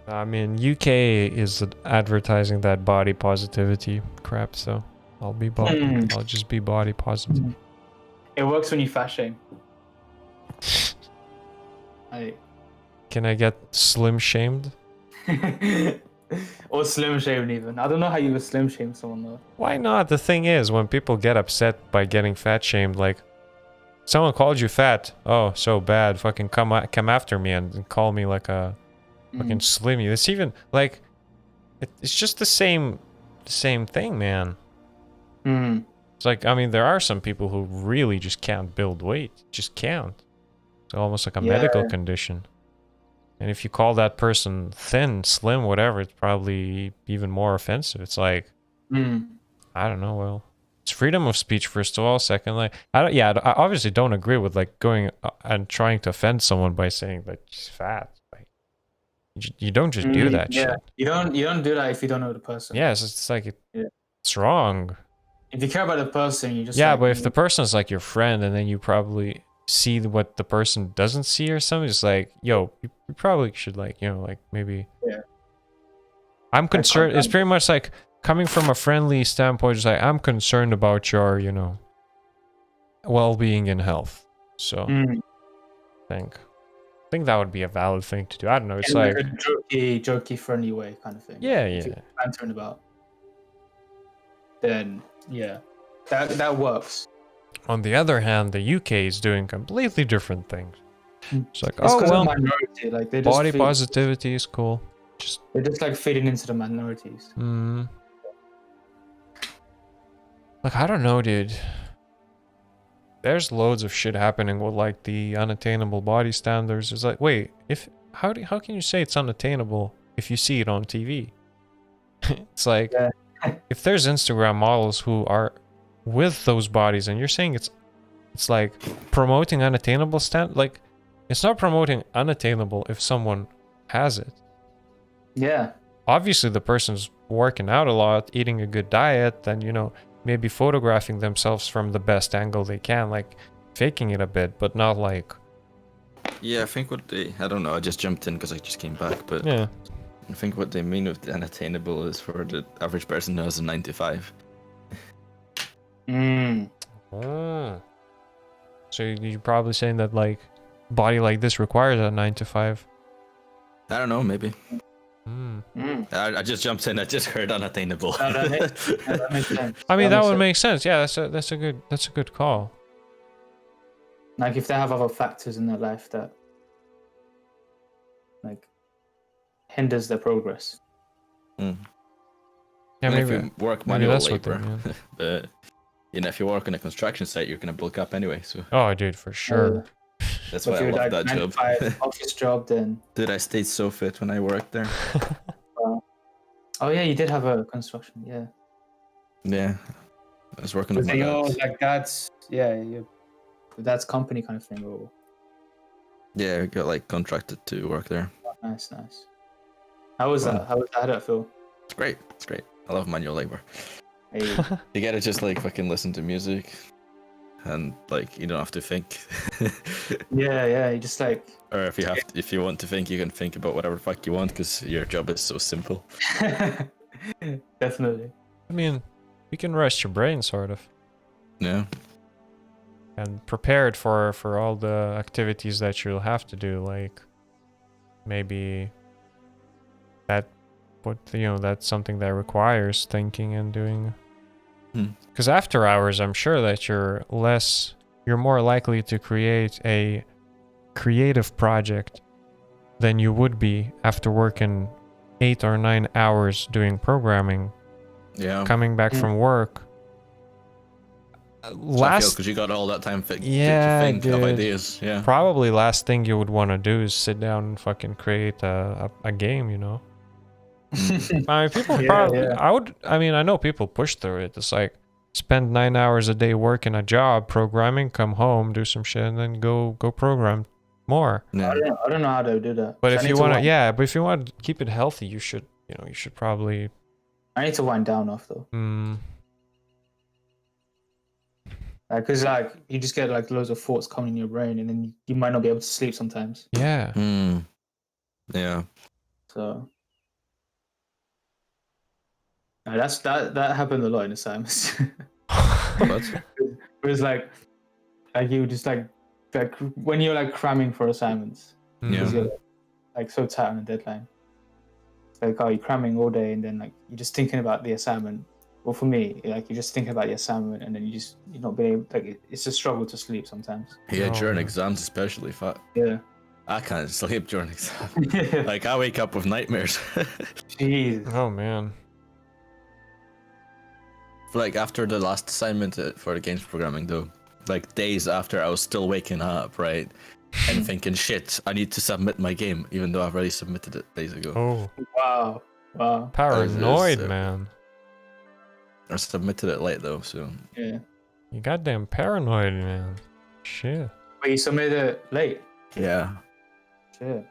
I mean, UK is advertising that body positivity crap, so I'll just be body positive. It works when you fat shame. Can I get slim shamed? Or slim shamed even. I don't know how you would slim shame someone though. Why not? The thing is, when people get upset by getting fat shamed, like, Someone called you fat. Oh, so bad. Fucking come after me and call me like a fucking slimmy. It's even like it's just the same thing, man. It's like, I mean, there are some people who really just can't build weight. Just can't. It's almost like a medical condition. And if you call that person thin, slim, whatever, it's probably even more offensive. It's like, I don't know. Well, it's freedom of speech, first of all. Second, like, I obviously don't agree with like going and trying to offend someone by saying that she's fat. Like, you don't just do that shit. You don't do that if you don't know the person. Yeah, it's like it's wrong. If you care about the person, you just but if the person's like your friend, and then you probably see what the person doesn't see or something, it's like, yo, you probably should like, you know, like maybe. Yeah. I'm concerned. It's pretty much like coming from a friendly standpoint. It's like, I'm concerned about your, you know, well-being and health. So, I think that would be a valid thing to do. I don't know. It's like a jokey, friendly way kind of thing. Yeah, if you're bantering about, then that works. On the other hand, the UK is doing completely different things. It's like, minority. Like they just body positivity is cool. They're just like feeding into the minorities. Like, I don't know, dude. There's loads of shit happening with like the unattainable body standards. It's like, wait, how can you say it's unattainable if you see it on TV? It's like, if there's Instagram models who are with those bodies, and you're saying it's like promoting unattainable like, it's not promoting unattainable if someone has it. Yeah. Obviously, the person's working out a lot, eating a good diet, and, you know, maybe photographing themselves from the best angle they can, like faking it a bit, but not like. Yeah, I think I don't know, I just jumped in because I just came back, but I think what they mean with the unattainable is for the average person who has a 9 to 5. So you're probably saying that like body like this requires a 9 to 5. I don't know, maybe. I just jumped in. I just heard unattainable. That makes sense. I mean, that would make sense. Yeah, that's a good call. Like if they have other factors in their life that like hinders their progress. Yeah, maybe if you work manual labor, but you know, if you work on a construction site, you're gonna bulk up anyway. So. Oh, dude, for sure. That's why I love that job. Office job, then. Dude, I stayed so fit when I worked there. Oh yeah, you did have a construction, yeah. Yeah, I was working with my dad. Like that's company kind of thing, or. Yeah, I got like contracted to work there. Oh, nice. How was that? How did it feel? It's great. I love manual labor. Hey. You gotta just like fucking listen to music. And like you don't have to think. yeah, you just like. Or if you want to think, you can think about whatever the fuck you want because your job is so simple. Definitely. I mean, you can rest your brain, sort of. Yeah. And prepared for all the activities that you'll have to do, like maybe that's something that requires thinking and doing. Because after hours, I'm sure that you're more likely to create a creative project than you would be after working 8 or 9 hours doing programming. Yeah. Coming back from work. Because you got all that time to think of ideas. Yeah. Probably last thing you would want to do is sit down and fucking create a game, you know? I mean, people I know people push through it. It's like spend 9 hours a day working a job, programming, come home, do some shit, and then go program more. Yeah. I don't know how to do that. But if you want to keep it healthy, you should probably. I need to wind down off though. Because you just get like loads of thoughts coming in your brain, and then you might not be able to sleep sometimes. Yeah. Yeah. So. That happened a lot in assignments. It was like you just like when you're like cramming for assignments, because you're like so tight on a deadline. It's like, you're cramming all day, and then like you're just thinking about the assignment well, for me, like you just think about the assignment and then you're not being able, like it's a struggle to sleep sometimes. Yeah, during exams especially. Fuck. Yeah. I can't sleep during exams. Like I wake up with nightmares. Jeez. Oh man. Like after the last assignment for the games programming though, like days after I was still waking up, right? And thinking, shit, I need to submit my game, even though I've already submitted it days ago. Oh. Wow. Paranoid, man. I submitted it late though, so. Yeah. You goddamn paranoid, man. Shit. But you submitted it late. Yeah. Shit.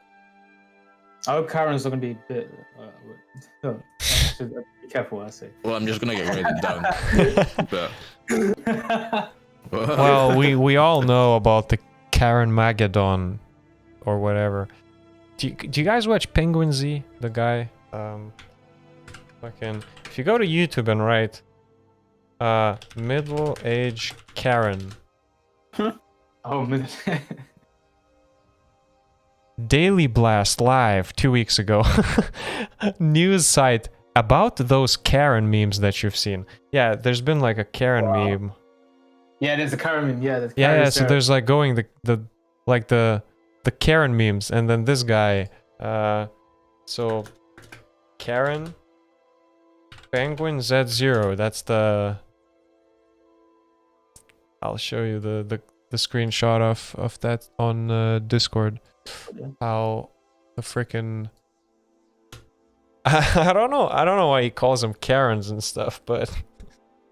I hope Karen's not gonna be a bit. No, be careful what I say. Well, I'm just gonna get graded down. But... Well, we all know about the Karen Magadon or whatever. Do you guys watch Penguin Z, the guy? Fucking, if you go to YouTube and write middle-aged Karen. Oh man. Daily Blast Live 2 weeks ago. News site about those Karen memes that you've seen. Yeah, there's been like a Karen meme. Yeah, there's a Karen meme. Yeah, yeah. So there's like going the Karen memes, and then this guy. So Karen Penguin Z0. That's the. I'll show you the screenshot of that on Discord. How the frickin' I don't know why he calls them Karens and stuff, but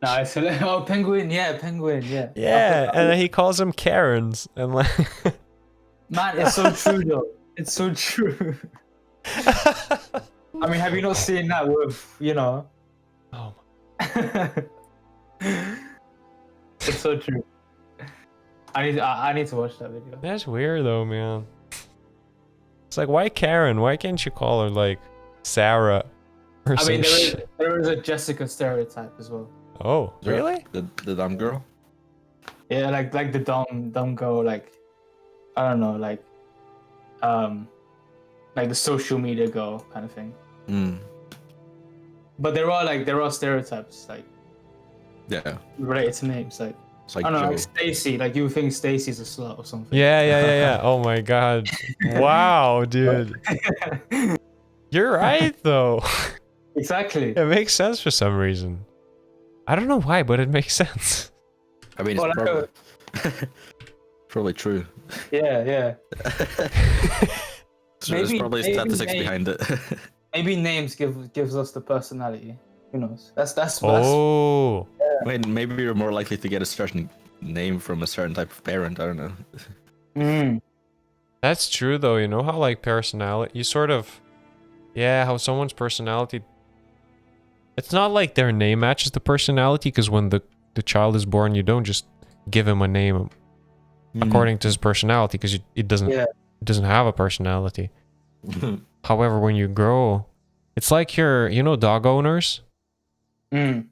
no, it's Penguin, yeah, yeah. Yeah, and then he calls them Karens and like man, it's so true though. It's so true. I mean, have you not seen that with, you know? Oh it's so true. I need to watch that video. That's weird though, man. It's like, why Karen? Why can't you call her like Sarah or I mean, some there is a Jessica stereotype as well. Oh, really? The dumb girl? Yeah, like the dumb girl, like I don't know, like the social media girl kind of thing. Mm. But there are stereotypes like Yeah. related to names, like It's like I don't know, Joe. like Stacy, like you would think Stacy's a slut or something. Yeah. Oh my god. Wow, dude. You're right though. Exactly. It makes sense for some reason. I don't know why, but it makes sense. I mean, it's probably, probably true. Yeah. So there's probably statistics behind it. Maybe names gives us the personality. Who knows? That's Oh. I mean, maybe you're more likely to get a certain name from a certain type of parent. I don't know. That's true though. You know how like personality, you sort of, yeah, how someone's personality. It's not like their name matches the personality, because when the child is born, you don't just give him a name according to his personality, because it doesn't have a personality. However, when you grow, it's like you know, dog owners, and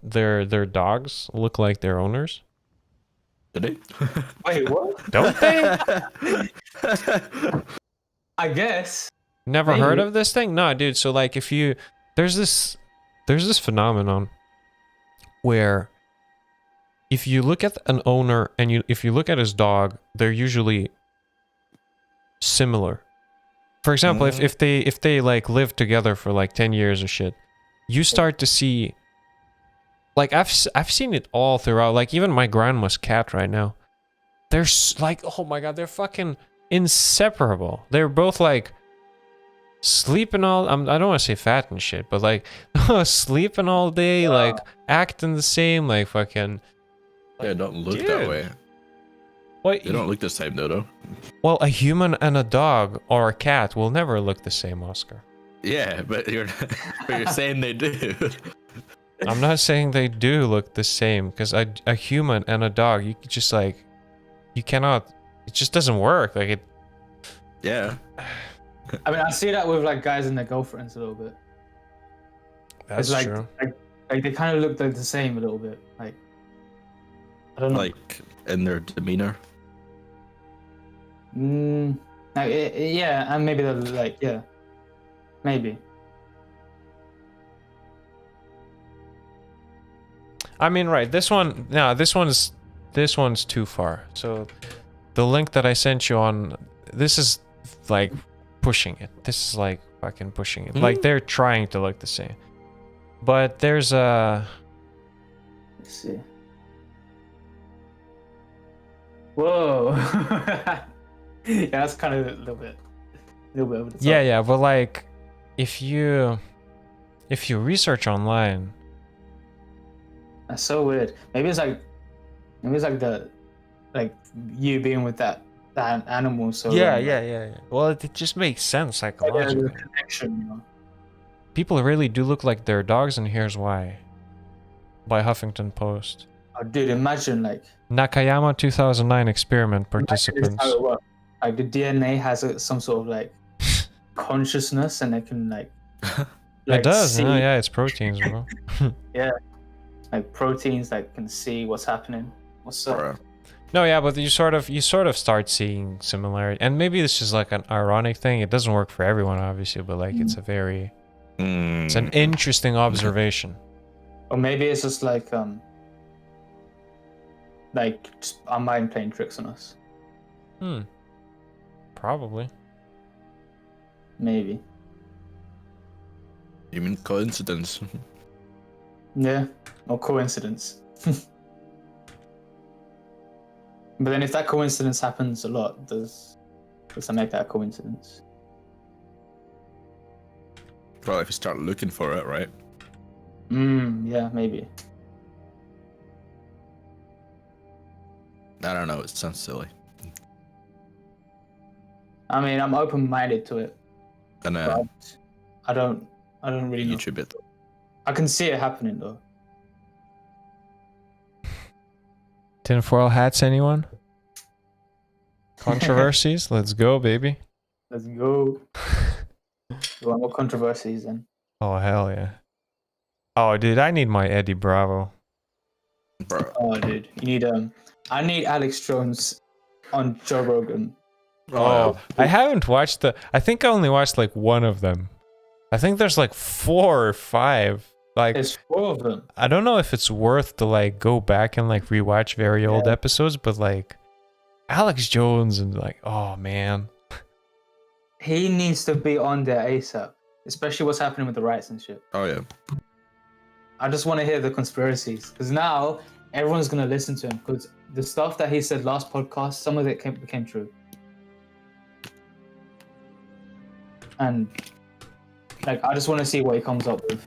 their dogs look like their owners. Do they? Wait, what? Don't they? I guess. Never heard of this thing? No, dude. So like, if you there's this phenomenon where if you look at an owner and if you look at his dog, they're usually similar. For example, if they like live together for like 10 years or shit, you start to see, like I've seen it all throughout. Like even my grandma's cat right now, they're like, oh my god, they're fucking inseparable. They're both like sleeping all, I don't want to say fat and shit, but like sleeping all day, like acting the same, like fucking. They don't look dude. that way. What? They don't look the same though. Well, a human and a dog or a cat will never look the same, Oscar. Yeah, but you're saying they do. I'm not saying they do look the same, because a human and a dog, you just like, you cannot, it just doesn't work. Like it. Yeah. I mean, I see that with like guys and their girlfriends a little bit. That's like, true. Like they kind of look like the same a little bit. Like I don't know. Like in their demeanor. Like, yeah, and maybe they're like, yeah, maybe. I mean, right, this one, no, this one's too far. So the link that I sent you on, this is like pushing it. This is like fucking pushing it. Like they're trying to look the same. But there's a... Let's see. Whoa. Yeah, that's kind of a little bit over the top. Yeah, but like if you research online, that's so weird. Maybe it's like the you being with that animal. So yeah. Well, it just makes sense psychologically. The connection, you know. People really do look like their dogs, and here's why. By Huffington Post. Oh, dude, imagine like Nakayama 2009 experiment participants. How it works. Like the DNA has some sort of like consciousness, and it can like it does. see, Yeah, it's proteins, bro. yeah, like proteins that can see what's happening. What's up? No, yeah, but you sort of start seeing similarity, and maybe this is like an ironic thing. It doesn't work for everyone, obviously, but like it's a very, it's an interesting observation. Or maybe it's just like just our mind playing tricks on us. Probably. Maybe. You mean coincidence? Yeah, or coincidence. But then if that coincidence happens a lot, does that make that a coincidence? Well, if you start looking for it, right? Yeah, maybe. I don't know, it sounds silly. I mean, I'm open-minded to it. And but I don't really know. YouTube it. I can see it happening though. Tinfoil hats, anyone? Controversies? Let's go, baby. Let's go. You want more controversies then? Oh, hell yeah. Oh, dude, I need my Eddie Bravo. Bro. Oh, dude, you need I need Alex Jones on Joe Rogan. Oh, I haven't watched I think I only watched like one of them. I think there's like 4 or 5. Like, there's 4 of them. I don't know if it's worth to like go back and like rewatch very old episodes, but like Alex Jones and like, oh man. He needs to be on there ASAP, especially what's happening with the rights and shit. Oh yeah. I just want to hear the conspiracies, because now everyone's gonna listen to him, because the stuff that he said last podcast, some of it became true. And like, I just want to see what he comes up with.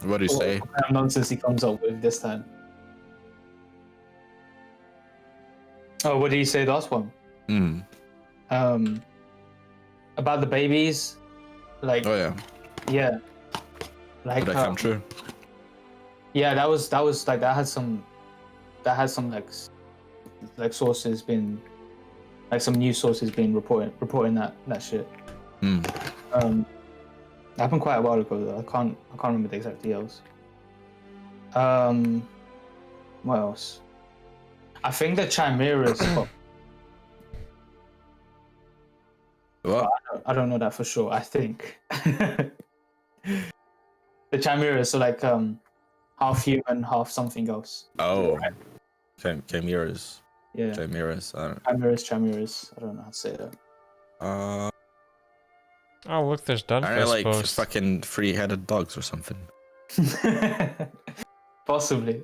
What do you say? What kind of nonsense he comes up with this time. Oh, what did he say last one? About the babies, like. Oh yeah. Yeah. Like. Did that come true? Yeah, that was like that had some like sources been, like some news sources been reporting that shit. Happened quite a while ago though. I can't remember the exact details. What else? I think the chimeras. What? I don't know that for sure. I think the chimeras are like half human, half something else. Oh, chimeras. Yeah. Chimeras. Chimeras. I don't know how to say that. Oh, look, there's done. Are they like fucking 3-headed dogs or something? Possibly.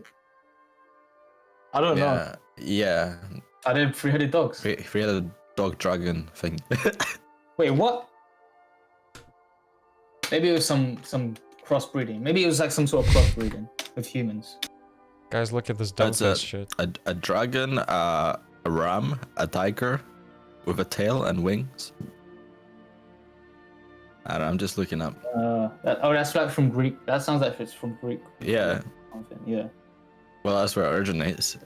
I don't know. Yeah. Are they 3-headed dogs? 3-headed dog dragon thing. Wait, what? Maybe it was some crossbreeding. Maybe it was like some sort of crossbreeding with humans. Guys, look at this dumb shit. A dragon, a ram, a tiger with a tail and wings. And I'm just looking up. That's like from Greek. That sounds like it's from Greek. Yeah. Yeah. Well, that's where it originates.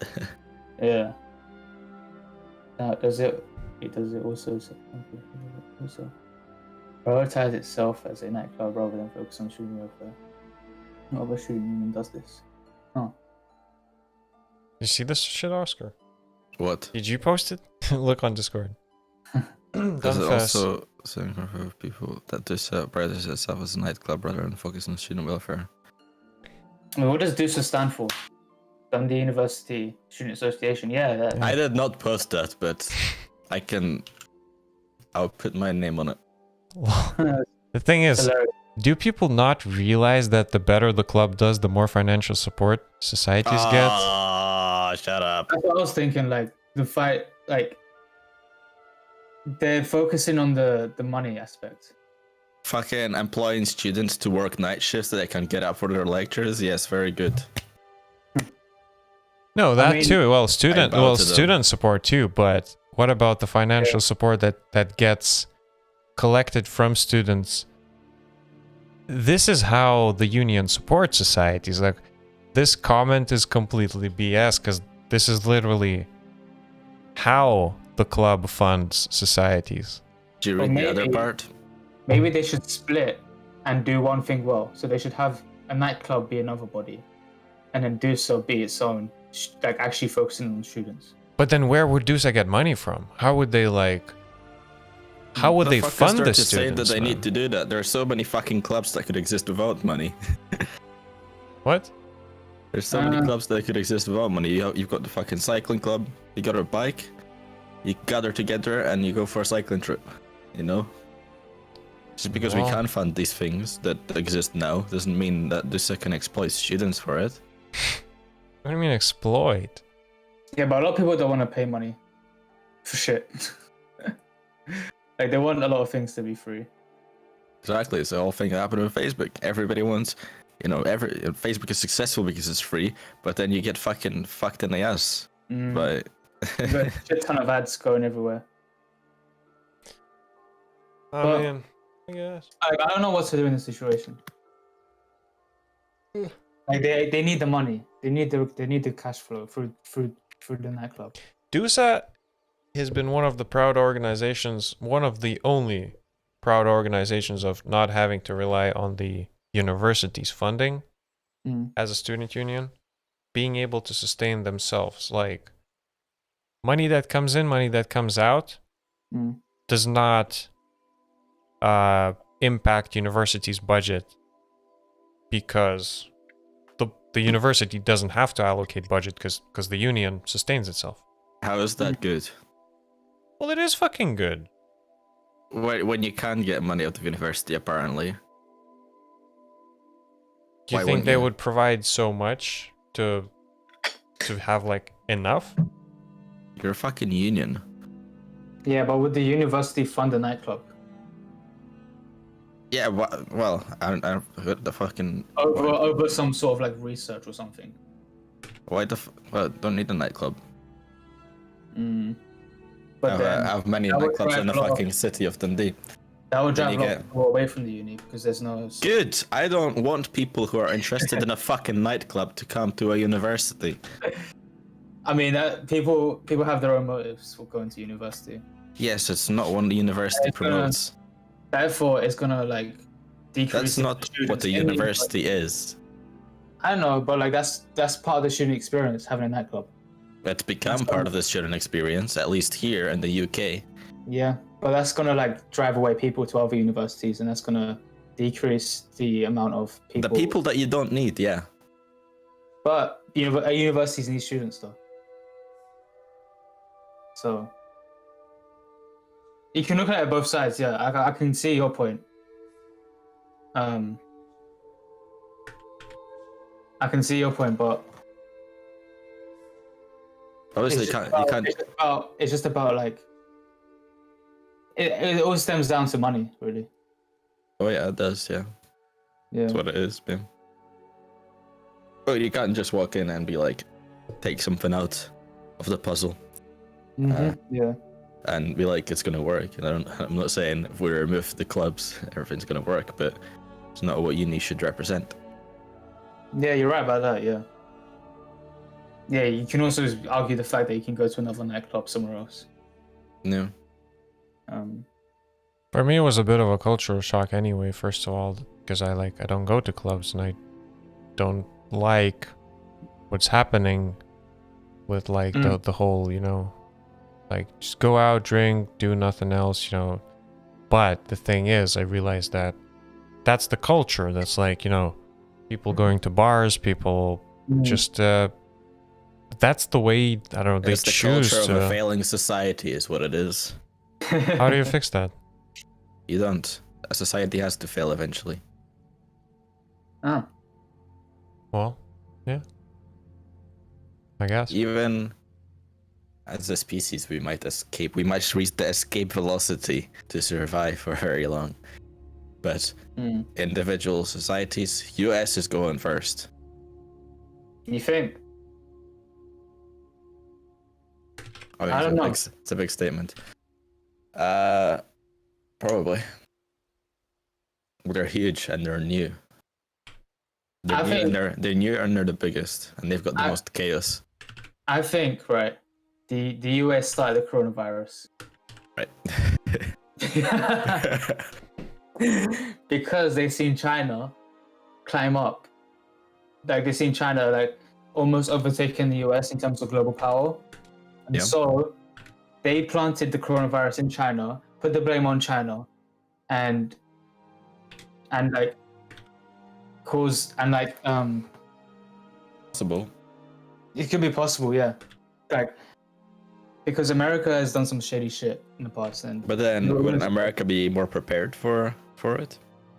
Yeah. Does it also prioritize itself as a nightclub rather than focus on shooting welfare? Not other shooting human does this. Huh. You see this shit, Oscar? What? Did you post it? Look on Discord. Does it also saying for people that this prioritize itself as a nightclub rather than focus on student welfare? I mean, what does DUSA stand for? Dundee University Student Association. Yeah. I did not post that, but I'll put my name on it. The thing is, do people not realize that the better the club does, the more financial support societies get? Oh, shut up. That's what I was thinking. Like the fight, like they're focusing on the money aspect. Fucking employing students to work night shifts so they can get up for their lectures. Yes, very good. No, that too. Well, student support too. But what about the financial support that gets collected from students? This is how the union supports societies. Like, this comment is completely BS because this is literally how the club funds societies. Do you read the other part? Maybe they should split and do one thing well. So they should have a nightclub be another body, and then DUSA be its own, like actually focusing on students. But then where would DUSA get money from? How would they How would they fund the students? Say that they need to do that. There are so many fucking clubs that could exist without money. What? There's so many clubs that could exist without money. You've got the fucking cycling club. You got a bike. You gather together and you go for a cycling trip. You know. Just because we can fund these things that exist now doesn't mean that DUSA can exploit students for it. What do you mean exploit? Yeah, but a lot of people don't want to pay money for shit. Like, they want a lot of things to be free. Exactly. It's the whole thing that happened with Facebook. Everybody wants, Facebook is successful because it's free, but then you get fucking fucked in the ass. But there's a shit ton of ads going everywhere. I mean, I guess. I don't know what to do in this situation. Like, they need the money. They need the cash flow through the nightclub. DUSA has been one of the only proud organizations of not having to rely on the university's funding as a student union, being able to sustain themselves. Like, money that comes in, money that comes out does not impact university's budget because the university doesn't have to allocate budget because the union sustains itself. How is that good? Well, it is fucking good. When you can get money out of university, apparently. Do you think they would provide so much to have, like, enough? You're a fucking union. Yeah, but would the university fund the nightclub? Yeah, well, I heard the fucking... Over some sort of, like, research or something. Why don't need a nightclub. But I have many nightclubs in the fucking city of Dundee. That would drive a lot of people away from the uni because there's no... Good! I don't want people who are interested in a fucking nightclub to come to a university. I mean, people have their own motives for going to university. Yes, it's not one the university promotes. Therefore, it's gonna, like, decrease... That's not what the university is. I don't know, but, like, that's part of the student experience, having a nightclub. It's become part of the student experience, at least here in the UK. Yeah, but that's gonna, like, drive away people to other universities, and that's gonna decrease the amount of people. The people that you don't need, yeah. But universities need students, though. So you can look at it both sides. Yeah, I can see your point. I can see your point, but obviously you can't. It's just about like it all stems down to money, really. Oh yeah, it does. Yeah, that's what it is, man. But you can't just walk in and be like, take something out of the puzzle. And be like, it's gonna work. And I'm not saying if we remove the clubs, everything's gonna work, but it's not what uni should represent. Yeah, you're right about that. Yeah, you can also argue the fact that you can go to another nightclub somewhere else. No. For me, it was a bit of a cultural shock anyway. First of all, because I don't go to clubs and I don't like what's happening with like the whole, like, just go out, drink, do nothing else, But the thing is, I realized that that's the culture. That's like, people going to bars, people just that's the way, I don't know, they It's the choose culture to. of a failing society is what it is. How do you fix that? You don't. A society has to fail eventually. Oh. Well, yeah, I guess. Even as a species, we might escape. We might reach the escape velocity to survive for very long. But individual societies, US is going first. You think? I don't know. It's a big statement. Probably. They're huge and they're new. They're new and they're the biggest, and they've got the most chaos. I think, right, the US started the coronavirus. Right. Because they've seen China climb up. Like, they've seen China like almost overtaking the US in terms of global power. And so they planted the coronavirus in China, put the blame on China, and like cause and like Possible. it could be possible, yeah. Like, because America has done some shady shit in the past, and But then wouldn't America be more prepared for it?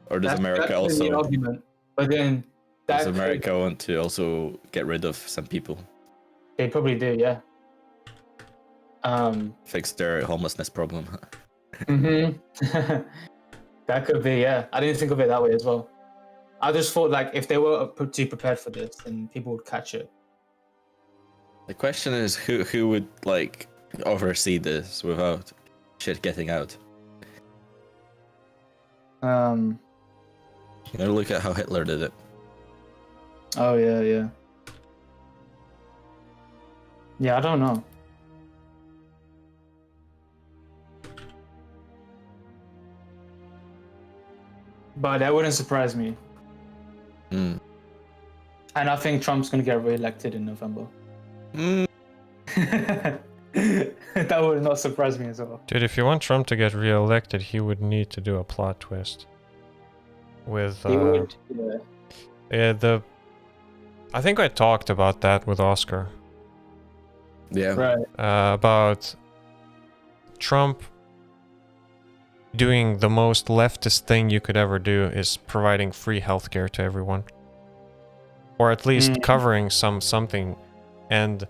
Or does America that's also the argument. But then does America want to also get rid of some people? They probably do, yeah. Fix their homelessness problem. That could be, yeah. I didn't think of it that way as well. I just thought, like, if they were too prepared for this, then people would catch it. The question is who would like oversee this without shit getting out? You gotta look at how Hitler did it. Oh yeah. Yeah, I don't know. But that wouldn't surprise me. And I think Trump's gonna get re-elected in November. That would not surprise me as well. Dude, if you want Trump to get re-elected, he would need to do a plot twist. With He would, yeah. I think I talked about that with Oscar. Yeah. Right. About Trump doing the most leftist thing you could ever do is providing free healthcare to everyone. Or at least covering something. And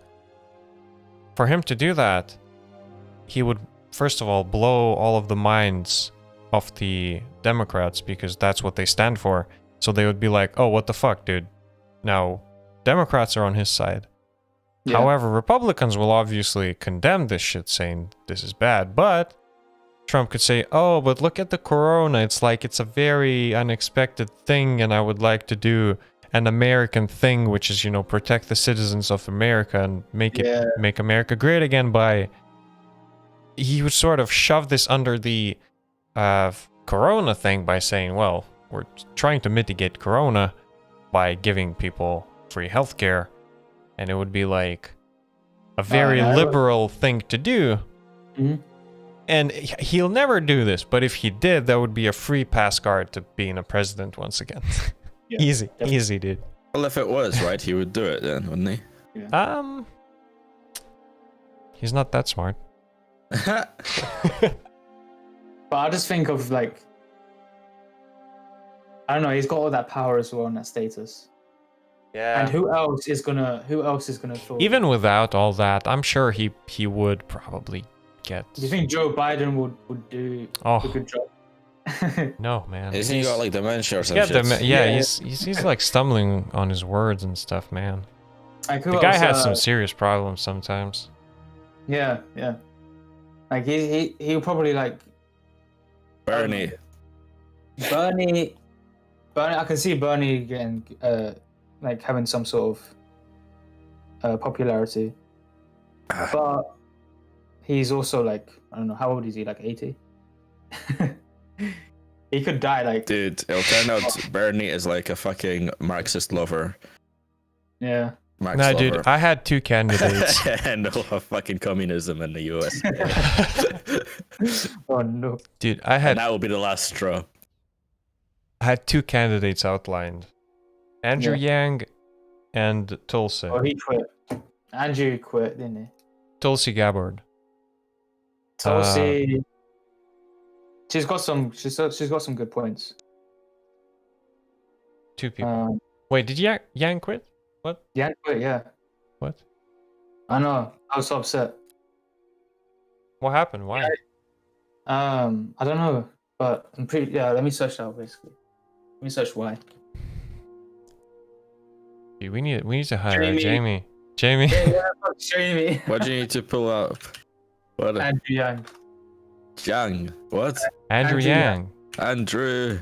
for him to do that, he would first of all blow all of the minds of the Democrats, because that's what they stand for. So they would be like, oh, what the fuck, dude? Now, Democrats are on his side. Yeah. However, Republicans will obviously condemn this shit, saying this is bad. But Trump could say, oh, but look at the corona. It's like it's a very unexpected thing, and I would like to do an American thing, which is, you know, protect the citizens of America and make America great again by... He would sort of shove this under the corona thing by saying, well, we're trying to mitigate corona by giving people free healthcare, and it would be like a very liberal thing to do. And he'll never do this, but if he did, that would be a free pass card to being a president once again. Yeah, easy, dude. Well, if it was, right, he would do it then, wouldn't he? Yeah. He's not that smart. But I just think of, like, I don't know, he's got all that power as well and that status. Yeah. And who else is gonna fill even without all that, I'm sure he would probably get... Do you think Joe Biden would do a good job? No, man. Isn't he got like dementia or something? He's like stumbling on his words and stuff, man. Like, the guy has some serious problems sometimes. Yeah. Like he'll probably like Bernie. I can see Bernie getting like having some sort of popularity, but he's also like, I don't know, how old is he? Like 80. He could die like... Dude, it'll turn out Bernie is like a fucking Marxist lover. Yeah. Nah, dude, I had two candidates. And no fucking communism in the US. Oh no. Dude, and that will be the last straw. I had two candidates outlined. Andrew Yang and Tulsi. Oh, he quit. Andrew quit, didn't he? Tulsi Gabbard. Tulsi. She's got some good points. Two people. Wait, did Yang quit? What? Yang quit, yeah. What? I know. I was so upset. What happened? Why? I don't know, but I'm pretty. Yeah, let me search that basically. Let me search why. Dude, we need to hire Jamie. Jamie. Yeah, Jamie. What do you need to pull up? What? Andrew Yang. Yang. What? Andrew Yang. Andrew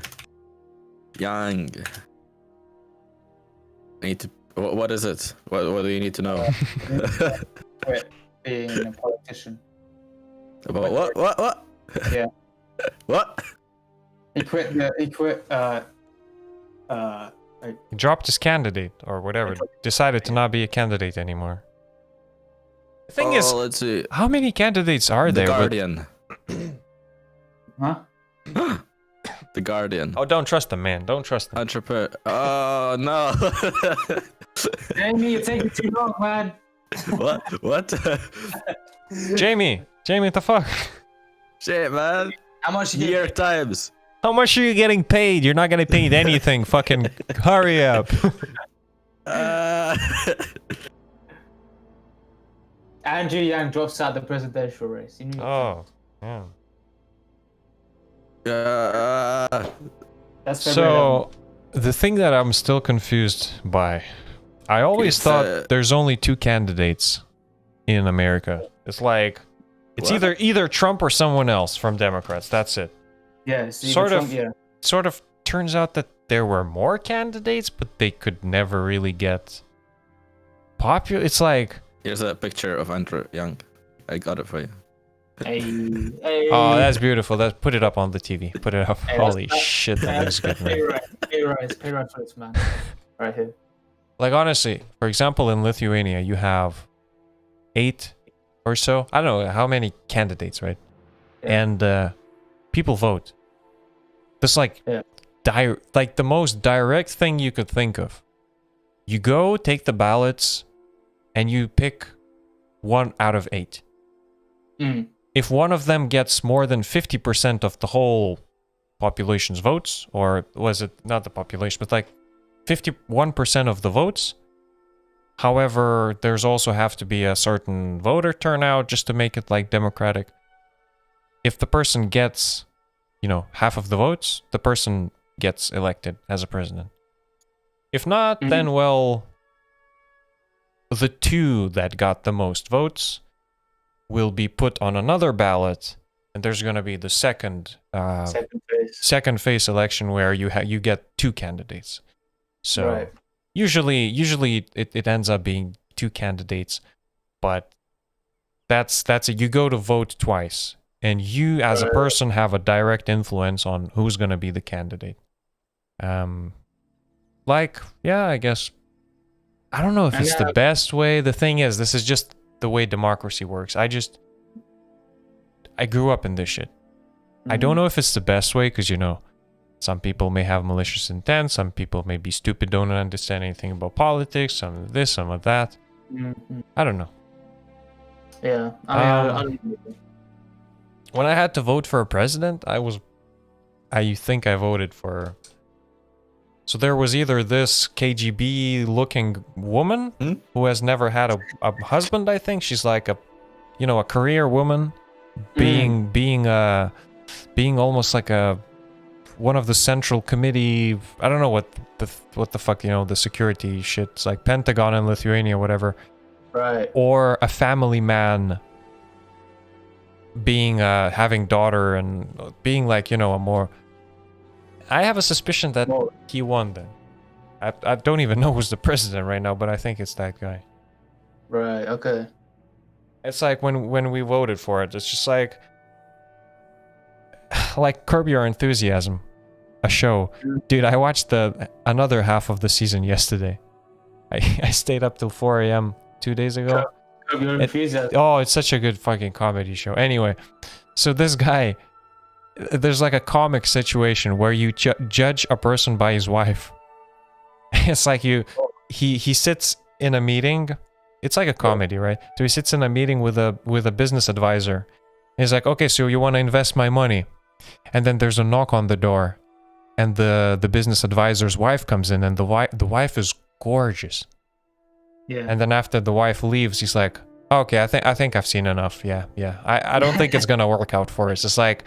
Yang. I need to. What is it? What do you need to know? Quit being a politician. About what? Yeah. What? He quit. He quit. He dropped his candidate or whatever. Decided to not be a candidate anymore. The thing is, let's see. how many candidates are there? The Guardian. Huh? The Guardian. Oh, don't trust them, man. Don't trust them. Entrepreneur. Oh no. Jamie, you're taking too long, man. What? Jamie, what the fuck? Shit, man. How much? New York Times. How much are you getting paid? You're not getting paid anything. Fucking hurry up. Andrew Yang drops out the presidential race. Oh, yeah. That's so the thing that I'm still confused by, I always thought there's only two candidates in America. It's like it's either Trump or someone else from Democrats. That's it. Yeah, sort of turns out that there were more candidates, but they could never really get popular. It's like, here's a picture of Andrew Yang. I got it for you. Hey. Oh, that's beautiful. Put it up on the TV. Put it up. Hey, holy shit, that looks good, man. Pay rise for this man. Right here. Like, honestly, for example, in Lithuania, you have 8 or so. I don't know how many candidates, right? Yeah. And people vote. That's like, like the most direct thing you could think of. You go, take the ballots, and you pick 1 out of 8. Mm. If one of them gets more than 50% of the whole population's votes, or was it not the population, but like 51% of the votes. However, there's also have to be a certain voter turnout just to make it like democratic. If the person gets, half of the votes, the person gets elected as a president. If not, then, well, the 2 that got the most votes will be put on another ballot, and there's going to be the second phase election where you get 2 candidates. So usually it ends up being 2 candidates, but that's it. You go to vote twice, and you as a person have a direct influence on who's going to be the candidate. I guess I don't know if it's the best way. The thing is, this is just the way democracy works. I grew up in this shit. I don't know if it's the best way because, some people may have malicious intent. Some people may be stupid, don't understand anything about politics. Some of this, some of that. I don't know. Yeah. When I had to vote for a president, I think I voted for... So there was either this KGB-looking woman who has never had a husband, I think. She's like a career woman, being almost like one of the central committee. I don't know what the fuck, the security shit. It's like Pentagon in Lithuania, whatever. Right. Or a family man being having daughter and being like, a more... I have a suspicion that he won then. I don't even know who's the president right now, but I think it's that guy. Right, okay. It's like when we voted for it, it's just like Curb Your Enthusiasm, a show. Dude, I watched another half of the season yesterday. I stayed up till 4 a.m. 2 days ago. Curb Your Enthusiasm. It's such a good fucking comedy show. Anyway, so this guy... There's like a comic situation where you judge a person by his wife. it's like he sits in a meeting. It's like a comedy, right? So he sits in a meeting with a business advisor. He's like, okay, so you want to invest my money, and then there's a knock on the door, and the business advisor's wife comes in, and the wife is gorgeous. Yeah. And then after the wife leaves, he's like, okay, I think I've seen enough. Yeah. I don't think it's gonna work out for us. It's like,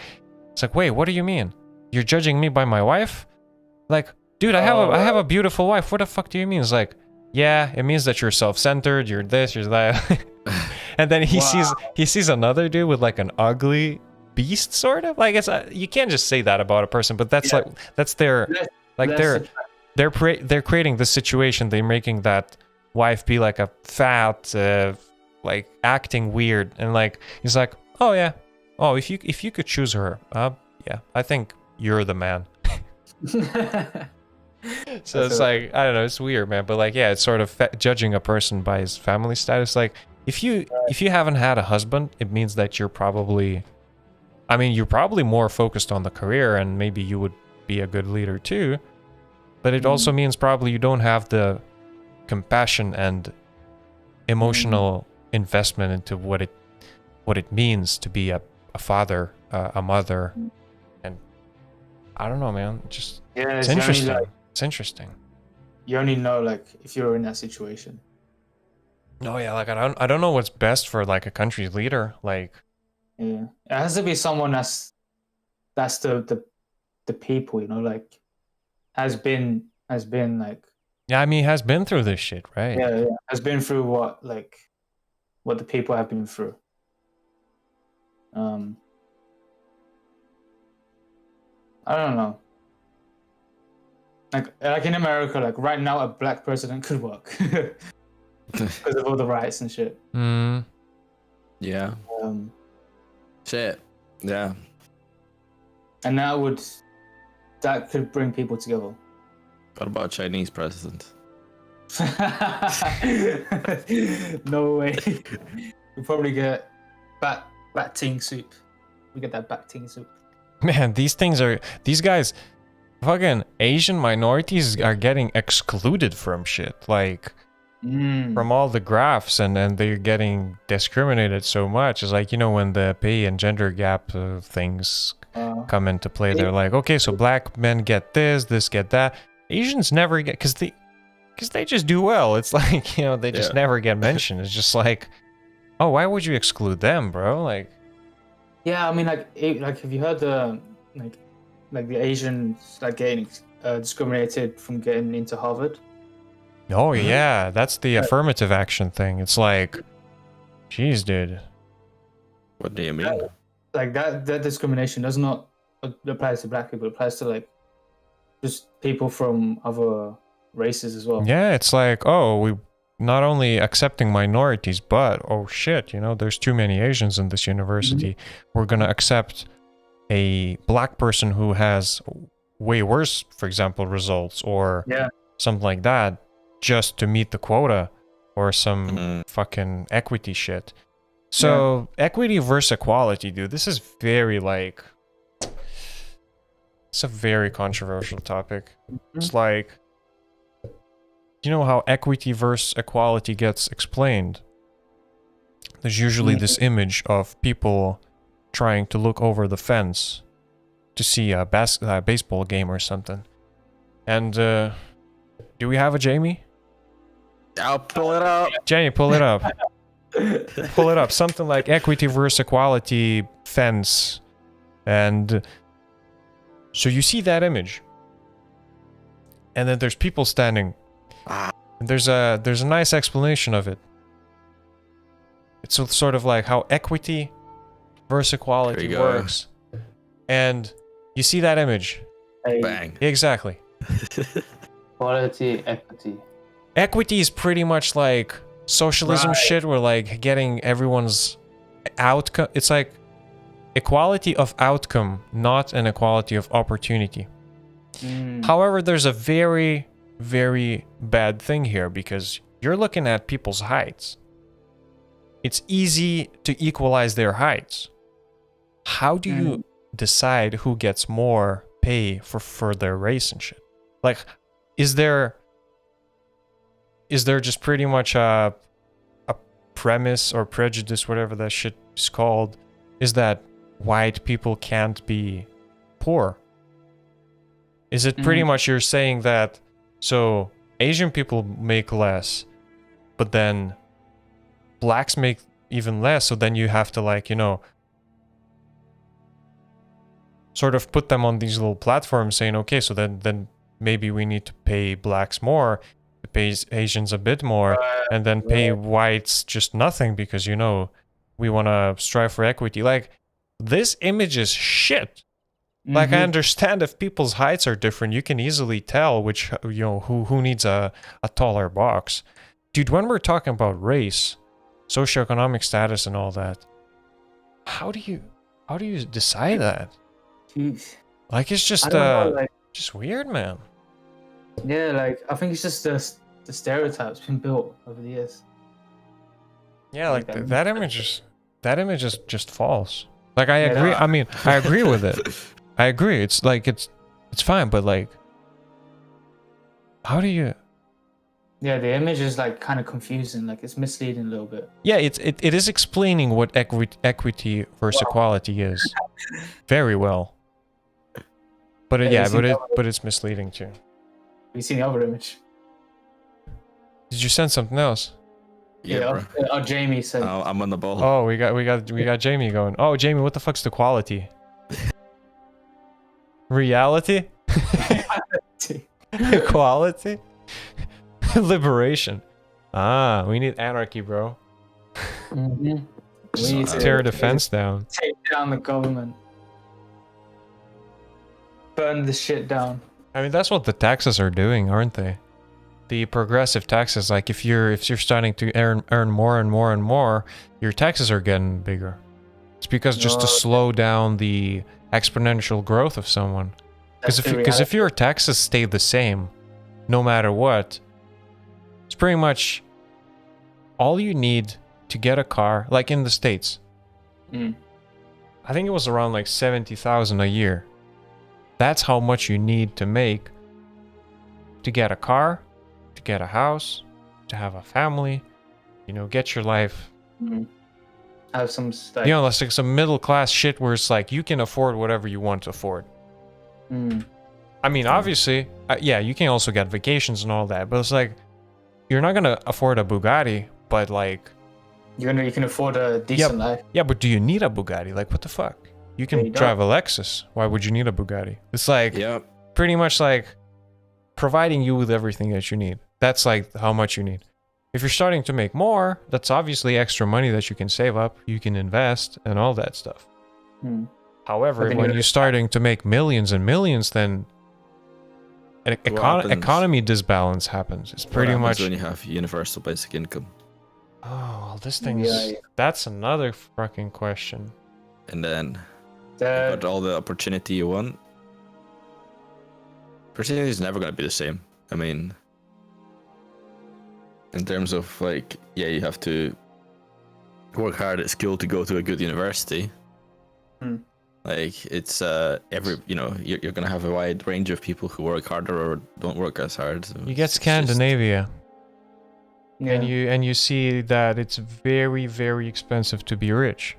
wait, what do you mean? You're judging me by my wife? Like, dude, I have a beautiful wife. What the fuck do you mean? It's like, yeah, it means that you're self-centered, you're this, you're that. And then he sees another dude with like an ugly beast, sort of. Like, it's you can't just say that about a person, but that's they're creating this situation. They're making that wife be like a fat, like acting weird, and like he's like, oh yeah, oh if you could choose her, yeah, I think you're the man. So it's like, I don't know, it's weird, man, but like, yeah, it's sort of judging a person by his family status. Like, if you haven't had a husband, it means that you're probably more focused on the career, and maybe you would be a good leader too, but it also means probably you don't have the compassion and emotional investment into what it means to be a father, a mother, and I don't know, man. Just it's interesting. It's interesting. You only know like if you're in that situation. No, yeah, like I don't know what's best for like a country's leader. Like, yeah, it has to be someone that's the people, you know, like has been like. Yeah, I mean, he has been through this shit, right? Yeah, has been through what the people have been through. I don't know. Like in America, like right now, a black president could work because of all the riots and shit. Yeah. Shit. Yeah. And that could bring people together. What about Chinese president? No way. We probably get bat ting soup. We get that bat ting soup. Man, these guys, fucking Asian minorities are getting excluded from shit. Like, from all the graphs, and they're getting discriminated so much. It's like, you know, when the pay and gender gap things come into play, they're like, okay, so black men get this, get that. Asians never get, because they just do well. It's like, you know, they just never get mentioned. It's just like, oh, why would you exclude them, bro? Like, yeah, I mean, like have you heard the like the Asians like getting discriminated from getting into Harvard? Oh yeah, that's the affirmative action thing. It's like, jeez, dude. What do you mean? Like that discrimination does not apply to black people. It applies to like just people from other races as well. Yeah, it's like, oh, we not only accepting minorities, but oh shit, you know, there's too many Asians in this university. We're gonna accept a black person who has way worse, for example, results or something like that, just to meet the quota or some fucking equity shit. So equity versus equality, dude, this is very like, it's a very controversial topic. It's like, you know how equity versus equality gets explained? There's usually this image of people trying to look over the fence to see a baseball game or something. And do we have a Jamie? I'll pull it up. Jamie, pull it up. Pull it up. Something like equity versus equality fence. And so you see that image. And then there's people standing. And there's a nice explanation of it. It's sort of like how equity versus equality works. And you see that image. Bang. Exactly. Quality, equity. Equity is pretty much like socialism shit, where like getting everyone's outcome. It's like equality of outcome, not an equality of opportunity. However, there's a very, very bad thing here, because you're looking at people's heights. It's easy to equalize their heights. How do you decide who gets more pay for their race and shit? Like, is there is there just pretty much a premise or prejudice, whatever that shit is called, is that white people can't be poor? Is it pretty much you're saying that so Asian people make less, but then blacks make even less, so then you have to, like, you know, sort of put them on these little platforms saying, okay, so then maybe we need to pay blacks more, pay Asians a bit more, and then pay whites just nothing because, you know, we want to strive for equity. Like, this image is shit. Like, I understand if people's heights are different, you can easily tell which, you know, who needs a taller box. Dude, when we're talking about race, socioeconomic status and all that, how do you decide that? Jeez. Like, it's just just weird, man. Yeah, like, I think it's just the stereotypes been built over the years. Yeah, like that image is just false. Like, I agree. I mean, I agree with it. I agree. It's like it's fine, but like, how do you? Yeah, the image is like kind of confusing. Like, it's misleading a little bit. Yeah, it is explaining what equity versus equality is very well. But but it's misleading too. You seen the other image? Did you send something else? Yeah, bro. Jamie said. Oh, I'm on the ball. Oh, we got Jamie going. Oh, Jamie, what the fuck's the quality? Reality? Equality? Liberation. Ah, we need anarchy, bro. We need to tear the fence down. Take down the government. Burn the shit down. I mean, that's what the taxes are doing, aren't they? The progressive taxes, like if you're starting to earn more and more and more, your taxes are getting bigger. It's because just to slow down the exponential growth of someone. Because if your taxes stay the same, no matter what, it's pretty much all you need to get a car. Like in the States, I think it was around like 70,000 a year. That's how much you need to make to get a car, to get a house, to have a family, you know, get your life. Have some stuff. You know, that's like some middle class shit where it's like you can afford whatever you want to afford. I mean, obviously, yeah, you can also get vacations and all that, but it's like you're not gonna afford a Bugatti, but like you can afford a decent life. Yeah, but do you need a Bugatti? Like, what the fuck? You can drive a Lexus. Why would you need a Bugatti? It's like pretty much like providing you with everything that you need. That's like how much you need. If you're starting to make more, that's obviously extra money that you can save up, you can invest, and all that stuff. However, when you're starting to make millions and millions, then an economy disbalance happens. It's pretty much when you have universal basic income. Oh, well, this thing that's another fucking question. And then you got all the opportunity you want. Opportunity is never going to be the same. I mean, in terms of like, yeah, you have to work hard at school to go to a good university. Like, it's you know, you're gonna have a wide range of people who work harder or don't work as hard. So you get Scandinavia, and you see that it's very, very expensive to be rich.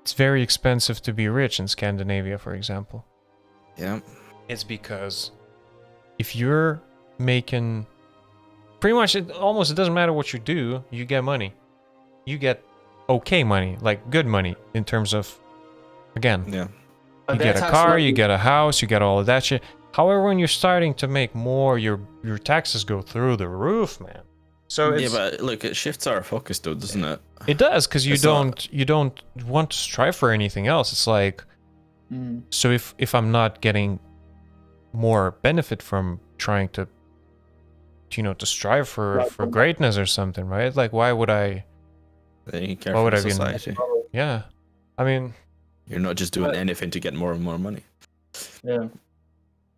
It's very expensive to be rich in Scandinavia, for example. Yeah, it's because if you're making pretty much it doesn't matter what you do, you get money. You get okay money, like good money in terms of, again, you get a car, you get a house, you get all of that shit. However, when you're starting to make more, your taxes go through the roof, man. So it's, but look, it shifts our focus though, doesn't it? It does, because you don't want to strive for anything else. It's like, so if I'm not getting more benefit from trying to, you know, to strive for greatness or something, right? Like, why would I? Why would I be society? Yeah, I mean, you're not just doing anything to get more and more money. Yeah,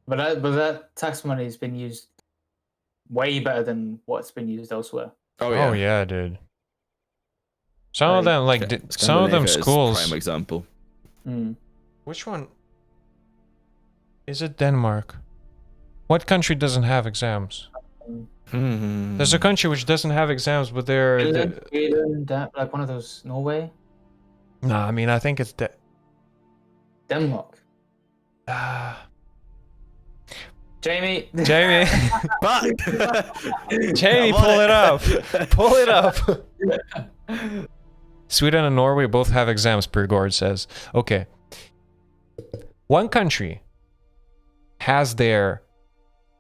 but that tax money has been used way better than what's been used elsewhere. Oh yeah, dude. Some of them, like some of them schools. Prime example. Which one? Is it Denmark? What country doesn't have exams? There's a country which doesn't have exams, but they're Sweden, like one of those. Norway. No, I mean I think it's Denmark. Jamie. Jamie, Jamie, pull it up. Pull it up. Sweden and Norway both have exams, Pergord says. Okay. One country has their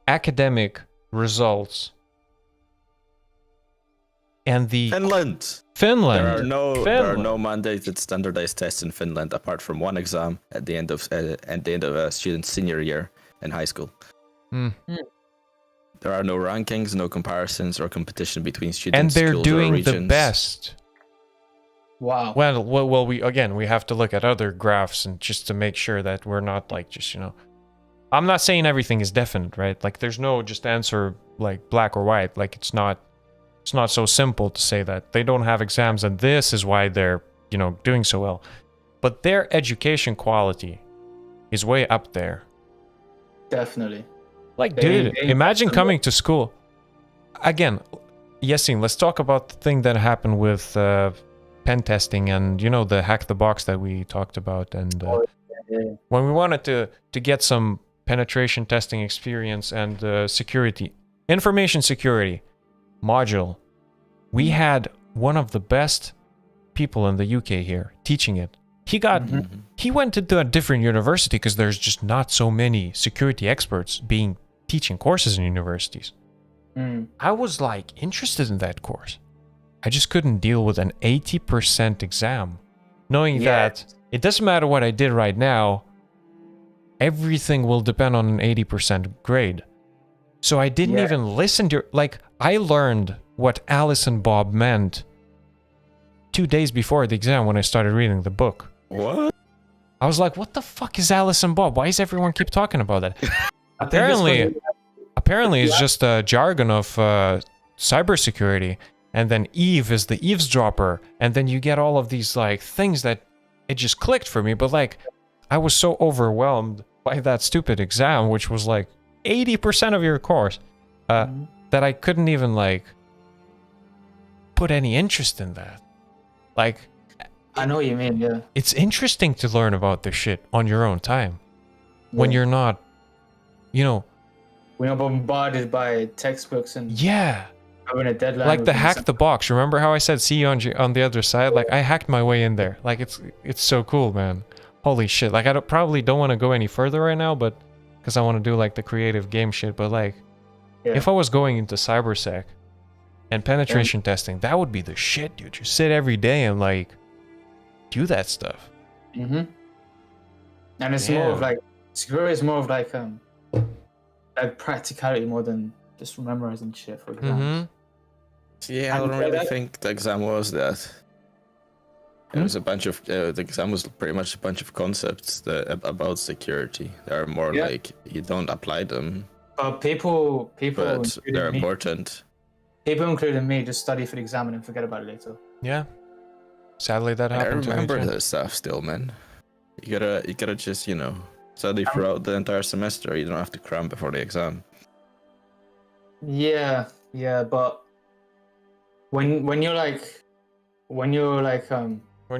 academic results, and the Finland. Finland. There are no mandated standardized tests in Finland apart from one exam at the end of a student's senior year in high school. There are no rankings, no comparisons, or competition between students. And they're schools, or doing regions. the best. Wow. Well, we have to look at other graphs and just to make sure that we're not like just, you know, I'm not saying everything is definite, right? Like there's no just answer like black or white. Like it's not so simple to say that they don't have exams and this is why they're, you know, doing so well. But their education quality is way up there. Definitely. Like, dude, imagine coming to school. Again, Yassine, let's talk about the thing that happened with pen testing and, you know, the hack the box that we talked about. And when we wanted to get some penetration testing experience and security, information security module, we had one of the best people in the UK here teaching it. He went to a different university because there's just not so many security experts teaching courses in universities. I was like interested in that course. I just couldn't deal with an 80% exam, knowing that it doesn't matter what I did right now, everything will depend on an 80% grade. So I didn't even listen to, like, I learned what Alice and Bob meant 2 days before the exam when I started reading the book. What? I was like, what the fuck is Alice and Bob? Why does everyone keep talking about that? Apparently it's just a jargon of cybersecurity. And then Eve is the eavesdropper. And then you get all of these like things that it just clicked for me. But like, I was so overwhelmed by that stupid exam, which was like 80% of your course, that I couldn't even like put any interest in that. Like, I know what you mean, yeah. It's interesting to learn about this shit on your own time when you're not, you know, we're not bombarded by textbooks and having a deadline. Like the hack the box. Remember how I said see you on the other side? Like I hacked my way in there. Like it's so cool, man. Holy shit. Like I probably don't want to go any further right now, but because I want to do like the creative game shit. But like, if I was going into cybersec and penetration testing, that would be the shit, dude. You sit every day and like do that stuff. And it's more of like security is more of like practicality more than just memorizing shit for exams. Yeah, I don't really think the exam was that. It was a bunch of the exam was pretty much a bunch of concepts about security. They're more like you don't apply them. People, but they're important. People, including me, just study for the exam and then forget about it later. Yeah. Sadly, that happened to me. I remember that stuff still, man. You gotta just, you know, study throughout the entire semester. You don't have to cram before the exam. Yeah, but when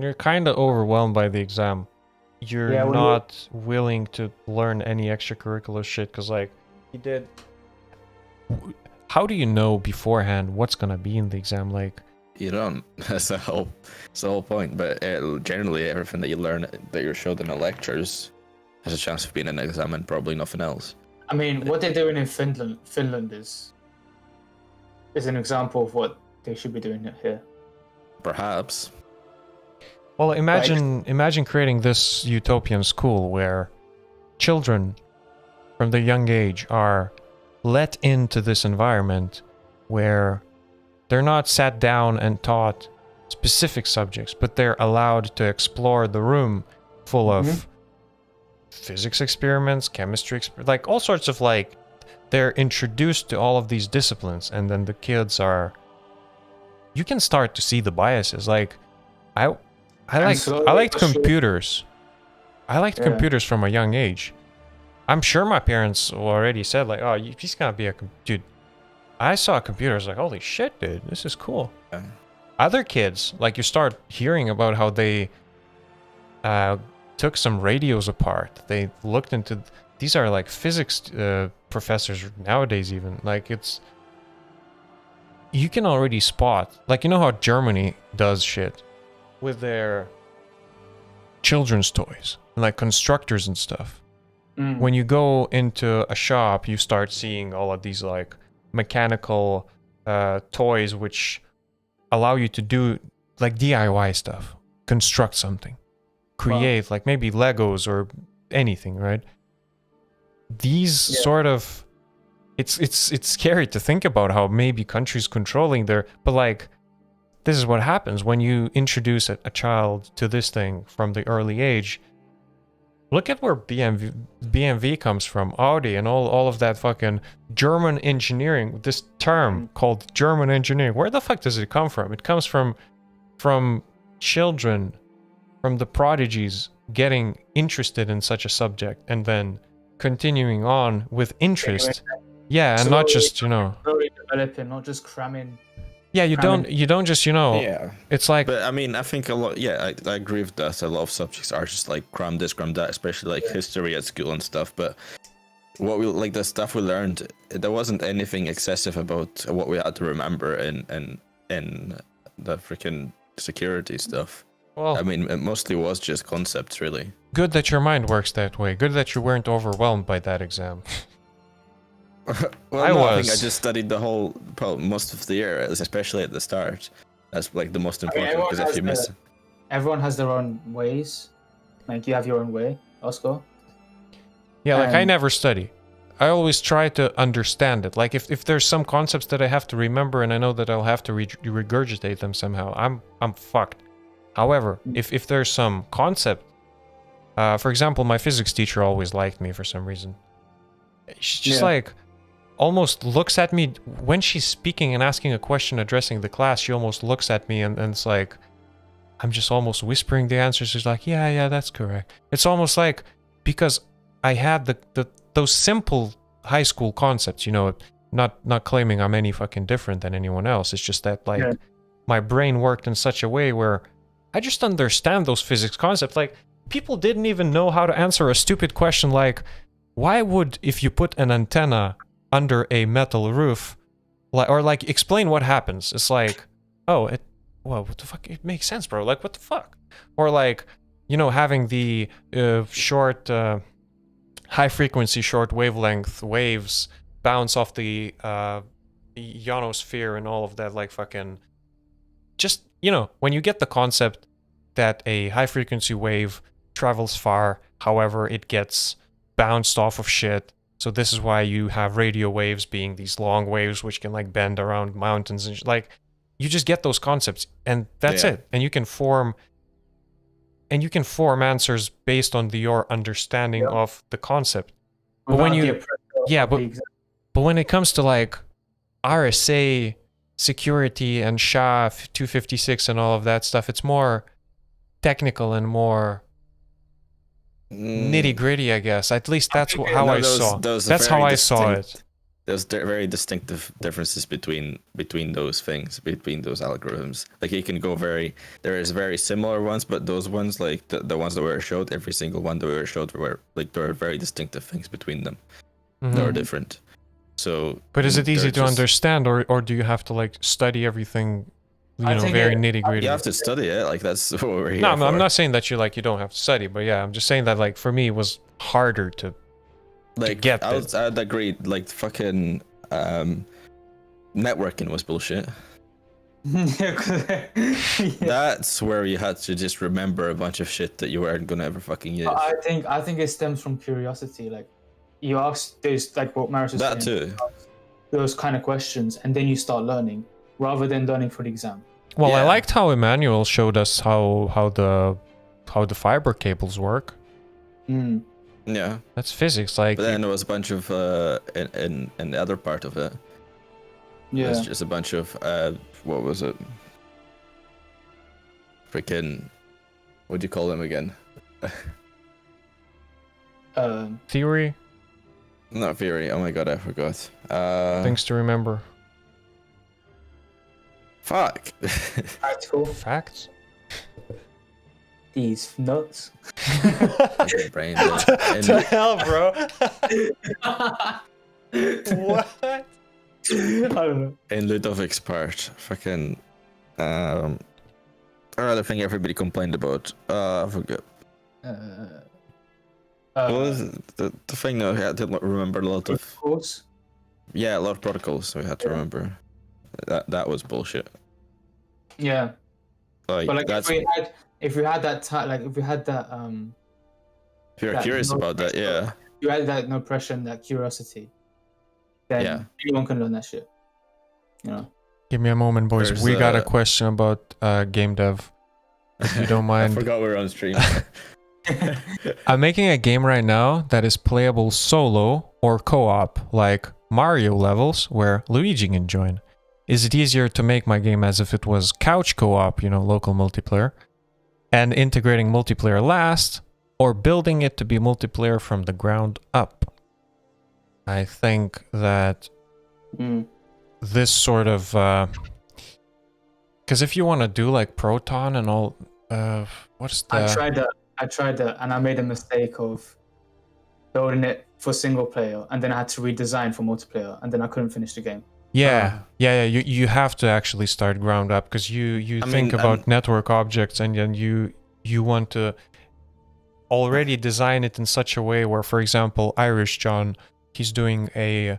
you're kind of overwhelmed by the exam, you're not willing to learn any extracurricular shit because like you did. How do you know beforehand what's gonna be in the exam? Like you don't. That's the whole point. But generally, everything that you learn that you're showed in the lectures has a chance of being an exam and probably nothing else. I mean, what they're doing in Finland is an example of what they should be doing here. Perhaps. Well, imagine creating this utopian school where children from their young age are let into this environment where they're not sat down and taught specific subjects, but they're allowed to explore the room full of physics experiments, chemistry, like all sorts of like, they're introduced to all of these disciplines, and then the kids are, you can start to see the biases. Like, I liked computers. I liked computers from a young age, I'm sure my parents already said like, oh, he's gonna be a dude. I saw a computer, I was like, holy shit, dude, this is cool. Yeah. Other kids, like you start hearing about how they took some radios apart. They looked into, these are like physics professors nowadays even. Like it's, you can already spot, like you know how Germany does shit with their children's toys, like constructors and stuff. When you go into a shop, you start seeing all of these like mechanical toys which allow you to do like DIY stuff, construct something, create like maybe Legos or anything, right? These sort of, it's scary to think about how maybe countries controlling their, but like this is what happens when you introduce a child to this thing from the early age. Look at where BMW comes from, Audi, and all of that fucking German engineering. This term called German engineering, where the fuck does it come from? It comes from children, from the prodigies getting interested in such a subject and then continuing on with interest. Yeah, and not just, you know, slowly developing, not just cramming. Yeah, you don't just, you know, it's like... But I mean, I think a lot, I agree with that. A lot of subjects are just like cram this, cram that, especially like history at school and stuff. But what we, like the stuff we learned, there wasn't anything excessive about what we had to remember in the freaking security stuff. Well, I mean, it mostly was just concepts, really. Good that your mind works that way. Good that you weren't overwhelmed by that exam. Well, I think I just studied the whole, most of the year, especially at the start. That's like the most important, because if you miss... Everyone has their own ways. Like, you have your own way, Oscar. Yeah, like I never study. I always try to understand it. Like if there's some concepts that I have to remember and I know that I'll have to regurgitate them somehow, I'm fucked. However, if there's some concept, for example, my physics teacher always liked me for some reason. She's just like... almost looks at me when she's speaking and asking a question addressing the class. She almost looks at me and it's like I'm just almost whispering the answers. She's like, yeah, that's correct. It's almost like because I had those simple high school concepts, you know, not claiming I'm any fucking different than anyone else. It's just that like my brain worked in such a way where I just understand those physics concepts. Like people didn't even know how to answer a stupid question like, why would, if you put an antenna under a metal roof, or like explain what happens. It's like, oh, well, what the fuck? It makes sense, bro. Like, what the fuck? Or like, you know, having the short, high frequency, short wavelength waves bounce off the ionosphere and all of that, like fucking, just, you know, when you get the concept that a high frequency wave travels far, however, it gets bounced off of shit. So this is why you have radio waves being these long waves which can like bend around mountains and like you just get those concepts and that's it. And you can form answers based on your understanding of the concept. But when you but when it comes to like RSA security and SHA-256 and all of that stuff, it's more technical and more nitty gritty, I guess. At least that's how I saw. That's how I saw it. There's very distinctive differences between those things, between those algorithms. Like you can go there is very similar ones, but those ones, like the ones that were showed, every single one that we were showed, were like there are very distinctive things between them. They are different. So, but is it easy to understand, or do you have to like study everything? You know, very nitty gritty. You have to study it. Like that's what we're here for. No, I'm not saying that you don't have to study, but yeah, I'm just saying that like for me it was harder to get. I'd agree. Like fucking networking was bullshit. That's where you had to just remember a bunch of shit that you weren't gonna ever fucking use. I think it stems from curiosity. Like you ask those, like what Marius was saying. That too. Those kind of questions, and then you start learning rather than learning for the exam. Well, I liked how Emmanuel showed us how the fiber cables work. Yeah, that's physics. Like, but then there was a bunch of in the other part of it. Yeah, there's just a bunch of what was it? Freaking, what do you call them again? Theory. Not Fury. Oh my god, I forgot. Things to remember. Fuck. Practical. Facts. These nuts. Brain. What the hell, bro? What? I don't know. In Ludovic's part, fucking another thing everybody complained about. I forget. What was it? The thing that we had to remember a lot of. Protocols. Yeah, a lot of protocols we had to remember. That was bullshit. Yeah. Like, But like that's if we had that if we had that if you're that curious no about that, pressure, yeah. you had that no pressure and that curiosity, then Yeah. anyone can learn that shit. You know. Give me a moment, boys. There's, We got a question about game dev. If you don't mind. I forgot we're on stream. I'm making a game right now that is playable solo or co-op, like Mario levels where Luigi can join. Is it easier to make my game as if it was couch co-op, you know, local multiplayer, and integrating multiplayer last, or building it to be multiplayer from the ground up? I think that this sort of... Because if you want to do like Proton and all... what's the... I tried that, and I made a mistake of building it for single player, and then I had to redesign for multiplayer, and then I couldn't finish the game. Yeah. You have to actually start ground up because you think about network objects, and then you want to already design it in such a way where, for example, Irish John, he's doing a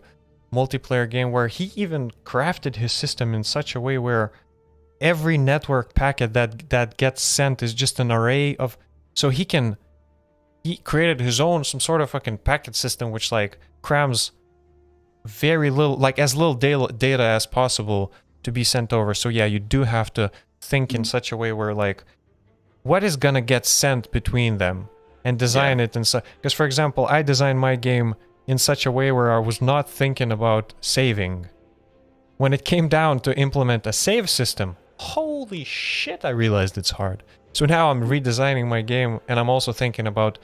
multiplayer game where he even crafted his system in such a way where every network packet that gets sent is just an array of... So he created his own some sort of fucking packet system which like crams very little, like as little data as possible to be sent over. So yeah, you do have to think in such a way where like what is gonna get sent between them and design it and so. Because for example, I designed my game in such a way where I was not thinking about saving. When it came down to implement a save system, holy shit, I realized it's hard. So now I'm redesigning my game, and I'm also thinking about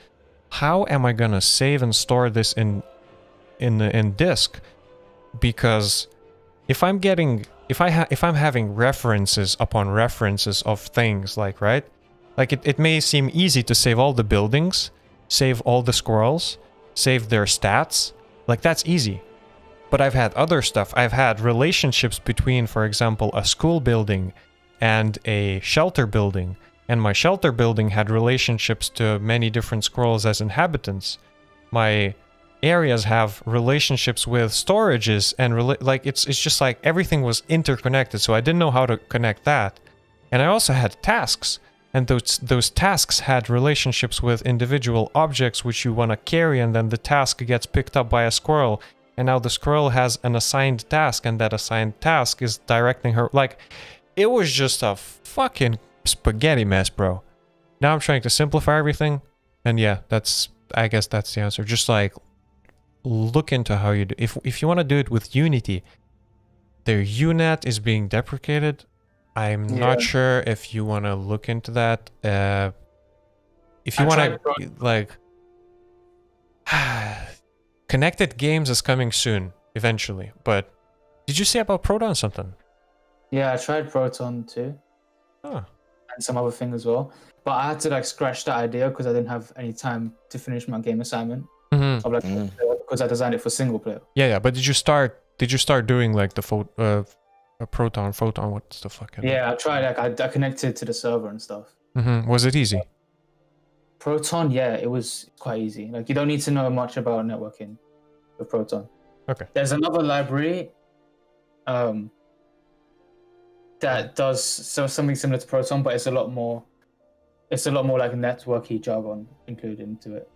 how am I gonna save and store this in disk? Because if I'm having references upon references of things, like right, like it may seem easy to save all the buildings, save all the squirrels, save their stats, like that's easy. But I've had other stuff. I've had relationships between, for example, a school building and a shelter building. And my shelter building had relationships to many different squirrels as inhabitants. My areas have relationships with storages and like it's just like everything was interconnected. So I didn't know how to connect that. And I also had tasks, and those tasks had relationships with individual objects which you want to carry, and then the task gets picked up by a squirrel. And now the squirrel has an assigned task, and that assigned task is directing her. Like, it was just a fucking spaghetti mess, bro. Now I'm trying to simplify everything, and yeah, I guess that's the answer. Just like look into how you do. If you want to do it with Unity, their UNet is being deprecated. I'm not sure if you want to look into that. If you want to like Connected Games is coming soon, eventually. But did you say about Proton something? Yeah, I tried Proton too. Oh. And some other thing as well. But I had to like scratch that idea because I didn't have any time to finish my game assignment. Because I designed it for single player. Yeah. But did you start doing like the Proton, what's the fucking... Yeah, I tried. Like I connected to the server and stuff. Was it easy? Proton, yeah, it was quite easy. Like you don't need to know much about networking with Proton. Okay. There's another library that does something similar to Proton, but it's a lot more like networky jargon included into it.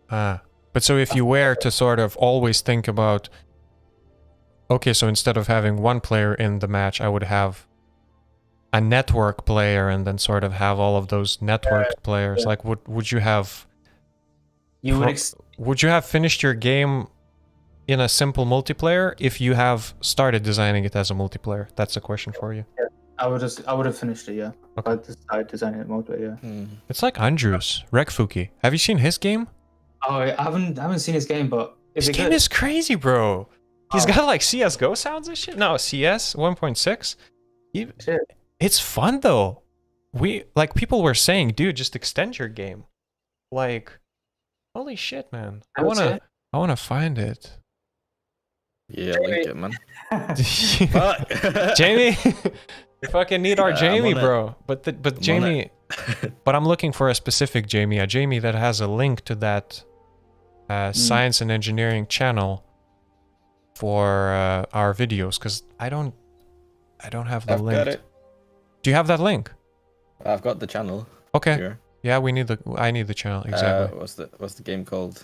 But so if you were to sort of always think about, okay, so instead of having one player in the match, I would have a network player and then sort of have all of those networked players. Like, would you have... would you have finished your game in a simple multiplayer if you have started designing it as a multiplayer? That's a question for you. Yeah, I would have finished it, yeah. Okay. I started designing it multiplayer, yeah. It's like Andrews, Rekfuki. Have you seen his game? Oh, I haven't seen his game, but This game is crazy, bro. He's got like CS:GO sounds and shit. No, CS 1.6. It's fun though. People were saying, dude, just extend your game. Like, holy shit, man. I wanna find it. Yeah, link it, man. Jamie, we fucking need our Jamie, bro. But Jamie, but I'm looking for a specific Jamie, a Jamie that has a link to that science and engineering channel for our videos, because I don't have the link. Got it. Do you have that link? I've got the channel. Okay. Here. Yeah, I need the channel, exactly. What's the game called?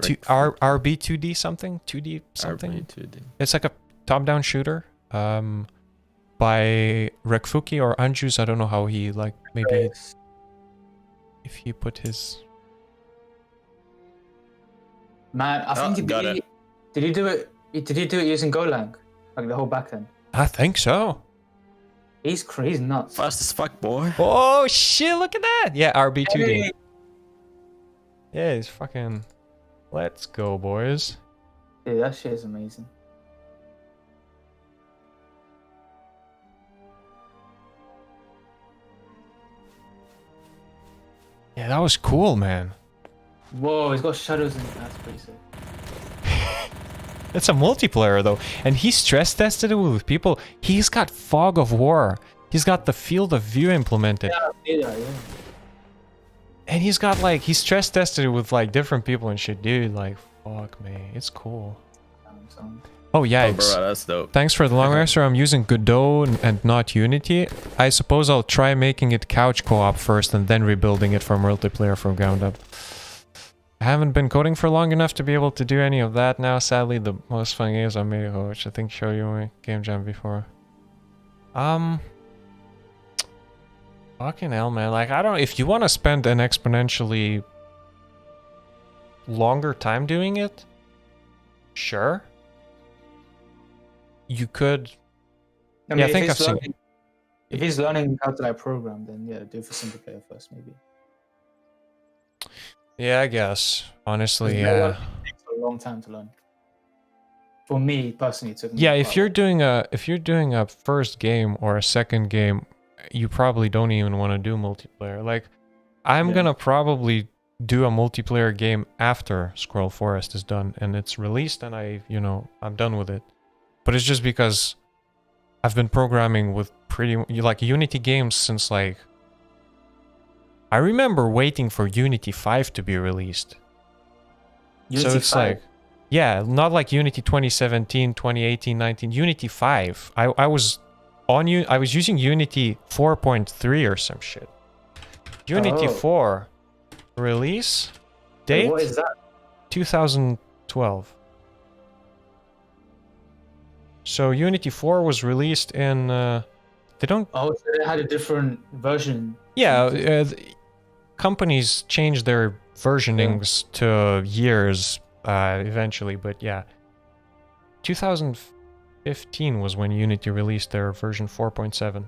RB2D something? 2D something? RB2D. It's like a top-down shooter. By Rekfuki or Anjus, I don't know how he if he put his. Man, I think did he do it? Did he do it using Golang, like the whole backend? I think so. He's crazy nuts. Fast as fuck, boy. Oh shit! Look at that. Yeah, RB2D. Yeah, he's fucking. Let's go, boys. Dude, that shit is amazing. Yeah, that was cool, man. Whoa, he's got shadows in it. That's pretty sick. It's a multiplayer though, and he stress tested it with people. He's got Fog of War. He's got the field of view implemented. Yeah. And he's got like, he stress tested it with like different people and shit, dude. Like, fuck me, it's cool. Oh yeah, bro, that's dope. Thanks for the long answer. I'm using Godot and not Unity. I suppose I'll try making it couch co-op first and then rebuilding it for multiplayer from ground up. I haven't been coding for long enough to be able to do any of that now. Sadly, the most fun games I made, which I think show you my game jam before. Fucking hell, man. Like, I don't know. If you want to spend an exponentially longer time doing it, sure. You could. I mean, I think I've seen. If he's learning how to like program, then yeah, do it for single player first, maybe. Yeah, I guess. Honestly, yeah. It takes a long time to learn. For me personally, it took me. Yeah, if you're doing a first game or a second game, you probably don't even want to do multiplayer. Like, I'm gonna probably do a multiplayer game after Squirrel Forest is done and it's released, and I'm done with it. But it's just because I've been programming with like Unity games since like. I remember waiting for Unity 5 to be released. Unity so it's 5? like, yeah, not like Unity 2017, 2018, 19. Unity 5. I was using Unity 4.3 or some shit. Unity 4 release date. What is that? 2012. So Unity 4 was released in. They don't. Oh, so they had a different version. Yeah, companies change their versionings to years eventually, but yeah. 2015 was when Unity released their version 4.7.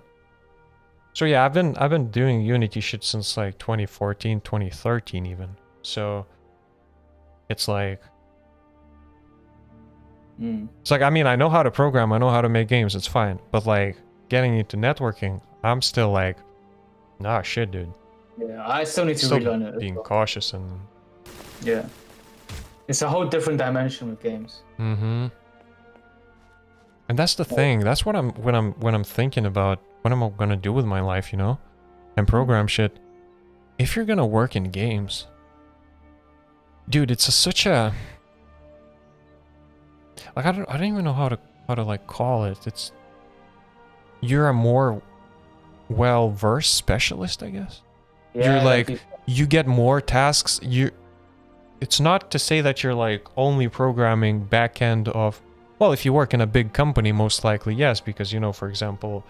So yeah, I've been doing Unity shit since like 2014, 2013 even. So it's like it's like, I mean, I know how to program, I know how to make games, it's fine. But like getting into networking, I'm still like, nah, shit, dude. Yeah, I still need to relearn it. Being cautious and yeah, it's a whole different dimension with games. And that's the thing. That's what when I'm thinking about what am I gonna do with my life, and program shit. If you're gonna work in games, dude, it's such a like I don't even know how to like call it. It's you're a more well-versed specialist, I guess. Yeah, you're like you get more tasks. It's not to say that you're like only programming backend of. Well, if you work in a big company, most likely yes, because for example,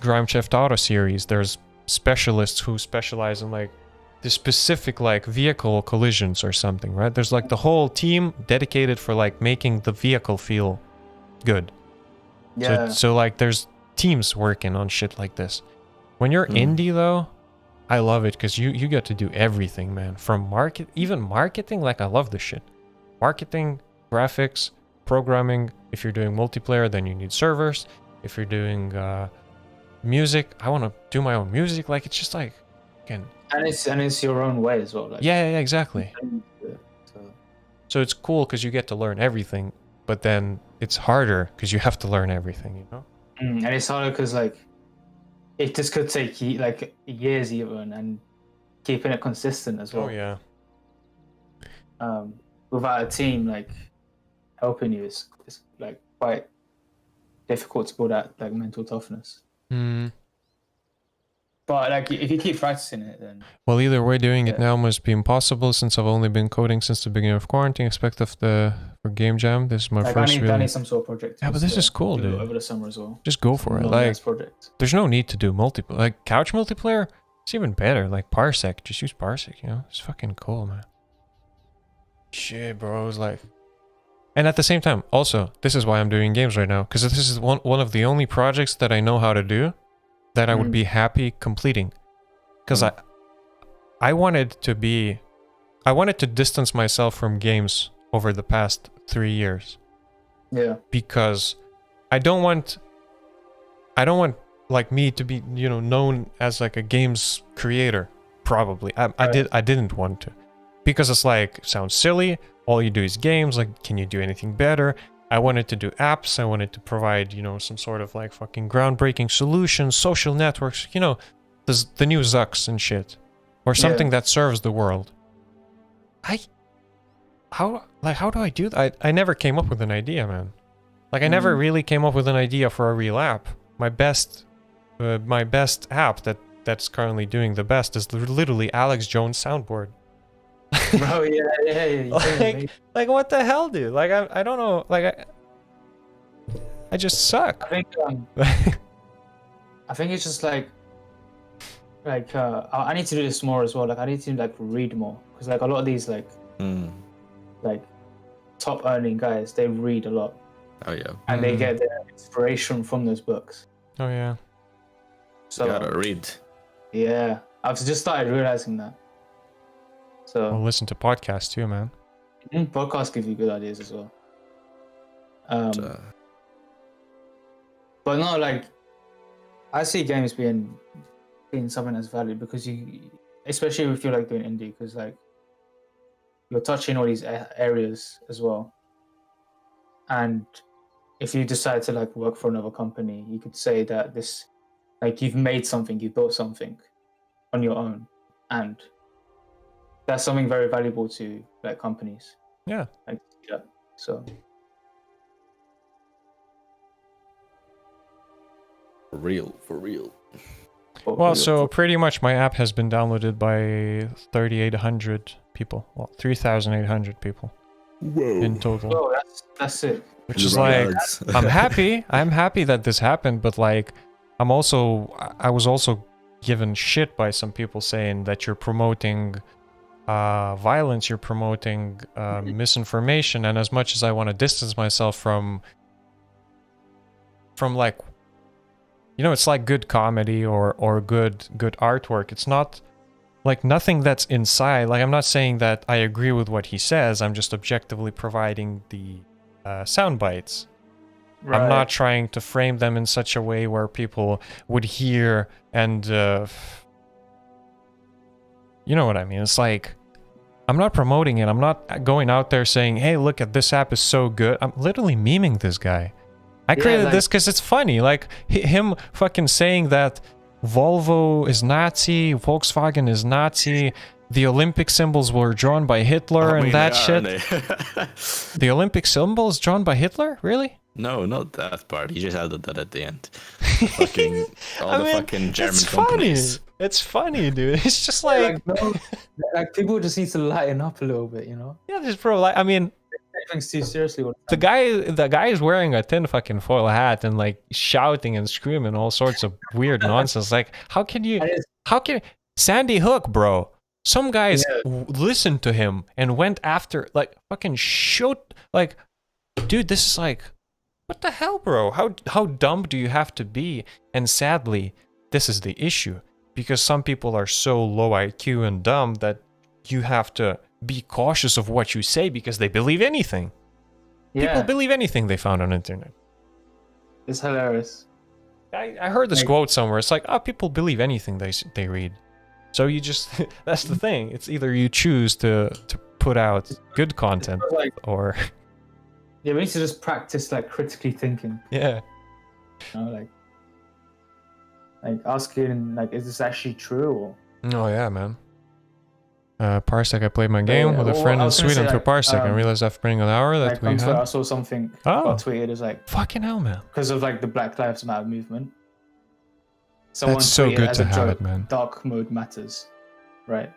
Grand Theft Auto series, there's specialists who specialize in like the specific like vehicle collisions or something, right? There's like the whole team dedicated for like making the vehicle feel good. Yeah. So like there's teams working on shit like this. When you're indie though, I love it because you get to do everything, man. From even marketing, like I love this shit. Marketing, graphics, programming. If you're doing multiplayer, then you need servers. If you're doing music, I want to do my own music. Like it's just like, again. And it's your own way as well. Like, yeah, exactly. So it's cool because you get to learn everything, but then it's harder because you have to learn everything, you know? And it's harder because like it just could take like years even, and keeping it consistent as well. Oh yeah. Without a team like helping you, it's like quite difficult to build that like mental toughness. But like if you keep practicing it, then well, either way, doing it now must be impossible since I've only been coding since the beginning of quarantine. Expect for Game Jam. This is my like first. I need some sort of project. Yeah, but this is cool, dude. Over the summer as well. Just go for it. Like, there's no need to do multiplayer. Like couch multiplayer, it's even better. Like Parsec, just use Parsec. You know, it's fucking cool, man. Shit, bro. It's like, and at the same time, also, this is why I'm doing games right now, because this is one of the only projects that I know how to do that I would be happy completing. Because I wanted to distance myself from games over the past 3 years. Yeah. Because I don't want like me to be, you know, known as like a games creator. Probably. I didn't want to. Because it's like, sounds silly. All you do is games. Like, can you do anything better? I wanted to do apps. I wanted to provide, you know, some sort of like fucking groundbreaking solutions, social networks, you know, the new Zucks and shit, or something that serves the world. How do I do that? I never came up with an idea, man. Like I never really came up with an idea for a real app. My best app that's currently doing the best is literally Alex Jones soundboard. Bro, yeah. Like what the hell, dude? Like I don't know. Like I just suck. I think it's just like I need to do this more as well. Like I need to like read more, because like a lot of these like top earning guys, they read a lot. Oh yeah. And they get their inspiration from those books. Oh yeah. So you gotta read. Yeah, I've just started realizing that. So well, listen to podcasts too, man. Podcasts give you good ideas as well. But no, like I see games being something that's valued, because you, especially if you're like doing indie, because like you're touching all these areas as well. And if you decide to like work for another company, you could say that this, like you've made something, you built something on your own, and that's something very valuable to like companies. Yeah. Like, yeah. So. For real. Well, so pretty much my app has been downloaded by 3,800 people. Well, 3,800 people. Whoa. In total. Whoa, that's it. Which is like, I'm happy that this happened, but like, I was also given shit by some people saying that you're promoting violence, you're promoting misinformation, and as much as I want to distance myself from like, you know, it's like good comedy or good artwork. It's not like nothing that's inside. Like I'm not saying that I agree with what he says. I'm just objectively providing the sound bites. Right. I'm not trying to frame them in such a way where people would hear and you know what I mean. It's like I'm not promoting it. I'm not going out there saying, "Hey, look at this app is so good." I'm literally memeing this guy. I created this because it's funny. Like him fucking saying that Volvo is Nazi, Volkswagen is Nazi, the Olympic symbols were drawn by Hitler and that shit. The Olympic symbols drawn by Hitler? Really? No, not that part. He just added that at the end. Fucking fucking German it's companies. Funny. It's funny, dude. It's just like like people just need to lighten up a little bit, you know? Yeah, just bro. Like I mean. Things too seriously. The guy is wearing a tin fucking foil hat and like shouting and screaming all sorts of weird nonsense. Like how can Sandy Hook, bro? Some guys listened to him and went after like fucking shoot. Like, dude, this is like, what the hell, bro? How dumb do you have to be? And sadly, this is the issue. because some people are so low IQ and dumb that you have to be cautious of what you say because they believe anything. Yeah. People believe anything they found on the internet. It's hilarious. I heard this quote somewhere. It's like, oh, people believe anything they read. So you just, that's the thing. It's either you choose to put out good content or... Yeah, we need to just practice like critically thinking. Yeah. You know, like asking like, is this actually true? Or... Oh yeah, man. Parsec, I played my game with a friend in Sweden through Parsec and realized after playing an hour that we had... I saw something got tweeted as like... Fucking hell, man. Because of like the Black Lives Matter movement. That's so good to have it, man. Dark mode matters, right?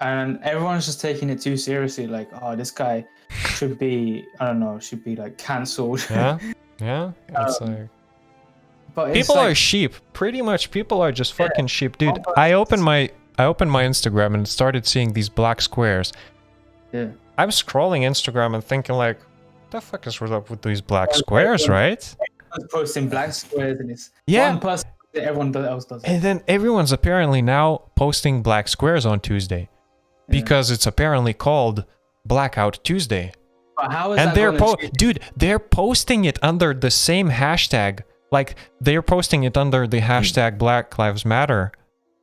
And everyone's just taking it too seriously. Like, oh, this guy should be, I don't know, should be like cancelled. Yeah, yeah. It's like, but people are sheep. Pretty much, people are just fucking sheep, dude. I opened my Instagram and started seeing these black squares. Yeah. I'm scrolling Instagram and thinking like, what the fuck is up with these black squares, right? Posting black squares and it's one person that everyone else does. And then everyone's apparently now posting black squares on Tuesday because it's apparently called Blackout Tuesday. But how is and that they're posting it under the same hashtag. Like they're posting it under the hashtag Black Lives Matter.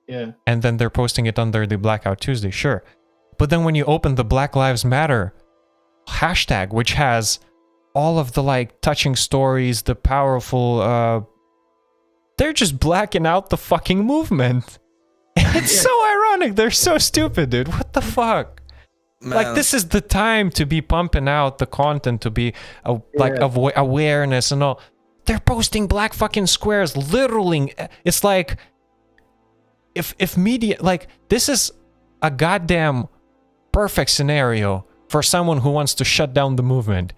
Yeah. And then they're posting it under the Blackout Tuesday, sure. But then when you open the Black Lives Matter hashtag, which has all of the like touching stories, the powerful, they're just blacking out the fucking movement. It's so ironic. They're so stupid, dude. What the fuck? Man. Like this is the time to be pumping out the content, to be awareness and all. They're posting black fucking squares, literally. It's like if media, like this is a goddamn perfect scenario for someone who wants to shut down the movement.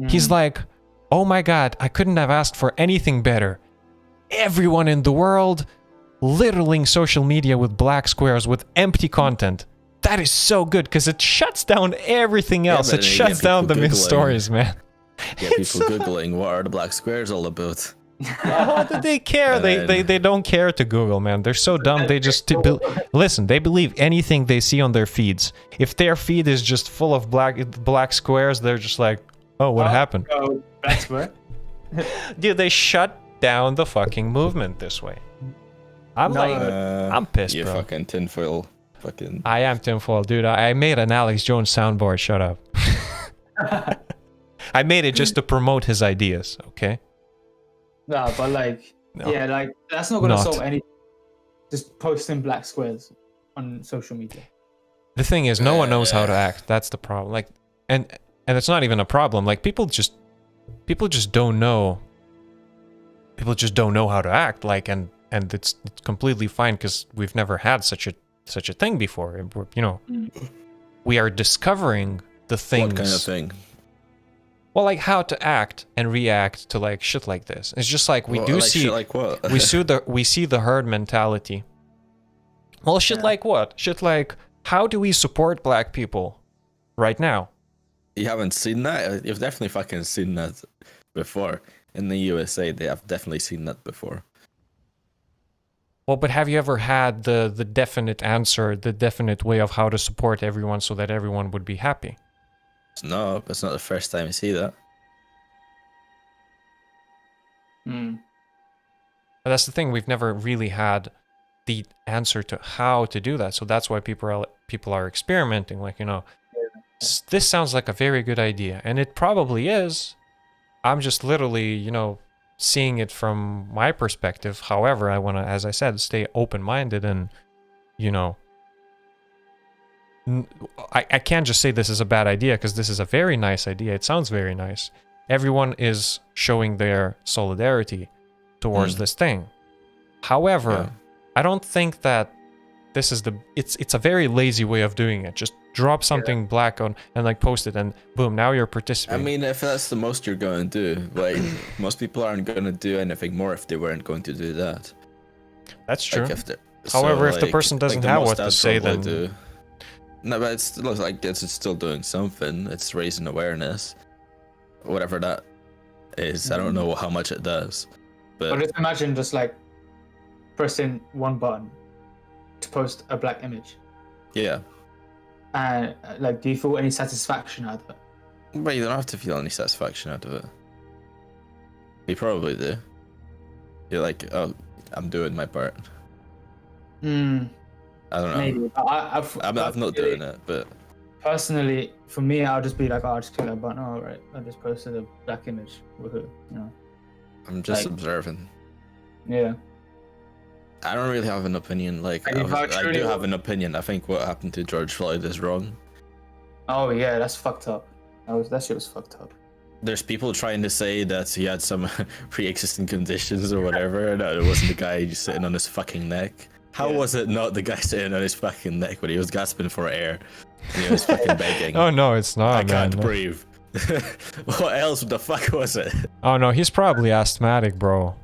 He's like, oh my god, I couldn't have asked for anything better. Everyone in the world littering social media with black squares with empty content. That is so good because it shuts down everything else. It shuts down the myth stories, man. Yeah, people Googling what are the black squares all about. How do they care? They don't care to Google, man. They're so dumb. They just listen. They believe anything they see on their feeds. If their feed is just full of black squares, they're just like, oh, what happened? Oh, black square. Dude, they shut down the fucking movement this way. I'm pissed, you're bro. Fucking tinfoil. Fucking. I am tinfoil, dude. I made an Alex Jones soundboard. Shut up. I made it just to promote his ideas. Okay. No, but like, yeah, like that's not gonna solve anything. Just posting black squares on social media. The thing is, no one knows how to act. That's the problem. Like, and it's not even a problem. Like, people just don't know. People just don't know how to act. Like, and it's completely fine because we've never had such a thing before. You know, we are discovering the things. What kind of thing? Well, like how to act and react to like shit like this. It's just like we see shit like what? we see the herd mentality. Well, shit like what? Shit like how do we support black people right now? You haven't seen that? You've definitely fucking seen that before. In the USA, they have definitely seen that before. Well, but have you ever had the definite answer, the definite way of how to support everyone so that everyone would be happy? No, it's not the first time you see that. But that's the thing. We've never really had the answer to how to do that. So that's why people are experimenting. Like, you know, this sounds like a very good idea, and it probably is. I'm just literally, you know, seeing it from my perspective. However, I want to, as I said, stay open-minded and, you know, I can't just say this is a bad idea because this is a very nice idea. It sounds very nice. Everyone is showing their solidarity towards this thing. However, I don't think that this is it's a very lazy way of doing it. Just drop something black on and like post it and boom, now you're participating. I mean, if that's the most you're going to do, like most people aren't going to do anything more if they weren't going to do that. That's true. Like However, if the person doesn't have what to say, then no, but it looks like it's still doing something. It's raising awareness, whatever that is. I don't know how much it does, but just imagine just like pressing one button to post a black image. Yeah. And like, do you feel any satisfaction out of it? But you don't have to feel any satisfaction out of it. You probably do. You're like, oh, I'm doing my part. I don't know. Maybe. I'm not doing it, but personally, for me, I'll just be like, oh, I'll just click that button. Oh, right, I just posted a black image. Woohoo, you know. I'm just like, observing. Yeah. I don't really have an opinion. Like, I do have an opinion. I think what happened to George Floyd is wrong. Oh yeah, that's fucked up. That shit was fucked up. There's people trying to say that he had some pre-existing conditions or whatever, and that it wasn't the guy just sitting on his fucking neck. How was it not the guy sitting on his fucking neck when he was gasping for air? And he was fucking begging. Oh no, it's not. I can't breathe. What else the fuck was it? Oh no, he's probably asthmatic, bro.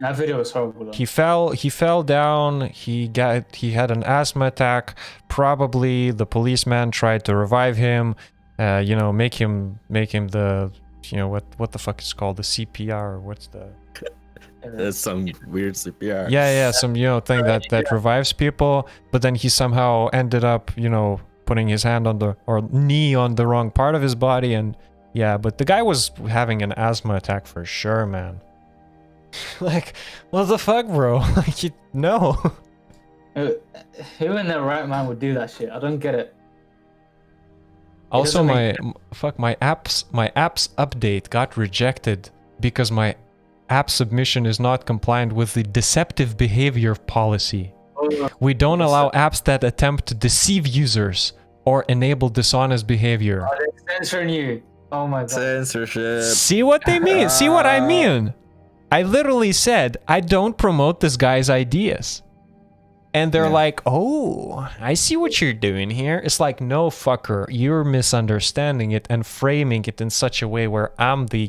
That video was horrible. Though. He fell down. He had an asthma attack. Probably the policeman tried to revive him. You know, make him the, you know, what the fuck is called, the CPR, or what's the? That's some weird CPR. Yeah, some, you know, thing that revives people. But then he somehow ended up, you know, putting his hand on the, or knee on the wrong part of his body, and yeah, but the guy was having an asthma attack for sure, man. Like, what the fuck, bro? Like, no. Who in their right mind would do that shit? I don't get it. Also, my apps update got rejected because my app submission is not compliant with the deceptive behavior policy. We don't allow apps that attempt to deceive users or enable dishonest behavior. Oh, they're censoring you. Oh my god. Censorship. See what they mean? See what I mean? I literally said, I don't promote this guy's ideas. And they're like, oh, I see what you're doing here. It's like, no, fucker, you're misunderstanding it and framing it in such a way where I'm the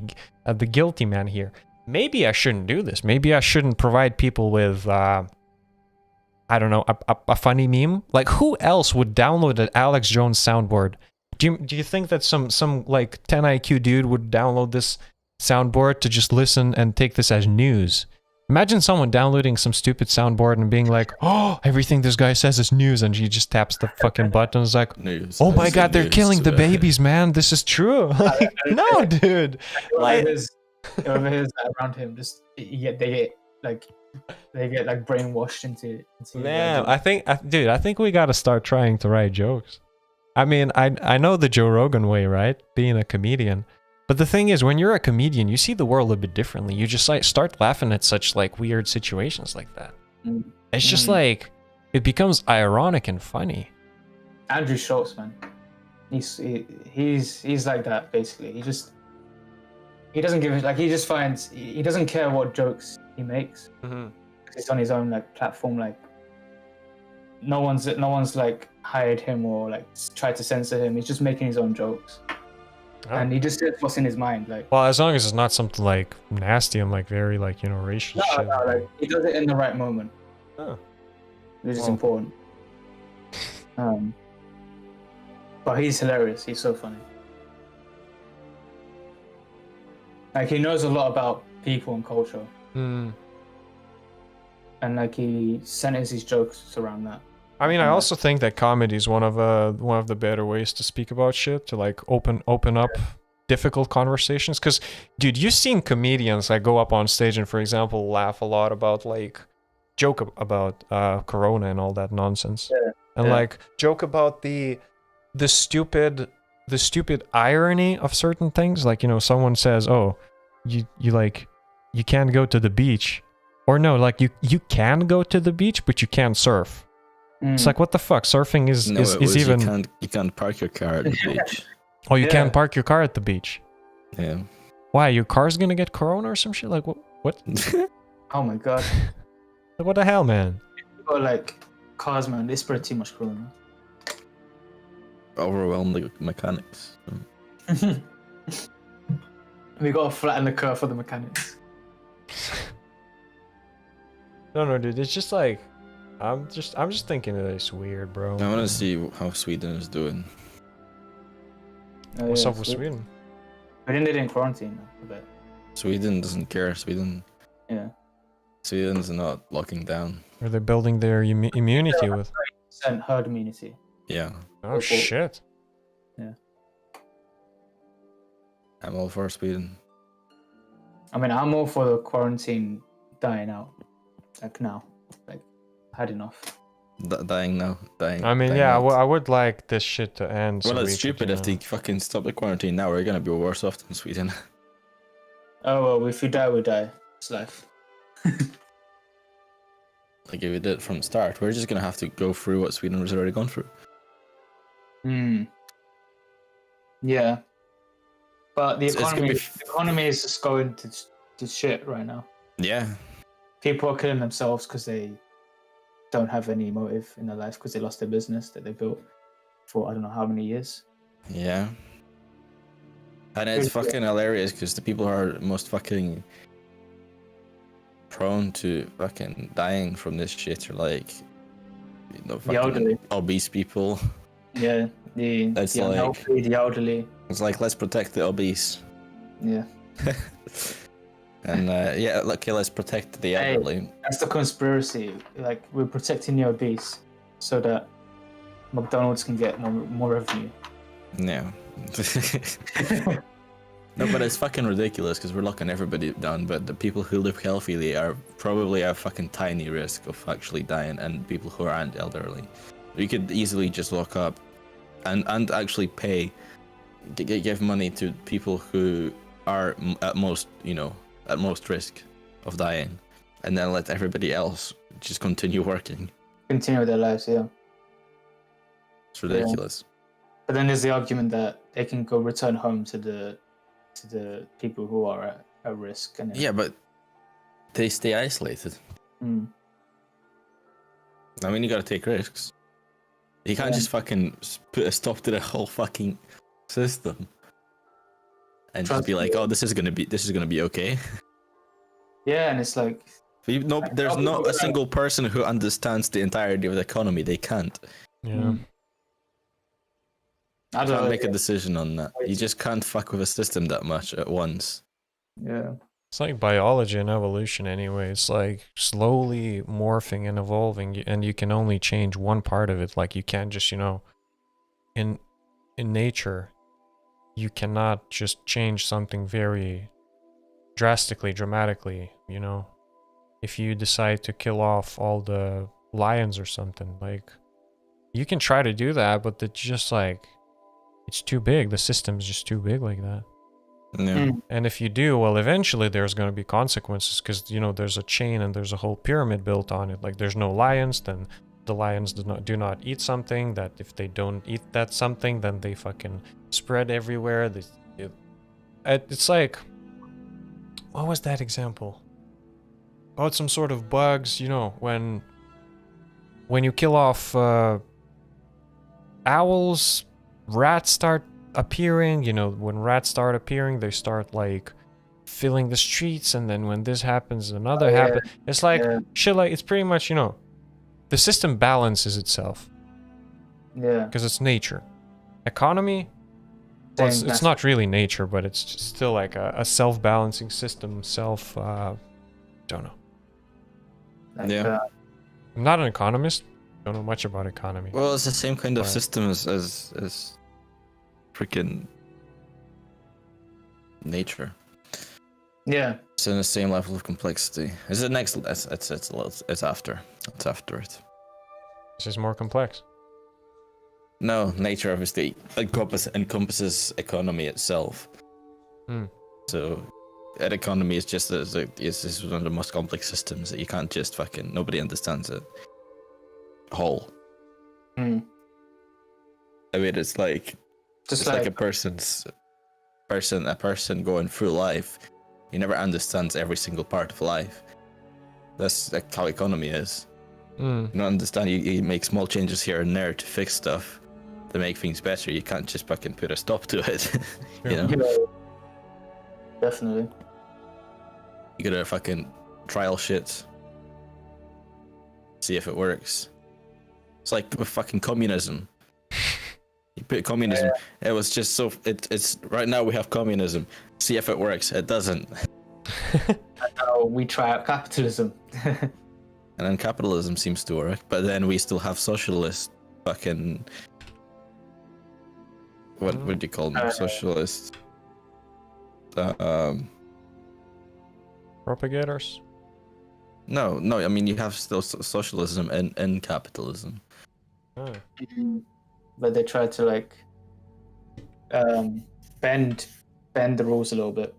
guilty man here. Maybe I shouldn't do this. Maybe I shouldn't provide people with, I don't know, a funny meme. Like, who else would download an Alex Jones soundboard? Do you think that some like 10 IQ dude would download this soundboard to just listen and take this as news? Imagine someone downloading some stupid soundboard and being like, oh, everything this guy says is news, and he just taps the fucking button. It's like, news, oh my god, they're killing the babies, man. This is true. Like, no, dude. Like, whoever is around him, just they get brainwashed into man, I think we gotta start trying to write jokes. I mean, I know the Joe Rogan way, right? Being a comedian. But the thing is, when you're a comedian, you see the world a bit differently. You just like start laughing at such like weird situations like that. It's just like, it becomes ironic and funny. Andrew Schultz, man, he's like that basically. He doesn't give it, like, he doesn't care what jokes he makes. It's on his own like platform. Like, no one's like hired him or like tried to censor him. He's just making his own jokes. And he just says what's in his mind, like. Well, as long as it's not something like nasty and like very like, you know, racial shit. No, like he does it in the right moment. Which is important. But he's hilarious. He's so funny. Like, he knows a lot about people and culture. And like, he centers his jokes around that. I mean, I also think that comedy is one of the better ways to speak about shit, to like open up difficult conversations. Because, dude, you've seen comedians like go up on stage and, for example, laugh a lot about like joke about Corona and all that nonsense, and like joke about the stupid irony of certain things. Like, you know, someone says, "Oh, you can't go to the beach," or no, like you can go to the beach, but you can't surf. It's like, what the fuck? Surfing is even. You can't park your car at the beach. Oh, you can't park your car at the beach. Yeah. Why? Your car's gonna get corona or some shit? Like what? Oh my god. Like, what the hell, man? Or like cars, man. They spread too much corona. Overwhelm the mechanics. We gotta flatten the curve for the mechanics. No, dude. It's just like. I'm just thinking that it's weird, bro. I want to see how Sweden is doing. What's up with Sweden? I think they didn't quarantine a bit. Sweden doesn't care. Sweden. Yeah. Sweden's not locking down. Are they building their immunity with? Herd immunity. Yeah. Oh shit. Yeah. I'm all for Sweden. I mean, I'm all for the quarantine dying out. Like now. Like, had enough. Dying now. Dying. I mean, dying yeah, out. I would like this shit to end. Well, so it's we stupid could, if they fucking stop the quarantine now. We're gonna be worse off than Sweden. Oh, well, if you die, we die. It's life. Like if we did it from the start, we're just gonna have to go through what Sweden has already gone through. Yeah. But the It's gonna economy, be the economy is just going to shit right now. Yeah. People are killing themselves because they don't have any motive in their life because they lost their business that they built for I don't know how many years. Yeah. And it's fucking hilarious because the people who are most fucking prone to fucking dying from this shit are like, you know, The elderly. fucking obese people. Yeah, the It's like- unhealthy, the elderly. It's like, let's protect the obese. Yeah, And yeah, okay, let's protect the Hey. elderly. that's the conspiracy. Like we're protecting the obese so that McDonald's can get more revenue. Yeah. No, but it's fucking ridiculous because we're locking everybody down, but the people who live healthily are probably a fucking tiny risk of actually dying, and people who aren't elderly. We could easily just lock up and actually pay, give money to people who are at most, you know, at most risk of dying, and then let everybody else just continue working. Continue their lives, yeah. It's ridiculous. But then there's the argument that they can go return home to the people who are at risk. And Yeah, but they stay isolated. Mm. I mean, you gotta take risks. You can't Yeah. just fucking put a stop to the whole fucking system and just Trust be like, me. "Oh, this is gonna be okay." Yeah, and it's like There's not a single person who understands the entirety of the economy. They can't. Yeah. I don't Can't know. make a decision on that. You just can't fuck with a system that much at once. Yeah. It's like biology and evolution anyway. It's like slowly morphing and evolving, and you can only change one part of it. Like you can't just, you know, in nature, you cannot just change something very drastically, dramatically, you know. If you decide to kill off all the lions or something, like you can try to do that, but it's just like it's too big. The system's just too big like that. Yeah. And if you do, well, eventually there's going to be consequences because, you know, there's a chain and there's a whole pyramid built on it. Like there's no lions, then the lions do not eat something. That if they don't eat that something, then they fucking spread everywhere. It's like, what was that example? About some sort of bugs, you know, when you kill off owls, rats start appearing. You know, when rats start appearing, they start like filling the streets, and then when this happens, another happens. It's like shit. Like it's pretty much, you know, the system balances itself. Yeah. Because it's nature. Economy, well, it's not really nature, but it's just still like a self-balancing system. Don't know. Like, Yeah. I'm not an economist. Don't know much about economy. Well, it's the same kind of Right. system as freaking nature. yeah. It's in the same level of complexity. It's the next. It's after. It's after it. This is more complex. No, nature obviously encompasses economy itself. Hmm. So, an economy is just is one of the most complex systems that you can't just fucking nobody understands it whole. Mm. I mean, it's like Just it's like a person going through life. He never understands every single part of life. That's like how economy is. Mm. You don't understand. You make small changes here and there to fix stuff, to make things better. You can't just fucking put a stop to it. You know, Yeah. Definitely. you gotta fucking trial shit, see if it works. It's like with fucking communism. You put communism. It was just so. It's right now we have communism. See if it works. It doesn't. I know. now we try out capitalism. And then capitalism seems to work, but then we still have socialist fucking... What would you call them? Socialists. Propagators? No, I mean, you have still socialism and capitalism. Oh. But they try to like bend the rules a little bit.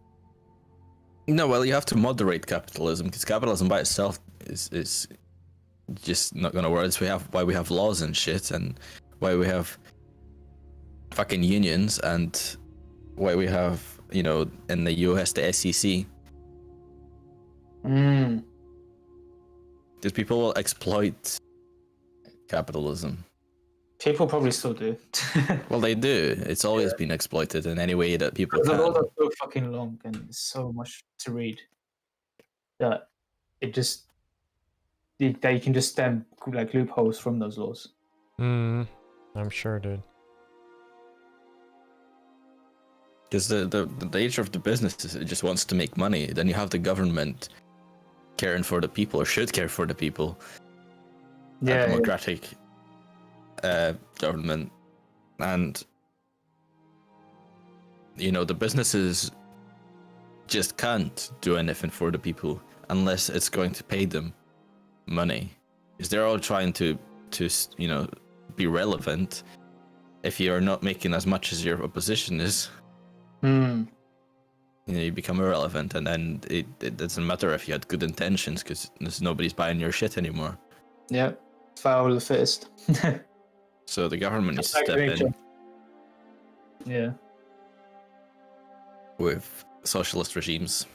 No, well, you have to moderate capitalism, because capitalism by itself is just not gonna work. It's why we have laws and shit, and why we have fucking unions, and why we have, you know, in the US the SEC. Because people will exploit capitalism. People probably still do. Well, they do. It's always been exploited in any way that people The can. laws are so fucking long and there's so much to read that it just that you can just stem like loopholes from those laws. I'm sure, dude. Because the nature of the business is it just wants to make money. Then you have the government caring for the people, or should care for the people. Yeah, Democratic government, and you know, the businesses just can't do anything for the people unless it's going to pay them money, because they're all trying to you know, be relevant. If you're not making as much as your opposition is, you know, you become irrelevant, and then it doesn't matter if you had good intentions, because nobody's buying your shit anymore. Yeah, survival of the fittest. So the government needs to step in Yeah. with socialist regimes.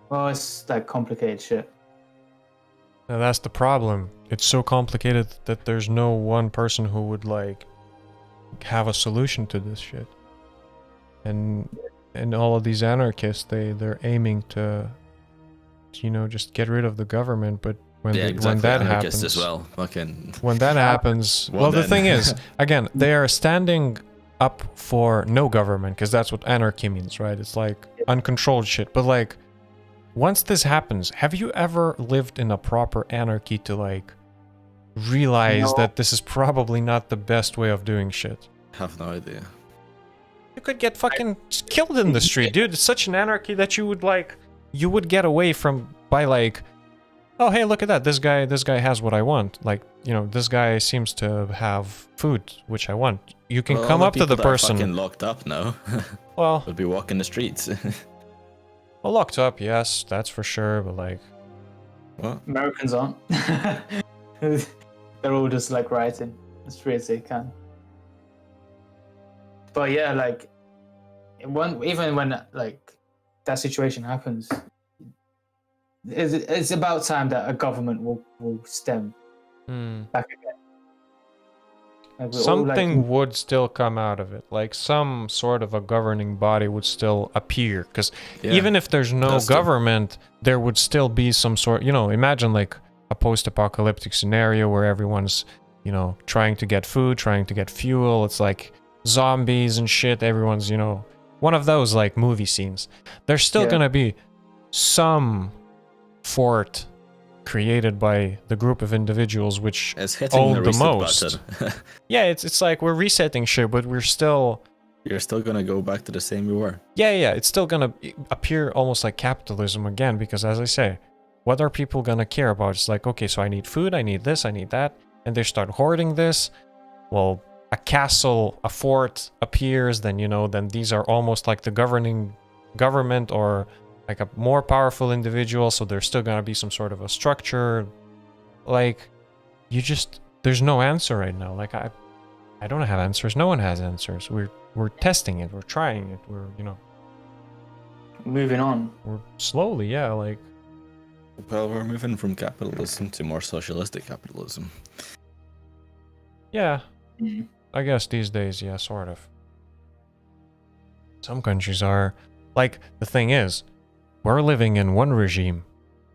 Well, it's like complicated shit. Now that's the problem. It's so complicated that there's no one person who would like have a solution to this shit. And all of these anarchists, they're aiming to, you know, just get rid of the government. But when when that happens, as well. Fucking. When that happens, well, the thing is, again, they are standing up for no government, because that's what anarchy means, right? It's like uncontrolled shit. But like, once this happens, have you ever lived in a proper anarchy to like realize that this is probably not the best way of doing shit? I have no idea. You could get fucking killed in the street, dude. It's such an anarchy that you would get away from by like, oh hey, look at that. This guy has what I want. Like, you know, this guy seems to have food, which I want. You can come up to the person. Fucking locked up now. Well, would be walking the streets. Well, locked up, yes, that's for sure. But like, what? Americans aren't. They're all just like rioting as free as they can. But yeah, like even when like that situation happens, it's about time that a government will stem back again. Like something would still come out of it, like some sort of a governing body would still appear, because even if there's no government, there would still be some sort, you know, imagine like a post-apocalyptic scenario where everyone's, you know, trying to get food, trying to get fuel, it's like zombies and shit, everyone's, you know, one of those like movie scenes. There's still gonna be some fort created by the group of individuals which own the most. Yeah, it's like we're resetting shit, but you're still gonna go back to the same you were. Yeah, it's still gonna appear almost like capitalism again, because as I say, what are people gonna care about? It's like, okay, so I need food, I need this, I need that, and they start hoarding this. Well, a castle, a fort appears, then, you know, then these are almost like the governing government or like a more powerful individual, so there's still gonna be some sort of a structure. Like, there's no answer right now. Like, I don't have answers. No one has answers. We're testing it. We're trying it. We're, you know, moving on. We're slowly, yeah, like. Well, we're moving from capitalism to more socialistic capitalism. Yeah, I guess these days, yeah, sort of. Some countries are, like, the thing is, we're living in one regime.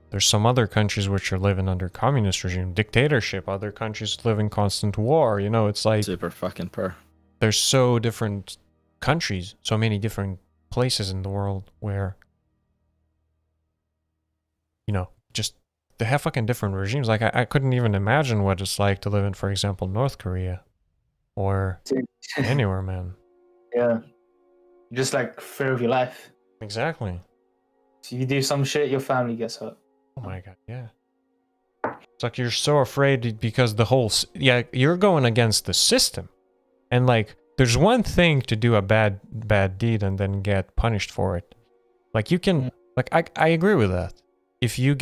There's some other countries which are living under communist regime, dictatorship. Other countries live in constant war. You know, it's like super fucking per. There's so different countries, so many different places in the world where, you know, just they have fucking different regimes. Like I couldn't even imagine what it's like to live in, for example, North Korea or anywhere, man. Yeah. Just like fear of your life. Exactly. If you do some shit, your family gets hurt. Oh my god, yeah. It's like you're so afraid because the whole you're going against the system. And like there's one thing to do a bad deed and then get punished for it. Like you can like I agree with that. If you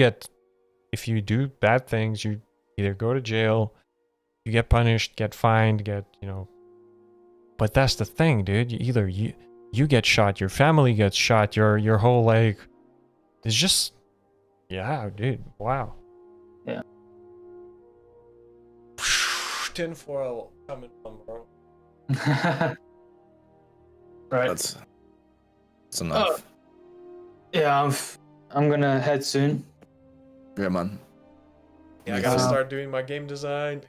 do bad things, you either go to jail, you get punished, get fined, get, you know. But that's the thing, dude. You get shot, your family gets shot, your whole like it's just yeah, dude. Wow. Yeah. Tinfoil coming from, bro. Right. That's enough. Yeah, I'm gonna head soon. Yeah, man. Yeah, I gotta start doing my game design.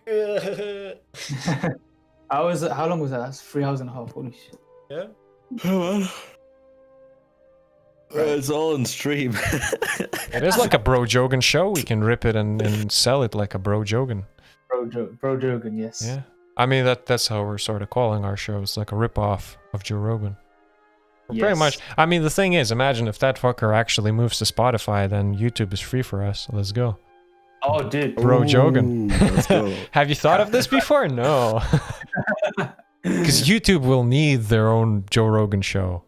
How long was that? That's 3 hours and a half. Holy shit. Yeah. Oh, man. It's all on stream. It is like a Bro Jogan show. We can rip it and sell it like a Bro Jogan. Bro Jogan, yes. Yeah. I mean, that's how we're sort of calling our show. It's like a rip-off of Joe Rogan. Yes. Pretty much. I mean, the thing is, imagine if that fucker actually moves to Spotify, then YouTube is free for us. Let's go. Oh, dude. Bro Jogan. Let's go. Have you thought of this before? No. Because YouTube will need their own Joe Rogan show.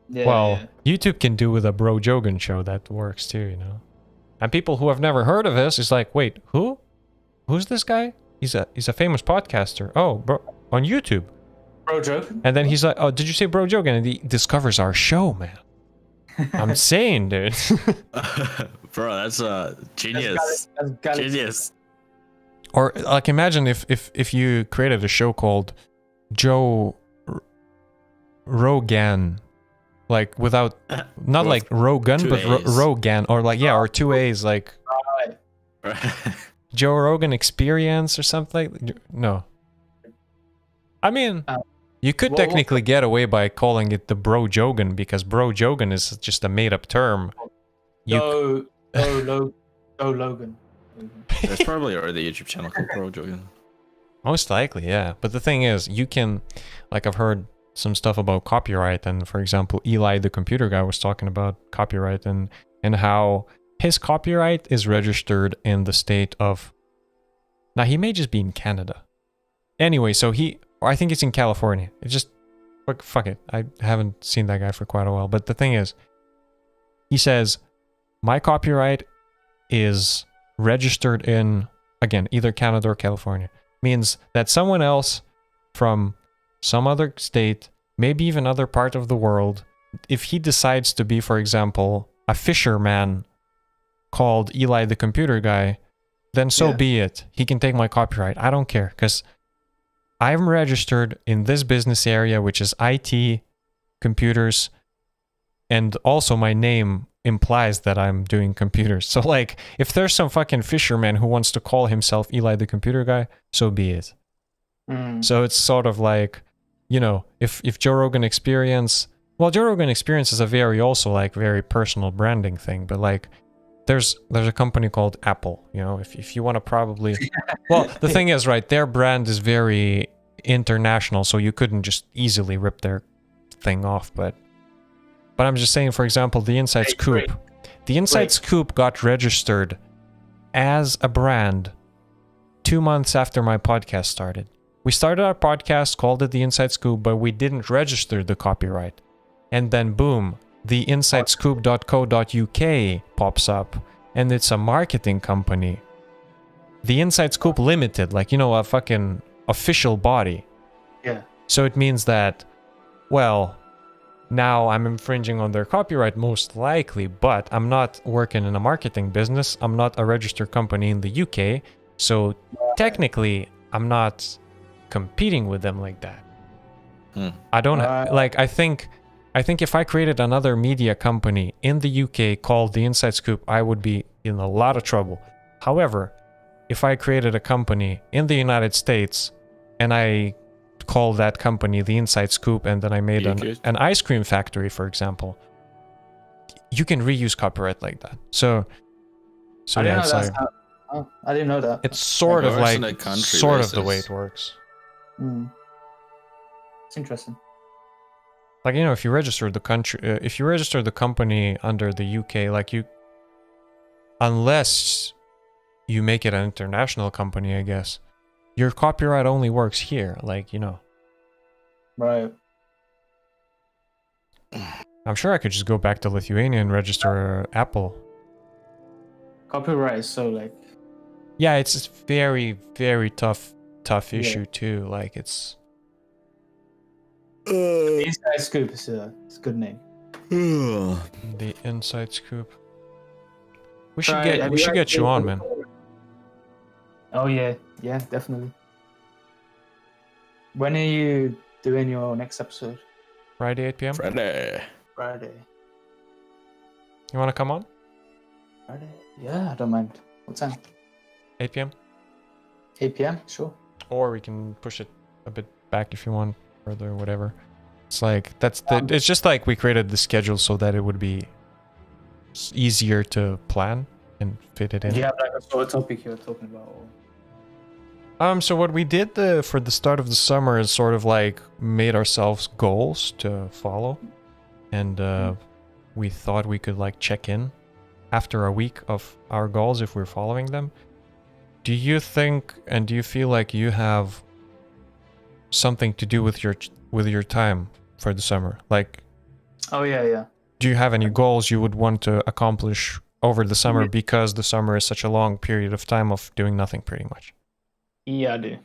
Yeah, well, YouTube can do with a Bro Jogan show. That works too, you know. And people who have never heard of this is like, wait, who? Who's this guy? He's a famous podcaster. Oh, bro, on YouTube. Bro Jogan. And then he's like, oh, did you say Bro Jogan? And he discovers our show, man. I'm saying, dude. Bro, that's genius. That's Genius. Or like, imagine if you created a show called Joe Rogan, like without not like Rogan, but Rogan, or like or 2 A's, like Joe Rogan Experience or something. No, I mean. You could technically get away by calling it the Bro Jogan because Bro Jogan is just a made-up term. Logan. There's probably already a YouTube channel called Bro Jogan. Most likely, yeah. But the thing is, you can, like I've heard some stuff about copyright, and for example, Eli the computer guy was talking about copyright and how his copyright is registered in the state of... Now, he may just be in Canada. Anyway, so I think it's in California. It's just, fuck it. I haven't seen that guy for quite a while. But the thing is, he says, my copyright is registered in, again, either Canada or California. Means that someone else from some other state, maybe even other part of the world, if he decides to be, for example, a fisherman called Eli the computer guy, then so be it. He can take my copyright. I don't care, because I'm registered in this business area, which is IT, computers, and also my name implies that I'm doing computers. So like, if there's some fucking fisherman who wants to call himself Eli the computer guy, so be it. So it's sort of like, you know, if Joe Rogan Experience, well, Joe Rogan Experience is a very personal branding thing, but like, there's a company called Apple, you know, if you want to probably... Well, the thing is, right, their brand is very international, so you couldn't just easily rip their thing off, but I'm just saying, for example, the Inside Scoop. The Inside Scoop got registered as a brand 2 months after my podcast started. We started our podcast, called it the Inside Scoop, but we didn't register the copyright. And then boom, the insidescoop.co.uk pops up, and it's a marketing company. The Inside Scoop Limited, like, you know, a fucking official body. Yeah. So it means that, well, now I'm infringing on their copyright most likely, but I'm not working in a marketing business. I'm not a registered company in the UK, so technically I'm not competing with them like that. I don't like, I think if I created another media company in the UK called The Inside Scoop, I would be in a lot of trouble. However, if I created a company in the United States and I call that company the Inside Scoop, and then I made an ice cream factory, for example, you can reuse copyright like that. So yeah, it's like, I didn't know that. it's sort of like sort of the way it works. It's interesting. Like, you know, if you register the company under the UK, like unless you make it an international company, I guess, your copyright only works here, like, you know. Right. I'm sure I could just go back to Lithuania and register Apple. Copyright is so like... Yeah, it's a very, very tough issue too. Like, it's... Inside Scoop is a good name. The Inside Scoop. We should get you on, man. Oh yeah, definitely. When are you doing your next episode? Friday, 8 p.m. Friday. You want to come on? Friday. Yeah, I don't mind. What time? 8 p.m. 8 p.m. Sure. Or we can push it a bit back if you want, further, whatever. It's like it's just like we created the schedule so that it would be easier to plan and fit it in. Do you have like a sort of topic you're talking about? Or... So what we did for the start of the summer is sort of like made ourselves goals to follow, and we thought we could like check in after a week of our goals if we're following them. Do you think and do you feel like you have something to do with your time for the summer? Like, oh yeah. Do you have any goals you would want to accomplish over the summer because the summer is such a long period of time of doing nothing pretty much? Yeah, I do.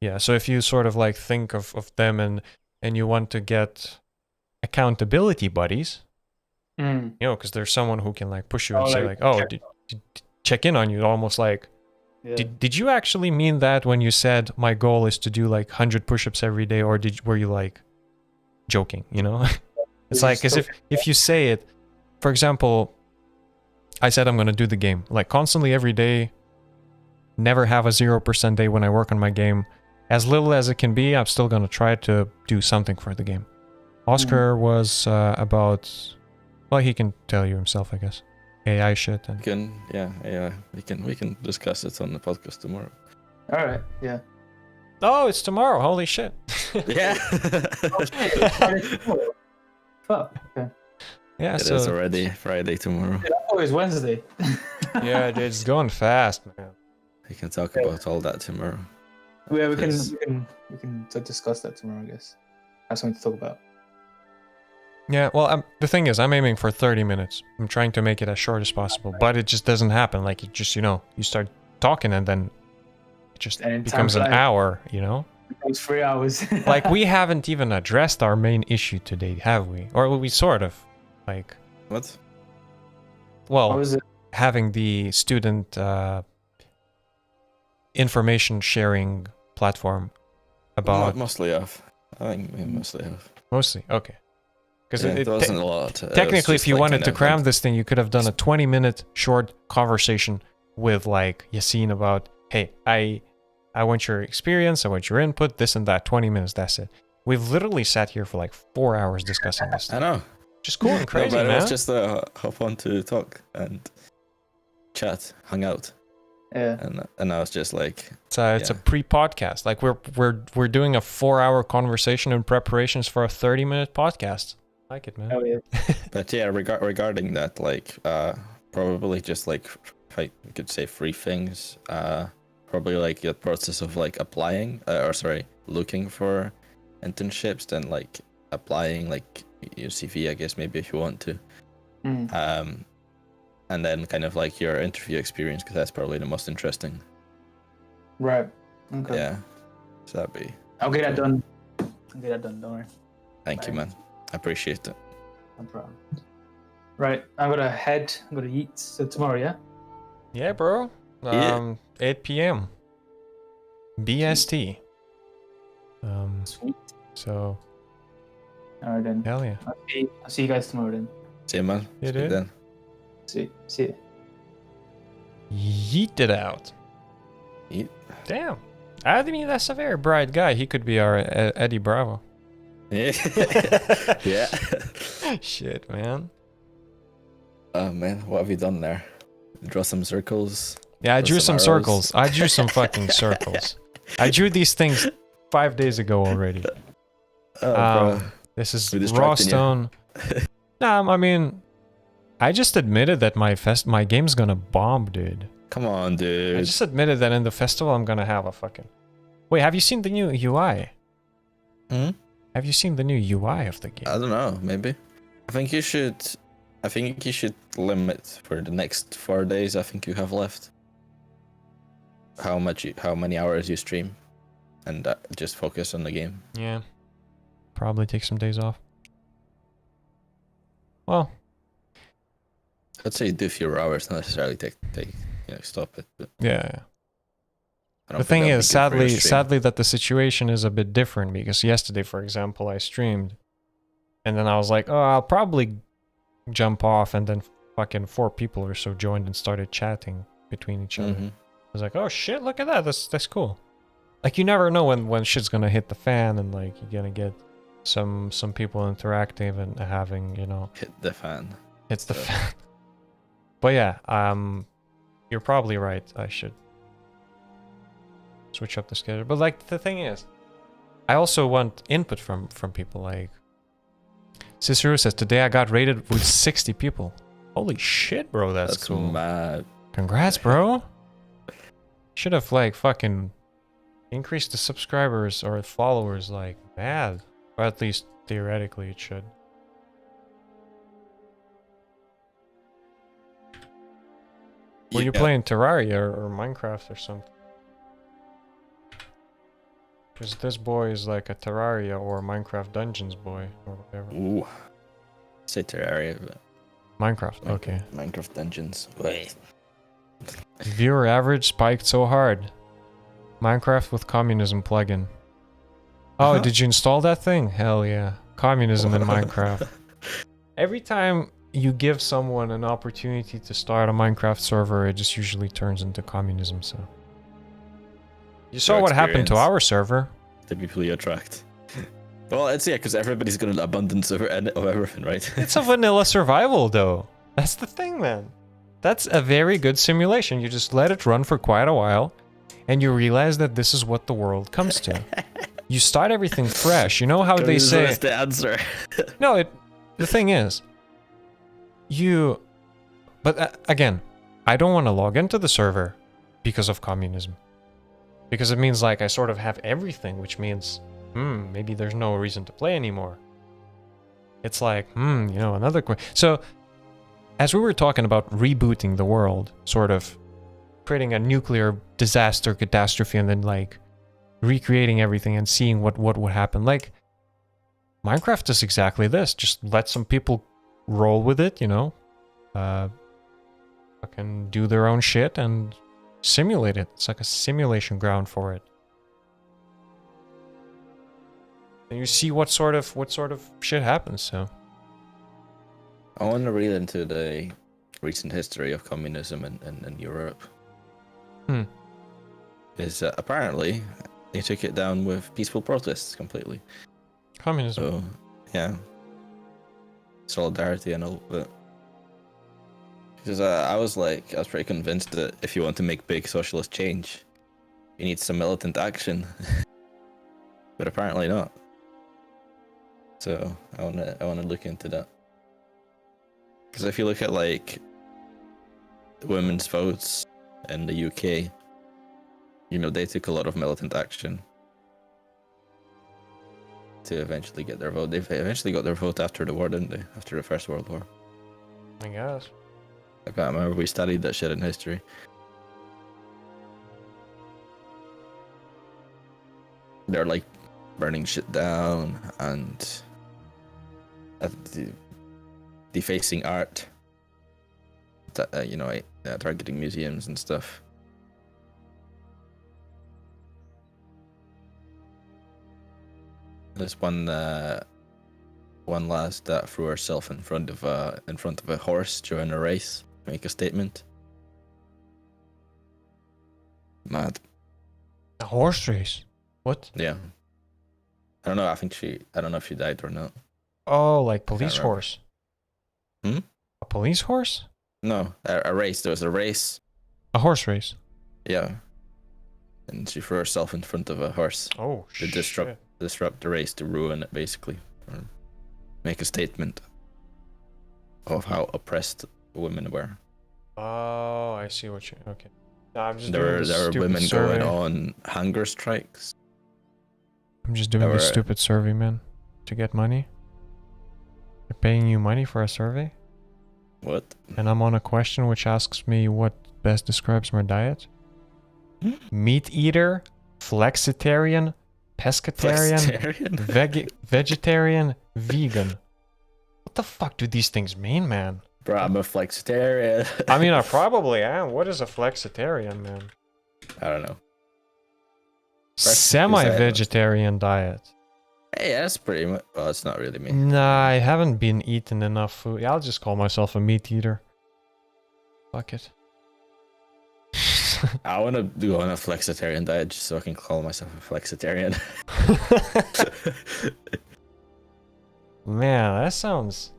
Yeah, so if you sort of like think of them and you want to get accountability buddies, you know, because there's someone who can like push you and say like, oh, did check in on you, almost like, did you actually mean that when you said my goal is to do like 100 push-ups every day, or were you like joking, you know? It's like, as if you say it, for example, I said I'm going to do the game like constantly every day, never have a 0% day when I work on my game. As little as it can be, I'm still going to try to do something for the game. Oscar was about, well, he can tell you himself, I guess. AI shit. And We can discuss it on the podcast tomorrow. All right, yeah. Oh, it's tomorrow. Holy shit. Yeah. Fuck. Okay. Yeah, it is already Friday tomorrow. Yeah, I thought it was Wednesday. Yeah, it's going fast, man. We can talk about all that tomorrow. Yeah, we can discuss that tomorrow, I guess. Have something to talk about. Yeah, well, the thing is, I'm aiming for 30 minutes. I'm trying to make it as short as possible, but it just doesn't happen. Like, it just, you know, you start talking and then it just becomes an hour, you know? It becomes 3 hours. Like, we haven't even addressed our main issue today, have we? Or we sort of, like... What? Well, having the student information sharing platform about... Mostly off. I think we mostly have. Mostly? Okay. Because it wasn't a lot. Technically, if you wanted to cram this thing, you could have done a 20-minute short conversation with, like, Yassine about, hey, I want your experience, I want your input, this and that, 20 minutes, that's it. We've literally sat here for like 4 hours discussing this stuff. I know. Just cool and crazy, no, but man. it was just hop on to talk and chat, hang out. Yeah. And now it's just like... It's a pre-podcast. Like, we're doing a 4-hour conversation in preparations for a 30-minute podcast. I like it, man. Oh, yeah. But yeah, regarding that, like, probably just like, if I could say 3 things, probably like the process of like applying, looking for internships, then like applying like your CV, I guess, maybe if you want to. And then kind of like your interview experience, because that's probably the most interesting. Right. Okay. Yeah. So that'd be... I'll get that done. Don't worry. Thank you, man. I appreciate it. No problem. Right, I'm gonna eat. So tomorrow, yeah? Yeah, bro. 8 p.m. BST. Sweet. So... Alright then. Hell yeah. I'll see you guys tomorrow then. See you, man. You did? Then. See you. Yeet it out. Yeet. Damn. I mean, that's a very bright guy. He could be our Eddie Bravo. Yeah. Yeah. Shit, man. Oh man, what have you done there? Draw some circles. Yeah, I drew some arrows. circles. I drew some fucking circles. I drew these things 5 days ago already. Oh, bro. This is We raw distracting you. stone. Nah, I mean, I just admitted that my game's gonna bomb, dude. Come on, dude. I just admitted that in the festival I'm gonna have a fucking... Wait, have you seen the new UI? Hmm? Have you seen the new UI of the game? I don't know, maybe. I think you should limit for the next 4 days I think you have left. How many hours you stream, and just focus on the game. Yeah. Probably take some days off. Well, I'd say do fewer hours, not necessarily take stop it. But yeah. I don't The think thing that would is, be good for your stream. sadly that the situation is a bit different, because yesterday, for example, I streamed and then I was like, oh, I'll probably jump off, and then fucking 4 people or so joined and started chatting between each other. Mhm. I was like, oh shit, look at that. That's cool. Like, you never know when shit's gonna hit the fan, and like you're gonna get some people interactive and having, you know, Hit the fan. it's the So- fan. But yeah, you're probably right. I should switch up the schedule. But like, the thing is, I also want input from people. Like Cicero says, today I got rated with 60 people. Holy shit, bro, that's cool. Mad. Congrats, bro. Should have like fucking increased the subscribers or followers like mad. Or at least theoretically it should. Were you Yeah. playing Terraria or Minecraft or something? Because this boy is like a Terraria or Minecraft Dungeons boy or whatever. Ooh. Say Terraria, but Minecraft, okay. Minecraft Dungeons. Wait. Viewer average spiked so hard. Minecraft with communism plugin. Oh, did you install that thing? Hell yeah. Communism in Minecraft. Every time you give someone an opportunity to start a Minecraft server, it just usually turns into communism, so. You saw Your what happened to experience. our server. The people you attract. Well, it's because everybody's got an abundance of everything, right? It's a vanilla survival, though. That's the thing, man. That's a very good simulation. You just let it run for quite a while, and you realize that this is what the world comes to. You start everything fresh. You know how they say... That's the answer. No, the thing is, but again, I don't want to log into the server because of communism. Because it means like I sort of have everything, which means, maybe there's no reason to play anymore. It's like, you know, another question. So, as we were talking about rebooting the world, sort of creating a nuclear disaster, catastrophe, and then like recreating everything and seeing what would happen. Like, Minecraft is exactly this. Just let some people roll with it, you know, fucking do their own shit and simulate it. It's like a simulation ground for it. And you see what sort of shit happens. So I want to read into the recent history of communism in Europe. Is apparently they took it down with peaceful protests completely. communism. So, yeah. Solidarity and all, but because I was pretty convinced that if you want to make big socialist change, you need some militant action, but apparently not. So I wanna look into that, because if you look at like women's votes in the UK, you know, they took a lot of militant action to eventually get their vote. They eventually got their vote after the war, didn't they? After the First World War. I guess. I can't remember. We studied that shit in history. They're like burning shit down and defacing art. You know, targeting museums and stuff. There's one lass that threw herself in front of a horse during a race, make a statement. Mad. A horse race? What? Yeah. I don't know. I don't know if she died or not. Oh, like police horse. Hmm? A police horse? No, a race. There was a race. A horse race. Yeah. And she threw herself in front of a horse Oh, to disrupt the race, to ruin it, basically, or make a statement of how oppressed women were. Oh, I see what you. Okay. No, I'm just There doing were this stupid women survey. going on hunger strikes. I'm just doing this stupid survey, man, to get money. They're paying you money for a survey, What? and I'm on a question which asks me what best describes my diet. Meat eater, flexitarian, pescatarian, vegetarian, vegan. What the fuck do these things mean, man? Bro, I'm a flexitarian. I mean, I probably am. What is a flexitarian, man? I don't know. Semi-vegetarian diet. Hey, that's pretty much. Well, it's not really me. Nah, I haven't been eating enough food. I'll just call myself a meat eater. Fuck it. I want to go on a flexitarian diet just so I can call myself a flexitarian. Man, that sounds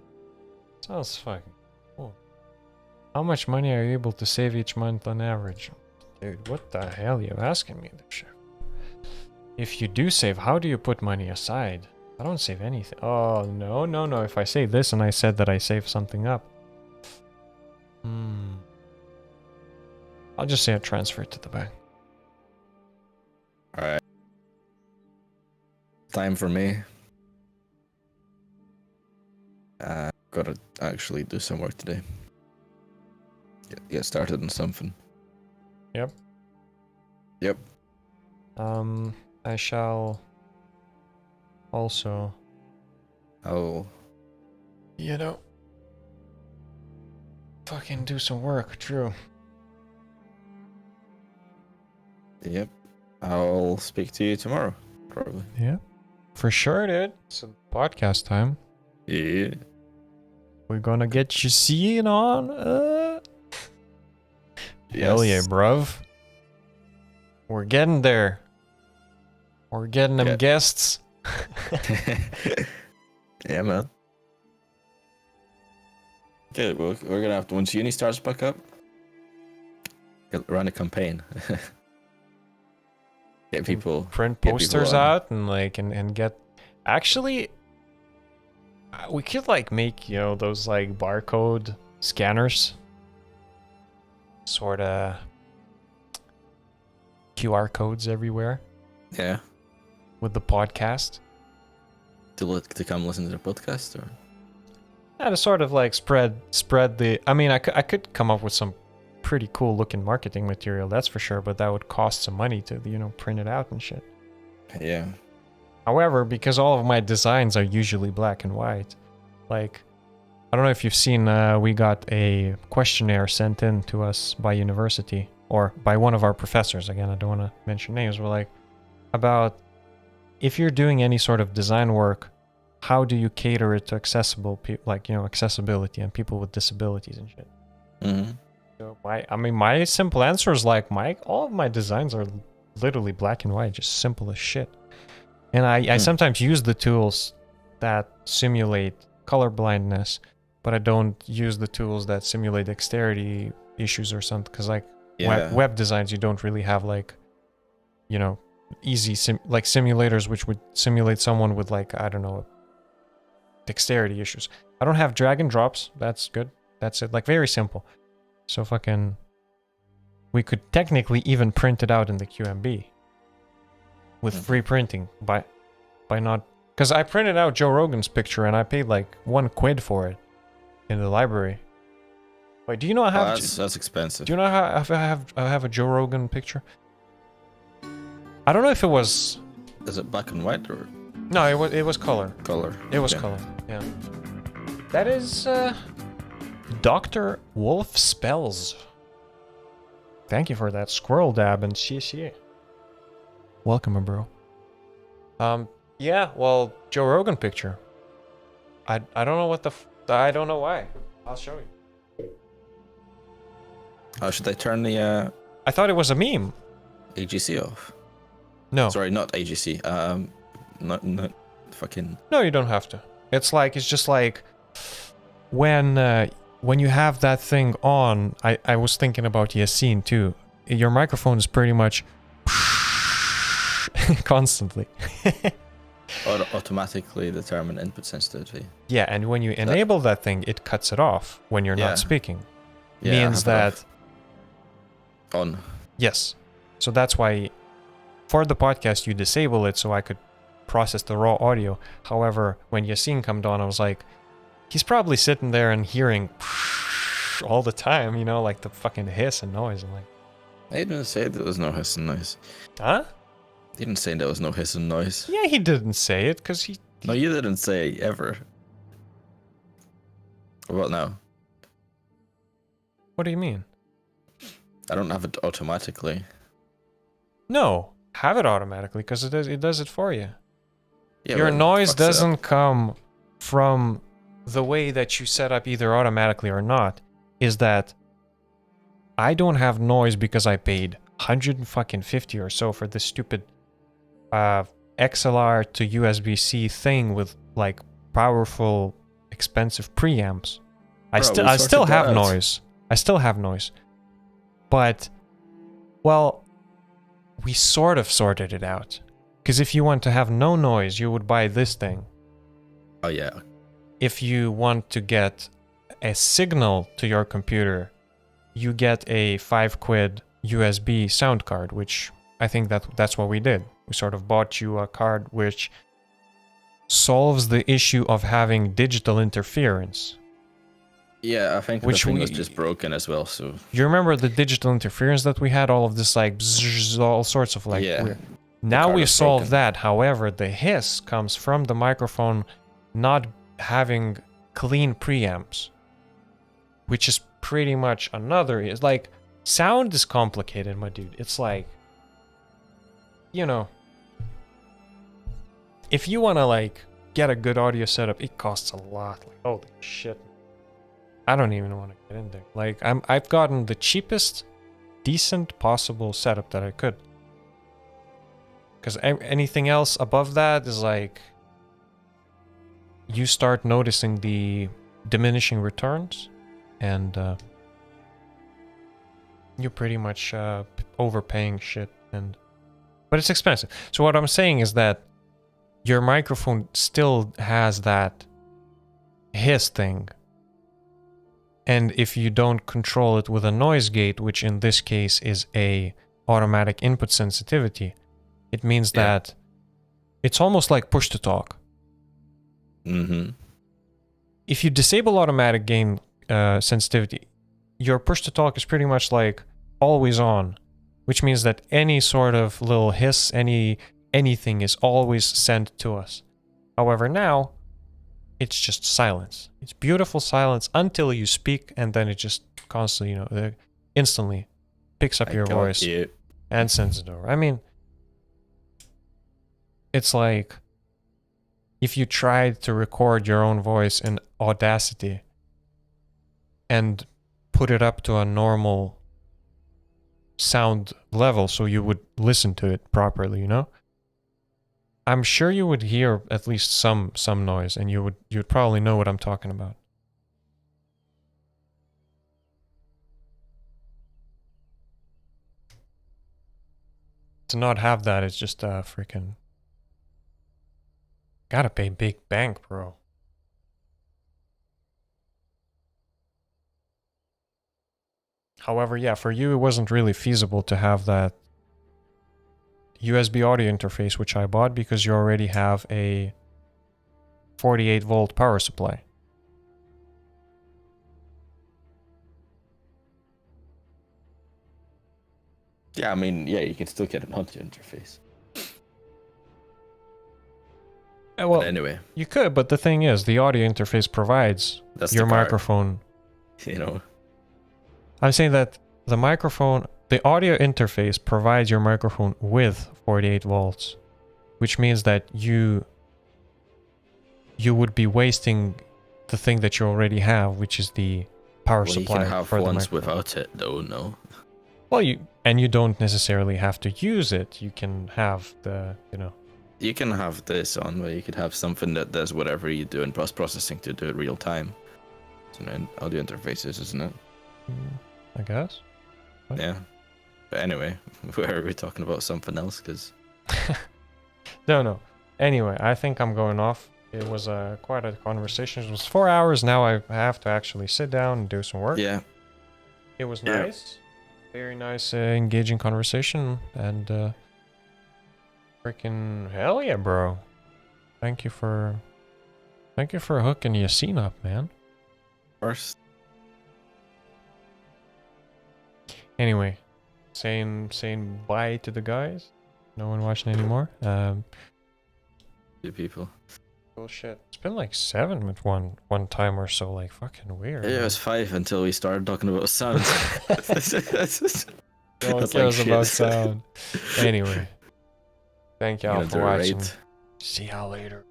fucking cool. How much money are you able to save each month on average? Dude, what the hell are you asking me this shit? If you do save, how do you put money aside? I don't save anything. Oh, no. If I say this and I said that I save something up. I'll just say I transfer it to the bank. Alright. Time for me. Gotta actually do some work today. Get started on something. Yep. Yep. I shall also, you know, fucking do some work, true. Yep. I'll speak to you tomorrow, probably. Yeah. For sure, dude. It's podcast time. Yeah. We're gonna get you seen on. Yes. Hell yeah, bruv. We're getting there. We're getting them guests. Yeah, man. Okay, we're gonna have to, once uni starts back up, run a campaign. Get people, print get posters people out and like and get. Actually, we could like make, you know, those like barcode scanners, sort of QR codes everywhere. Yeah. With the podcast. To come listen to the podcast, or? Yeah, to sort of like spread the. I mean, I could come up with some pretty cool looking marketing material, that's for sure, but that would cost some money to, you know, print it out and shit. Yeah. However, because all of my designs are usually black and white, like, I don't know if you've seen, we got a questionnaire sent in to us by university, or by one of our professors. Again, I don't want to mention names. We're like, about if you're doing any sort of design work, how do you cater it to accessible people, like, you know, accessibility and people with disabilities and shit. Mm-hmm. So my simple answer is like, all of my designs are literally black and white, just simple as shit. And I sometimes use the tools that simulate color blindness, but I don't use the tools that simulate dexterity issues or something, because like web designs, you don't really have like, you know, easy like simulators which would simulate someone with like, I don't know, dexterity issues. I don't have drag and drops. That's good. That's it. Like, very simple. So fucking, we could technically even print it out in the QMB with free printing by not, because I printed out Joe Rogan's picture and I paid like £1 for it in the library. Wait, do you know I have? That's expensive. Do you know how I have a Joe Rogan picture? I don't know if it was. Is it black and white or? No, it was color. Color. It was color. Yeah. That is Dr. Wolf Spells. Thank you for that squirrel dab and CC. Welcome, bro. Yeah, well, Joe Rogan picture. I don't know what I don't know why. I'll show you. Oh, should I turn the I thought it was a meme. AGC off? No. Sorry, not AGC. Not fucking. No, you don't have to. It's just like when you have that thing on. I was thinking about Yassine too. Your microphone is pretty much constantly. Automatically determine input sensitivity. Yeah, and when you enable that thing, it cuts it off when you're not speaking. Yeah, means that on. Yes. So that's why for the podcast you disable it so I could process the raw audio. However, when Yassine come on, I was like, he's probably sitting there and hearing all the time, you know, like the fucking hiss and noise. I'm like, I didn't say there was no hiss and noise. huh? He didn't say there was no hiss and noise. Yeah, he didn't say it because he. No, you didn't say ever. What now? What do you mean? I don't have it automatically. No, have it automatically because it does it for you. Yeah, your but noise fucks it up. doesn't come from the way that you set up either automatically or not. Is that I don't have noise because I paid $150 or so for this stupid XLR to USB-C thing with like powerful, expensive preamps. I still have noise. I still have noise. But, well, we sort of sorted it out. Because if you want to have no noise, you would buy this thing. Oh, yeah. If you want to get a signal to your computer, you get a £5 USB sound card, which I think that's what we did. We sort of bought you a card which solves the issue of having digital interference. Yeah, I think the thing was just broken as well, so... You remember the digital interference that we had? All of this, like, bzzz, all sorts of, like... Yeah. Now we solved that. However, the hiss comes from the microphone not having clean preamps. Which is pretty much another... It's like, sound is complicated, my dude. It's like... You know... If you want to, like, get a good audio setup, it costs a lot. Like, holy shit. I don't even want to get in there. Like, I've gotten the cheapest, decent possible setup that I could. Because anything else above that is like... You start noticing the diminishing returns. And you're pretty much overpaying shit. But it's expensive. So what I'm saying is that your microphone still has that hiss thing. And if you don't control it with a noise gate, which in this case is a automatic input sensitivity, it means that it's almost like push to talk. Mm-hmm. If you disable automatic gain sensitivity, your push to talk is pretty much like always on, which means that any sort of little hiss, anything is always sent to us. However, now it's just silence. It's beautiful silence until you speak, and then it just constantly, you know, instantly picks up your voice and sends it over. I mean, it's like if you tried to record your own voice in Audacity and put it up to a normal sound level so you would listen to it properly, you know? I'm sure you would hear at least some noise, and you'd probably know what I'm talking about. To not have that is just freaking... Gotta pay big bank, bro. However, yeah, for you it wasn't really feasible to have that USB audio interface, which I bought because you already have a 48 volt power supply. Yeah, I mean, yeah, you can still get an audio interface. Well, but anyway, you could, but the thing is, the audio interface provides your microphone. You know, I'm saying that the microphone, the audio interface provides your microphone with 48 volts, which means that you would be wasting the thing that you already have, which is the power supply. You can have for ones the microphone. without it, though. No. Well, you don't necessarily have to use it. You can have the, you know. You can have this on where you could have something that does whatever you do in post-processing to do it real time. So in audio interfaces, isn't it? I guess. What? Yeah. But anyway, where are we talking about something else? Because no. Anyway, I think I'm going off. It was quite a conversation. It was 4 hours. Now I have to actually sit down and do some work. yeah, It was nice. Very nice, engaging conversation. And freaking hell yeah, bro. Thank you for hooking your scene up, man. first. Anyway, saying bye to the guys. No one watching anymore. Two people. Bullshit. It's been like 7 at one time or so. Like fucking weird. Yeah, it was 5 until we started talking about sound. No one That's cares like about shit. sound. Anyway, thank y'all Gonna for do a watching. rate. See y'all later.